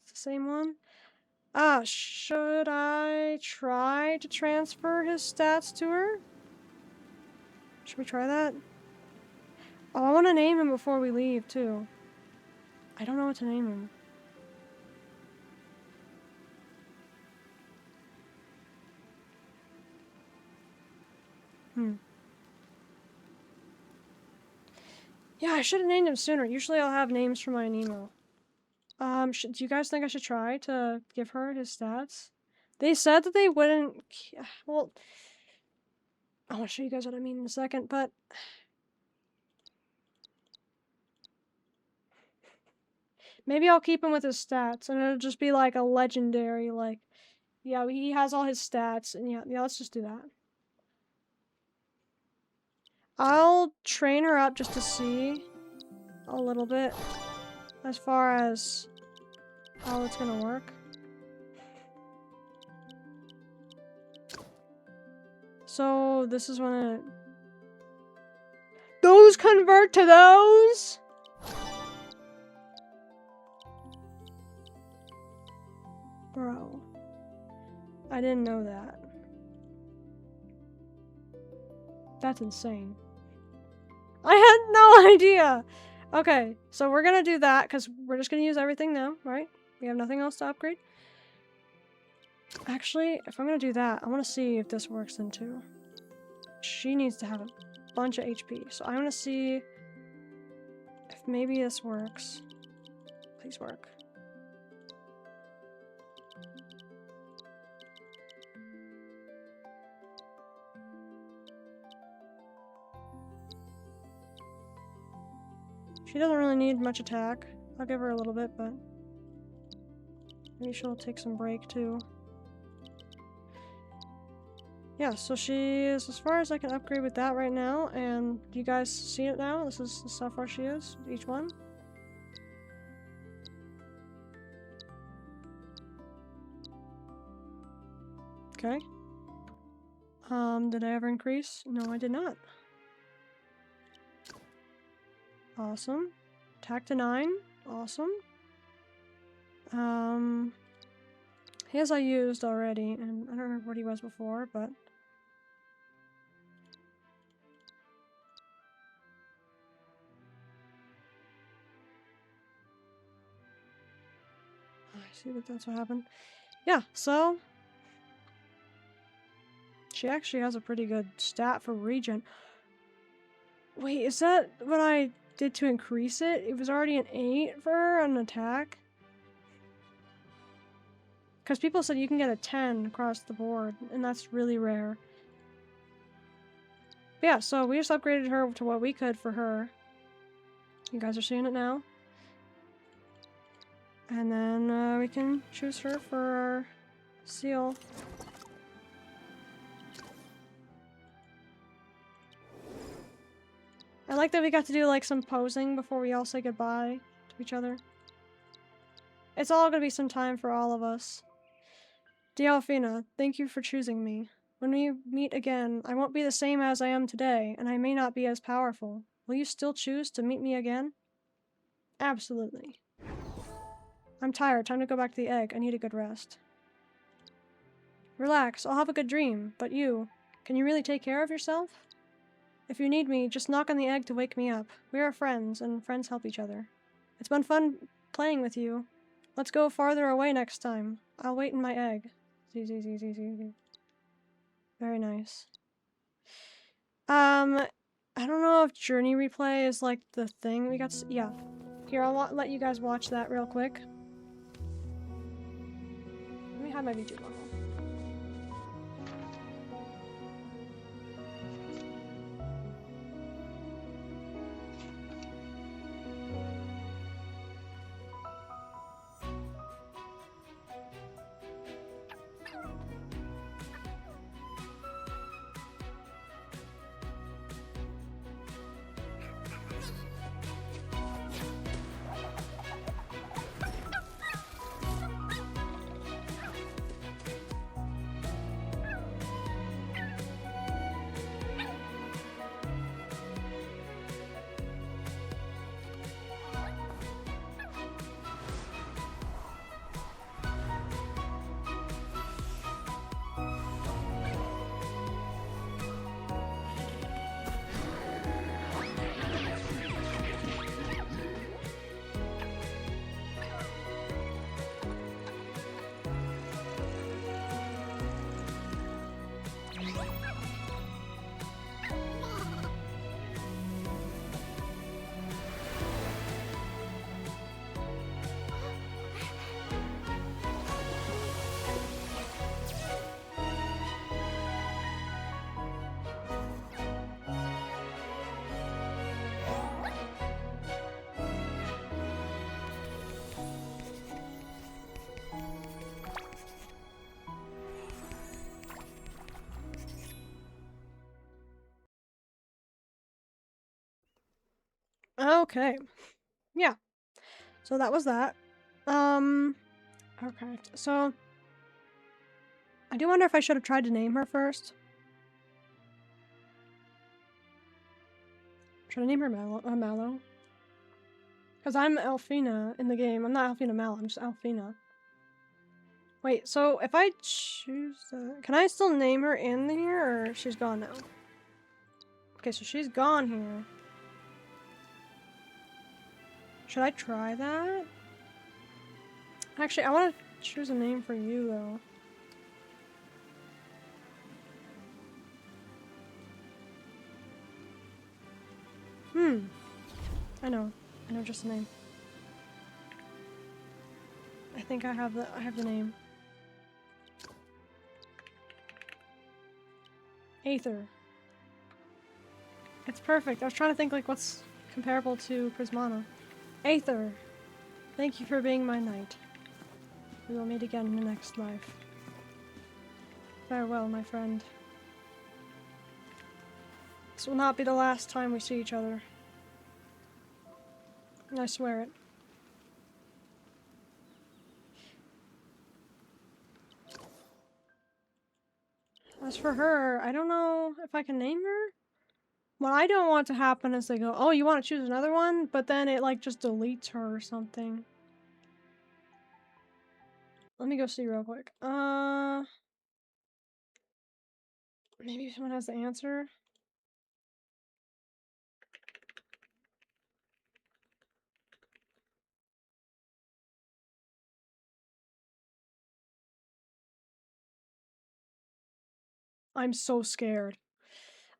It's the same one? Should I try to transfer his stats to her? Should we try that? Oh, I want to name him before we leave, too. I don't know what to name him. Yeah, I should have named him sooner. Usually I'll have names for my Aniimo. Do you guys think I should try to give her his stats? They said that they wouldn't... Well, I want to show you guys what I mean in a second, but... Maybe I'll keep him with his stats, and it'll just be like a legendary, like... Yeah, he has all his stats, and yeah, let's just do that. I'll train her up just to see a little bit as far as how it's gonna work. So this is when it... Those convert to those? Bro. I didn't know that. That's insane. I had no idea! Okay, so we're gonna do that, because we're just gonna use everything now, right? We have nothing else to upgrade. Actually, if I'm gonna do that, I want to see if this works then too. She needs to have a bunch of HP, so I'm gonna see if maybe this works. Please work. She doesn't really need much attack. I'll give her a little bit, but maybe she'll take some break too. Yeah, so she is as far as I can upgrade with that right now, and do you guys see it now? This is how far she is, each one. Okay. Did I ever increase? No, I did not. Awesome. Attack to 9. Awesome. His I used already, and I don't remember what he was before, but... I see that that's what happened. Yeah, so... She actually has a pretty good stat for regen. Wait, is that what I did to increase it? It was already an 8 for her on attack? Because people said you can get a 10 across the board, and that's really rare. But yeah, so we just upgraded her to what we could for her. You guys are seeing it now. And then we can choose her for our seal. I like that we got to do like some posing before we all say goodbye to each other. It's all gonna be some time for all of us. Dear Alfina, thank you for choosing me. When we meet again, I won't be the same as I am today, and I may not be as powerful. Will you still choose to meet me again? Absolutely. I'm tired. Time to go back to the egg. I need a good rest. Relax. I'll have a good dream. But you, can you really take care of yourself? If you need me, just knock on the egg to wake me up. We are friends, and friends help each other. It's been fun playing with you. Let's go farther away next time. I'll wait in my egg. Very nice. I don't know if journey replay is like the thing we got to yeah. Here, I'll let you guys watch that real quick. Let me hide my YouTube level. Okay. Yeah. So that was that. Okay. So I do wonder if I should have tried to name her first. Should I name her Mallow? Because I'm Alfina in the game. I'm not Alfina Mallow, I'm just Alfina. Wait, so if I choose can I still name her in here, or she's gone now? Okay, so she's gone here. Should I try that? Actually, I want to choose a name for you, though. I know just the name. I think I have the name. Aether. It's perfect. I was trying to think like what's comparable to Prismana. Aether. Thank you for being my knight. We will meet again in the next life. Farewell, my friend. This will not be the last time we see each other. I swear it. As for her, I don't know if I can name her. What I don't want to happen is they go, oh, you want to choose another one? But then it like just deletes her or something. Let me go see real quick. Maybe someone has the answer. I'm so scared.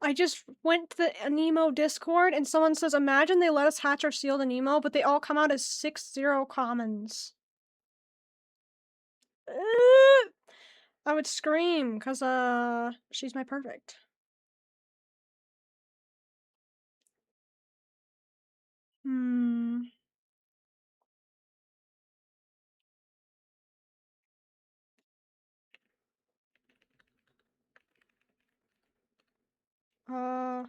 I just went to the Aniimo Discord and someone says, imagine they let us hatch our sealed Aniimo, but they all come out as 6-0 commons. I would scream, cause she's my perfect. Hmm. Uh.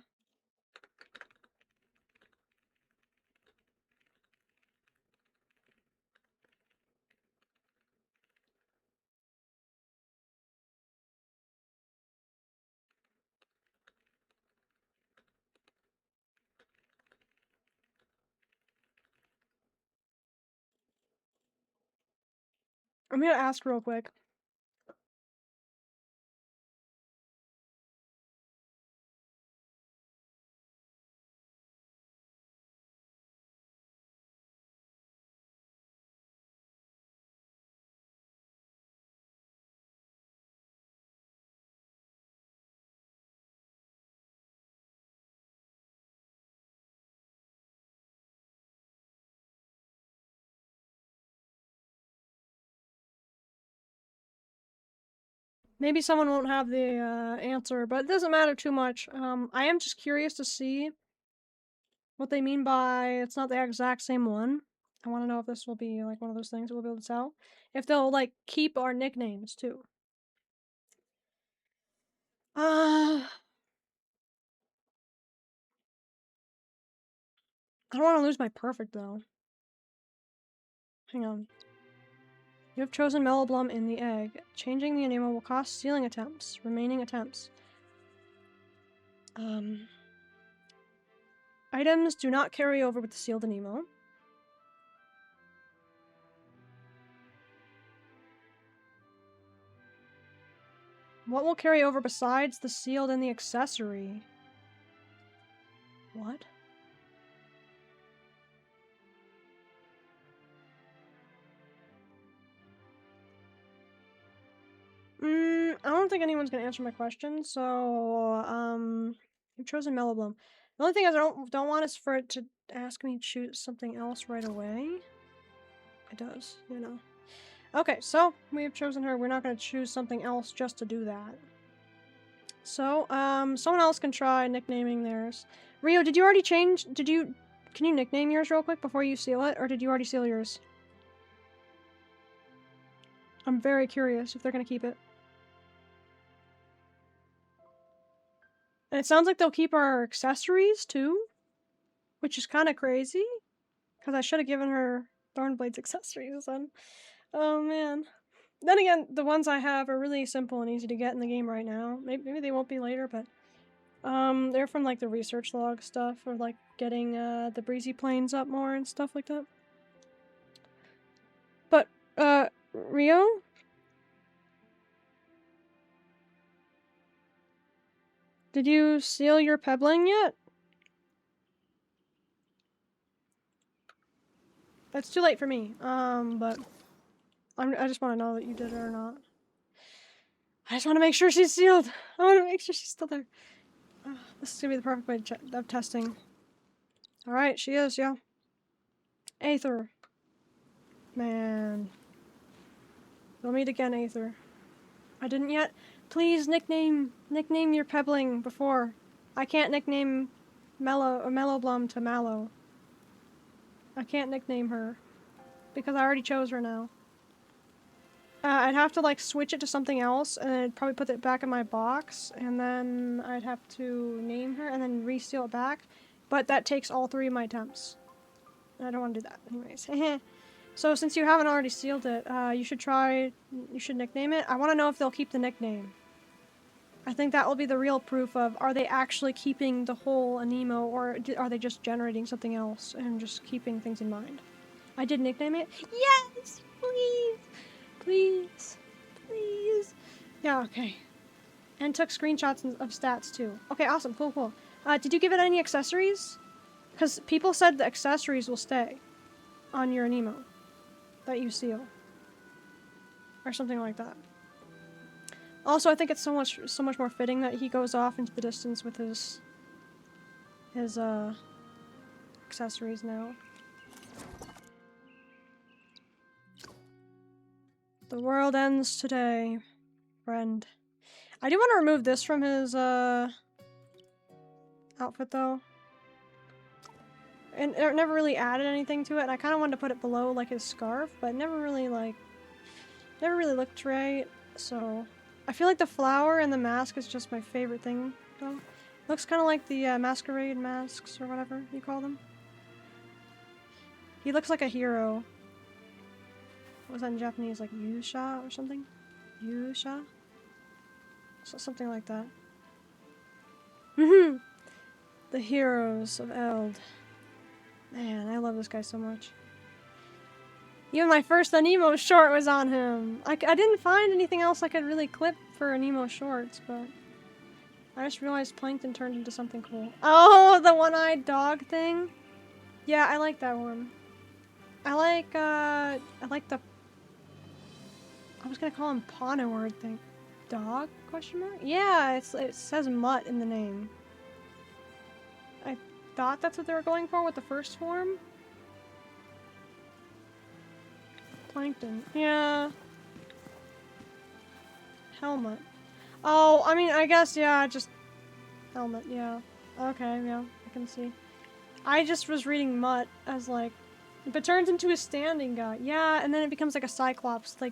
I'm gonna ask real quick. Maybe someone won't have the answer, but it doesn't matter too much. I am just curious to see what they mean by it's not the exact same one. I want to know if this will be like one of those things we'll be able to tell. If they'll like keep our nicknames too. I don't want to lose my perfect though. Hang on. You have chosen Melloblum in the egg. Changing the Aniimo will cost stealing attempts. Remaining attempts. Items do not carry over with the sealed Aniimo. What will carry over besides the sealed and the accessory? What? I don't think anyone's gonna answer my question, so, you've chosen Melloblum. The only thing is I don't want is for it to ask me to choose something else right away. It does, you know. Okay, so we have chosen her. We're not gonna choose something else just to do that. So, someone else can try nicknaming theirs. Rio, did you already change? Can you nickname yours real quick before you seal it, or did you already seal yours? I'm very curious if they're gonna keep it. And it sounds like they'll keep our accessories too, which is kind of crazy, because I should have given her Thornblade's accessories then. Oh man. Then again, the ones I have are really simple and easy to get in the game right now. Maybe they won't be later, but they're from like the research log stuff, or like getting the breezy plains up more and stuff like that. But Rio? Did you seal your pebbling yet? It's too late for me. But I just want to know that you did it or not. I just want to make sure she's sealed. I want to make sure she's still there. This is gonna be the perfect way of testing. All right, she is. Yeah. Aether. Man. We'll meet again, Aether. I didn't yet. Please nickname your pebbling before. I can't nickname Melloblum to Mallow. I can't nickname her because I already chose her now. I'd have to like switch it to something else, and I'd probably put it back in my box, and then I'd have to name her and then reseal it back. But that takes all 3 of my attempts. I don't want to do that, anyways. So since you haven't already sealed it, you should nickname it. I want to know if they'll keep the nickname. I think that will be the real proof of, are they actually keeping the whole Aniimo, or are they just generating something else and just keeping things in mind? I did nickname it? Yes! Please! Please! Please! Yeah, okay. And took screenshots of stats too. Okay, awesome. Cool, cool. Did you give it any accessories? Because people said the accessories will stay on your Aniimo that you seal. Or something like that. Also, I think it's so much more fitting that he goes off into the distance with his accessories now. The world ends today, friend. I do want to remove this from his outfit though. And it never really added anything to it, and I kind of wanted to put it below like his scarf, but it never really looked right. So I feel like the flower and the mask is just my favorite thing though. Looks kind of like the masquerade masks or whatever you call them. He looks like a hero. What was that in Japanese? Like Yusha or something? Yusha? So something like that. The heroes of Eld. Man, I love this guy so much. Even my first Aniimo short was on him. I didn't find anything else I could really clip for Aniimo shorts, but I just realized Plankton turned into something cool. Oh, the one-eyed dog thing? Yeah, I like that one. I like the... I was gonna call him Pawno word thing. Dog? Question mark? Yeah, it says mutt in the name. I thought that's what they were going for with the first form. Plankton. Yeah. Helmet. Oh, I mean, I guess, yeah, just... Helmet, yeah. Okay, yeah, I can see. I just was reading mutt as, like... If it turns into a standing guy. Yeah, and then it becomes like a Cyclops, like,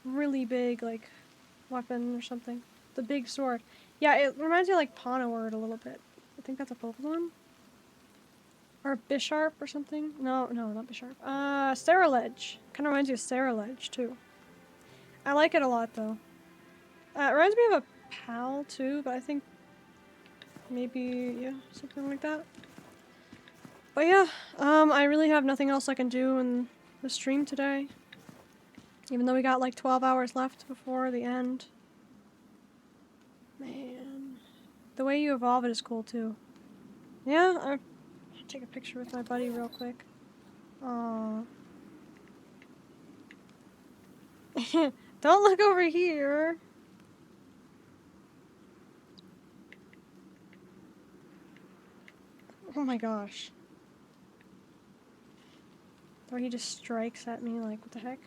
really big, like, weapon or something. The big sword. Yeah, it reminds me of, like, Pawno word a little bit. I think that's a Pokemon? Or Bisharp or something? No, not Bisharp. Ceruledge. Kind of reminds you of Ceruledge, too. I like it a lot, though. It reminds me of a Pal, too, but I think maybe, yeah, something like that. But yeah, I really have nothing else I can do in the stream today. Even though we got like 12 hours left before the end. Man. The way you evolve it is cool, too. Yeah, I'll take a picture with my buddy real quick. Aww. Don't look over here! Oh my gosh. Or he just strikes at me like, what the heck?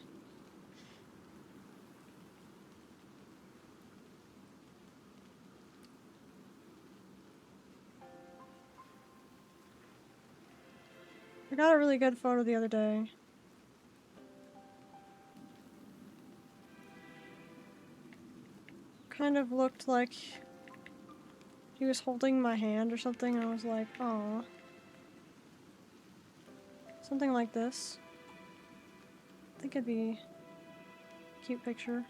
I got a really good photo the other day. Kind of looked like he was holding my hand or something, and I was like, aw. Something like this. I think it'd be a cute picture.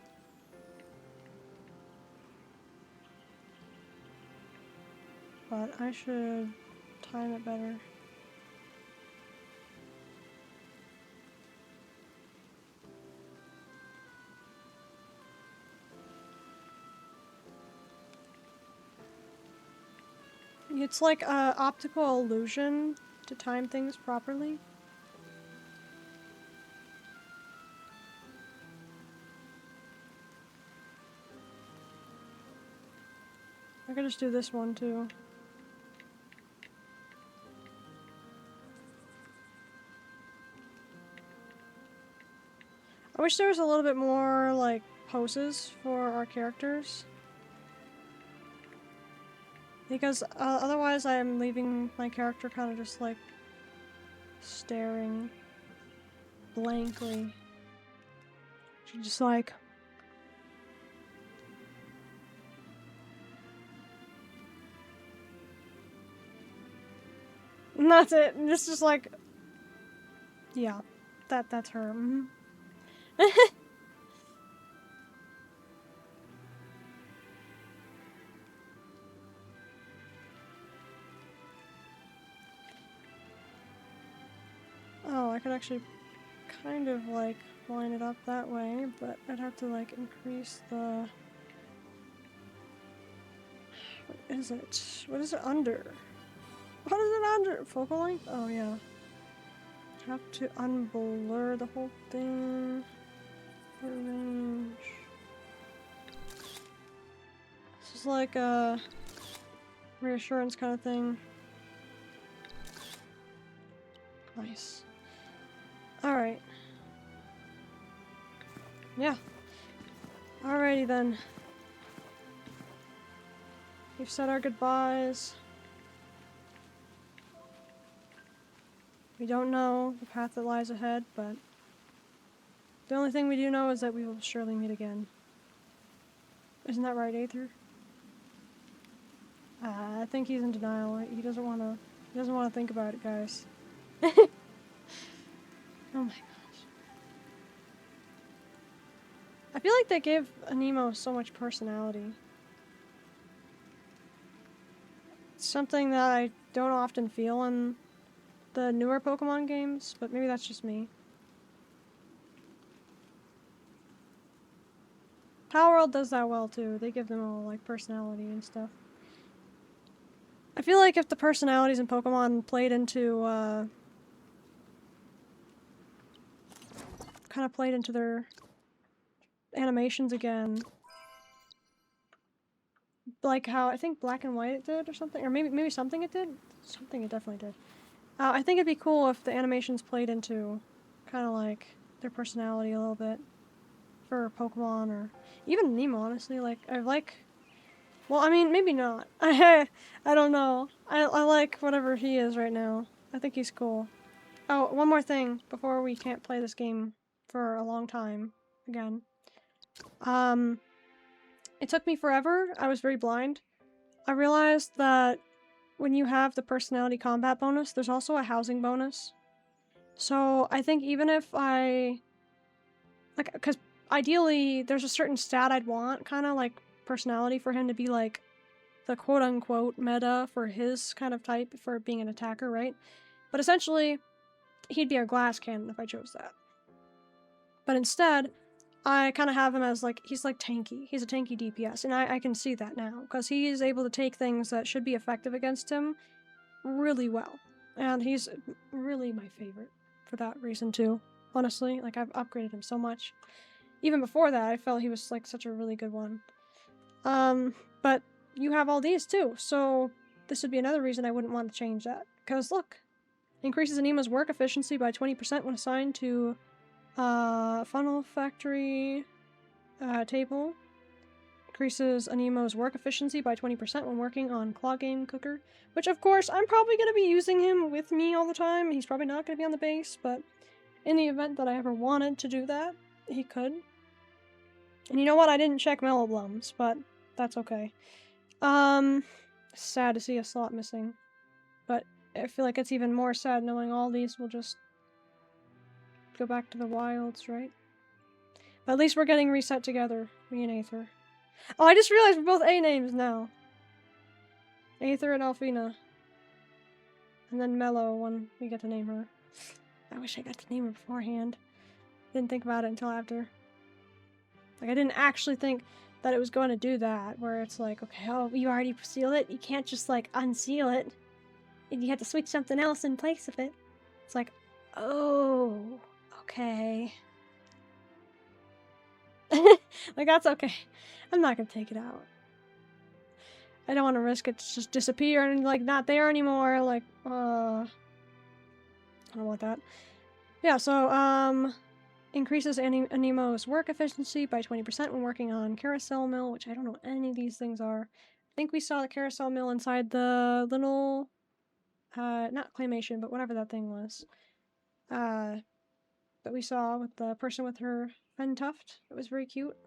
But I should time it better. It's like a optical illusion to time things properly. I could just do this one too. I wish there was a little bit more like poses for our characters. Because otherwise I'm leaving my character kind of just like staring blankly. She's just like... And that's it. And it's just like... Yeah. That's her. Mm-hmm. Oh, I could actually kind of like line it up that way, but I'd have to like increase the... What is it? What is it under? What is it under? Focal length? Oh yeah. Have to unblur the whole thing. Range. This is like a reassurance kind of thing. Nice. Alright. Yeah. Alrighty then. We've said our goodbyes. We don't know the path that lies ahead, but the only thing we do know is that we will surely meet again. Isn't that right, Aether? I think he's in denial. He doesn't want to. He doesn't want to think about it, guys. Oh my gosh. I feel like they gave Aniimo so much personality. It's something that I don't often feel in the newer Pokemon games, but maybe that's just me. Power World does that well too. They give them all like personality and stuff. I feel like if the personalities in Pokemon played into kind of played into their animations again, like how I think Black and White it did or something, or maybe something it did. Something it definitely did. I think it'd be cool if the animations played into kind of like their personality a little bit for Pokemon or even Aniimo, honestly. Like, I like, well, I mean, maybe not. I don't know. I like whatever he is right now. I think he's cool. Oh, one more thing before we can't play this game for a long time again. It took me forever. I was very blind. I realized that when you have the personality combat bonus, there's also a housing bonus. So I think even if I, like, because ideally there's a certain stat I'd want, kind of like personality, for him to be like the quote-unquote meta for his kind of type for being an attacker, right? But essentially, he'd be a glass cannon if I chose that. But instead, I kind of have him as like, he's like tanky. He's a tanky DPS, and I can see that now, because he is able to take things that should be effective against him really well. And he's really my favorite for that reason too, honestly. Like, I've upgraded him so much. Even before that, I felt he was like such a really good one. But you have all these too, so this would be another reason I wouldn't want to change that. Because look, increases Aniimo's work efficiency by 20% when assigned to funnel factory table. Increases Aniimo's work efficiency by 20% when working on Claw Game Cooker, which of course I'm probably going to be using him with me all the time. He's probably not going to be on the base, but in the event that I ever wanted to do that, he could. And you know what? I didn't check Melloblums, but that's okay. Sad to see a slot missing, but I feel like it's even more sad knowing all these will just go back to the wilds, right? But at least we're getting reset together, me and Aether. Oh, I just realized we're both A names now. Aether and Alfina. And then Mellow when we get to name her. I wish I got to name her beforehand. Didn't think about it until after. Like, I didn't actually think that it was going to do that, where it's like, okay, oh, you already sealed it? You can't just, like, unseal it. And you have to switch something else in place of it. It's like, oh, okay. Like, that's okay. I'm not gonna take it out. I don't want to risk it to just disappear and, like, not there anymore. Like, I don't want that. Yeah, so, increases Aniimo's work efficiency by 20% when working on Carousel Mill, which I don't know what any of these things are. I think we saw the Carousel Mill inside the little, not claymation, but whatever that thing was. That we saw with the person with her fen tuft. It was very cute.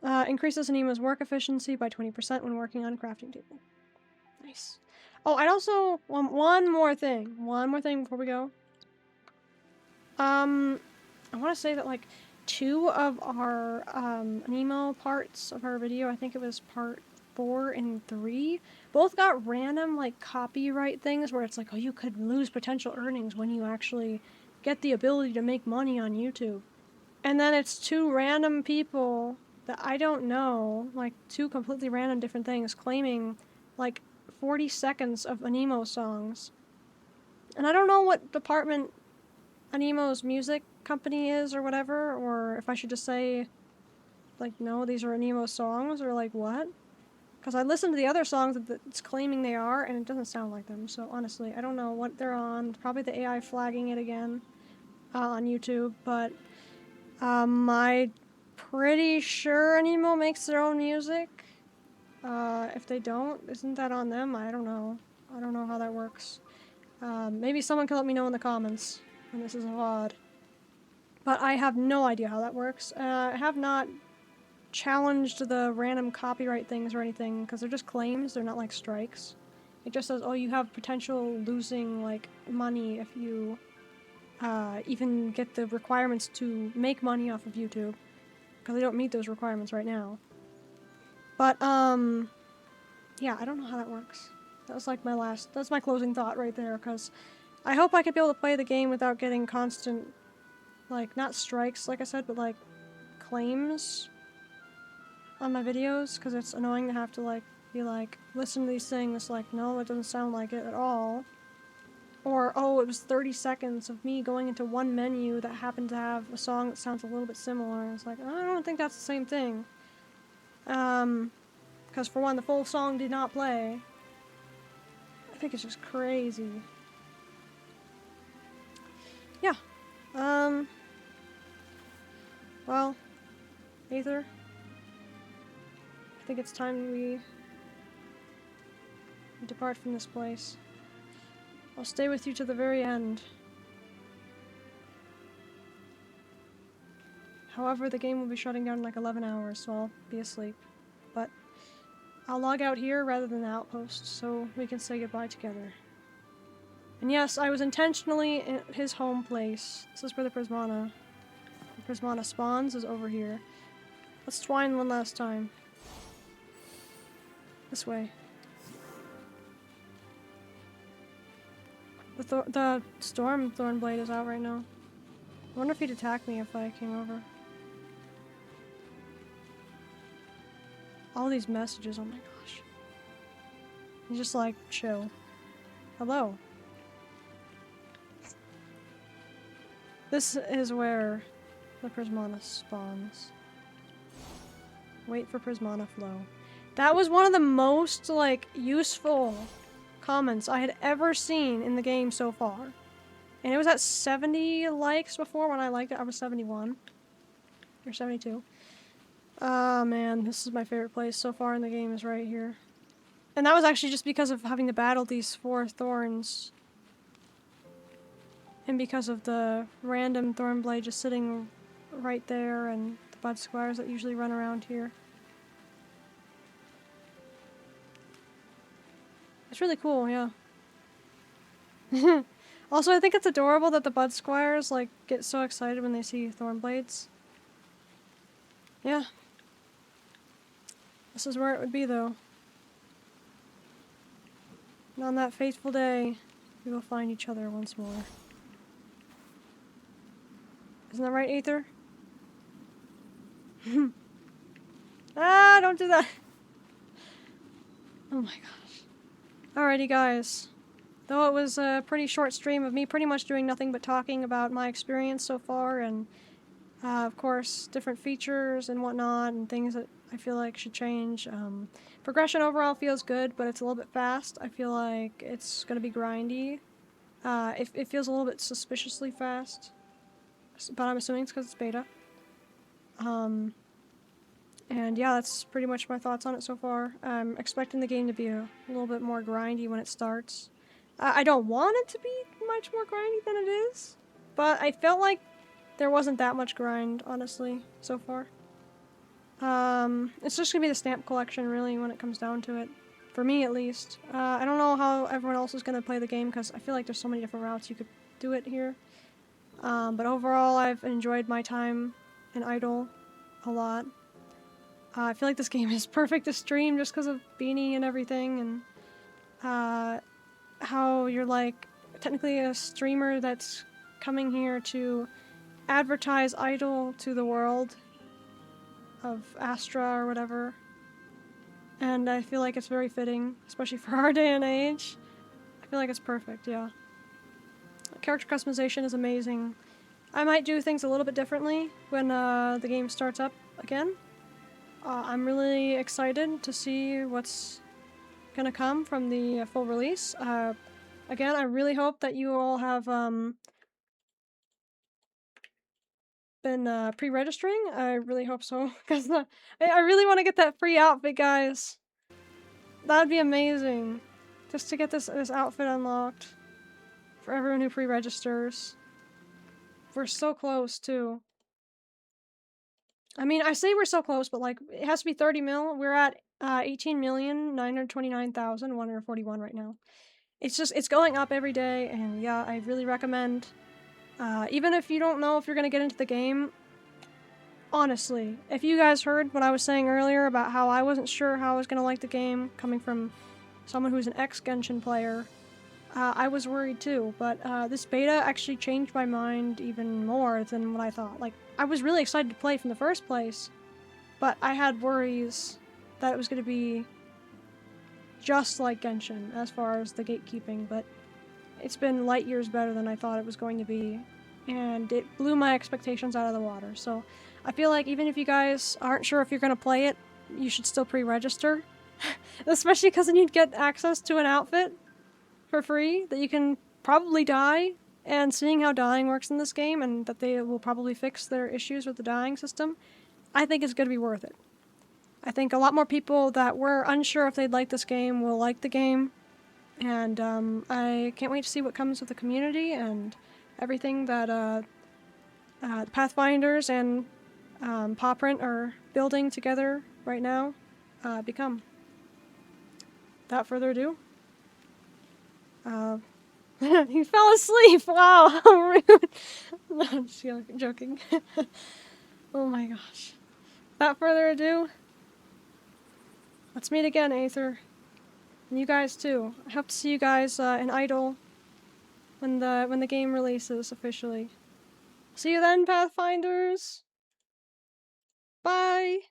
Increases Aniimo's work efficiency by 20% when working on a crafting table. Nice. Oh, I'd also one more thing before we go. I want to say that, like, 2 of our Aniimo parts of our video, I think it was part 4 and 3, both got random, like, copyright things where it's like, oh, you could lose potential earnings when you actually get the ability to make money on YouTube. And then it's 2 random people that I don't know, like, 2 completely random different things, claiming, like, 40 seconds of Aniimo songs. And I don't know what department Aniimo's music company is or whatever, or if I should just say, like, no, these are Aniimo songs, or like, what? Because I listened to the other songs that it's claiming they are, and it doesn't sound like them, so honestly, I don't know what they're on. Probably the AI flagging it again on YouTube, but I pretty sure Aniimo makes their own music. If they don't, isn't that on them? I don't know. I don't know how that works. Maybe someone can let me know in the comments when this is a VOD. But I have no idea how that works. I have not challenged the random copyright things or anything, because they're just claims, they're not like strikes. It just says, oh, you have potential losing like money if you even get the requirements to make money off of YouTube, because they don't meet those requirements right now. But yeah, I don't know how that works. That was like that's my closing thought right there, because I hope I could be able to play the game without getting constant, like, not strikes, like I said, but like claims on my videos, because it's annoying to have to like be like, listen to these things, like, no, it doesn't sound like it at all. Or, oh, it was 30 seconds of me going into one menu that happened to have a song that sounds a little bit similar. It's like, I don't think that's the same thing. Because for one, the full song did not play. I think it's just crazy. Yeah. Well, Aether, I think it's time we depart from this place. I'll stay with you to the very end. However, the game will be shutting down in like 11 hours, so I'll be asleep. But I'll log out here rather than the outpost, so we can say goodbye together. And yes, I was intentionally in his home place. This is where the Prismana spawns, is over here. Let's twine one last time. This way. The storm Thornblade is out right now. I wonder if he'd attack me if I came over. All these messages, oh my gosh. He's just like, chill. Hello. This is where the Prismana spawns. Wait for Prismana flow. That was one of the most, like, useful comments I had ever seen in the game so far. And it was at 70 likes before. When I liked it, I was 71. Or 72. Ah, man, this is my favorite place so far in the game, is right here. And that was actually just because of having to battle these 4 thorns. And because of the random Thornblade just sitting right there, and the bud squires that usually run around here. It's really cool, yeah. Also, I think it's adorable that the bud squires like get so excited when they see Thornblades. Yeah. This is where it would be, though. And on that fateful day, we will find each other once more. Isn't that right, Aether? Ah, don't do that! Oh my gosh. Alrighty, guys. Though it was a pretty short stream of me pretty much doing nothing but talking about my experience so far, and of course, different features and whatnot, and things that I feel like should change. Progression overall feels good, but it's a little bit fast. I feel like it's going to be grindy. It feels a little bit suspiciously fast, but I'm assuming it's because it's beta. And yeah, that's pretty much my thoughts on it so far. I'm expecting the game to be a little bit more grindy when it starts. I don't want it to be much more grindy than it is, but I felt like there wasn't that much grind, honestly, so far. It's just gonna be the stamp collection, really, when it comes down to it. For me, at least. I don't know how everyone else is gonna play the game, because I feel like there's so many different routes you could do it here. But overall, I've enjoyed my time in Idle a lot. I feel like this game is perfect to stream just because of Beanie and everything, and how you're like technically a streamer that's coming here to advertise Idle to the world of Astra or whatever. And I feel like it's very fitting, especially for our day and age. I feel like it's perfect, yeah. Character customization is amazing. I might do things a little bit differently when the game starts up again. I'm really excited to see what's gonna come from the full release. Again, I really hope that you all have been pre-registering. I really hope so, because I really want to get that free outfit, guys. That'd be amazing, just to get this outfit unlocked for everyone who pre-registers. We're so close too. I mean, I say we're so close, but like it has to be 30 mil. We're at 18,929,141 right now. It's going up every day, and yeah, I really recommend. Even if you don't know if you're gonna get into the game, honestly, if you guys heard what I was saying earlier about how I wasn't sure how I was gonna like the game, coming from someone who's an ex-Genshin player, I was worried too, but this beta actually changed my mind even more than what I thought. Like, I was really excited to play from the first place, but I had worries that it was gonna be just like Genshin as far as the gatekeeping, but it's been light years better than I thought it was going to be, and it blew my expectations out of the water. So I feel like even if you guys aren't sure if you're gonna play it, you should still pre-register, especially because then you'd get access to an outfit for free that you can probably dye, and seeing how dyeing works in this game and that they will probably fix their issues with the dyeing system, I think it's gonna be worth it. I think a lot more people that were unsure if they'd like this game will like the game, and I can't wait to see what comes of the community and everything that the Pathfinders and Pawprint are building together right now become. Without further ado, he fell asleep! Wow, how rude! No, I'm just joking. Oh my gosh. Without further ado, let's meet again, Aether. And you guys too. I hope to see you guys in Idle when the game releases officially. See you then, Pathfinders! Bye!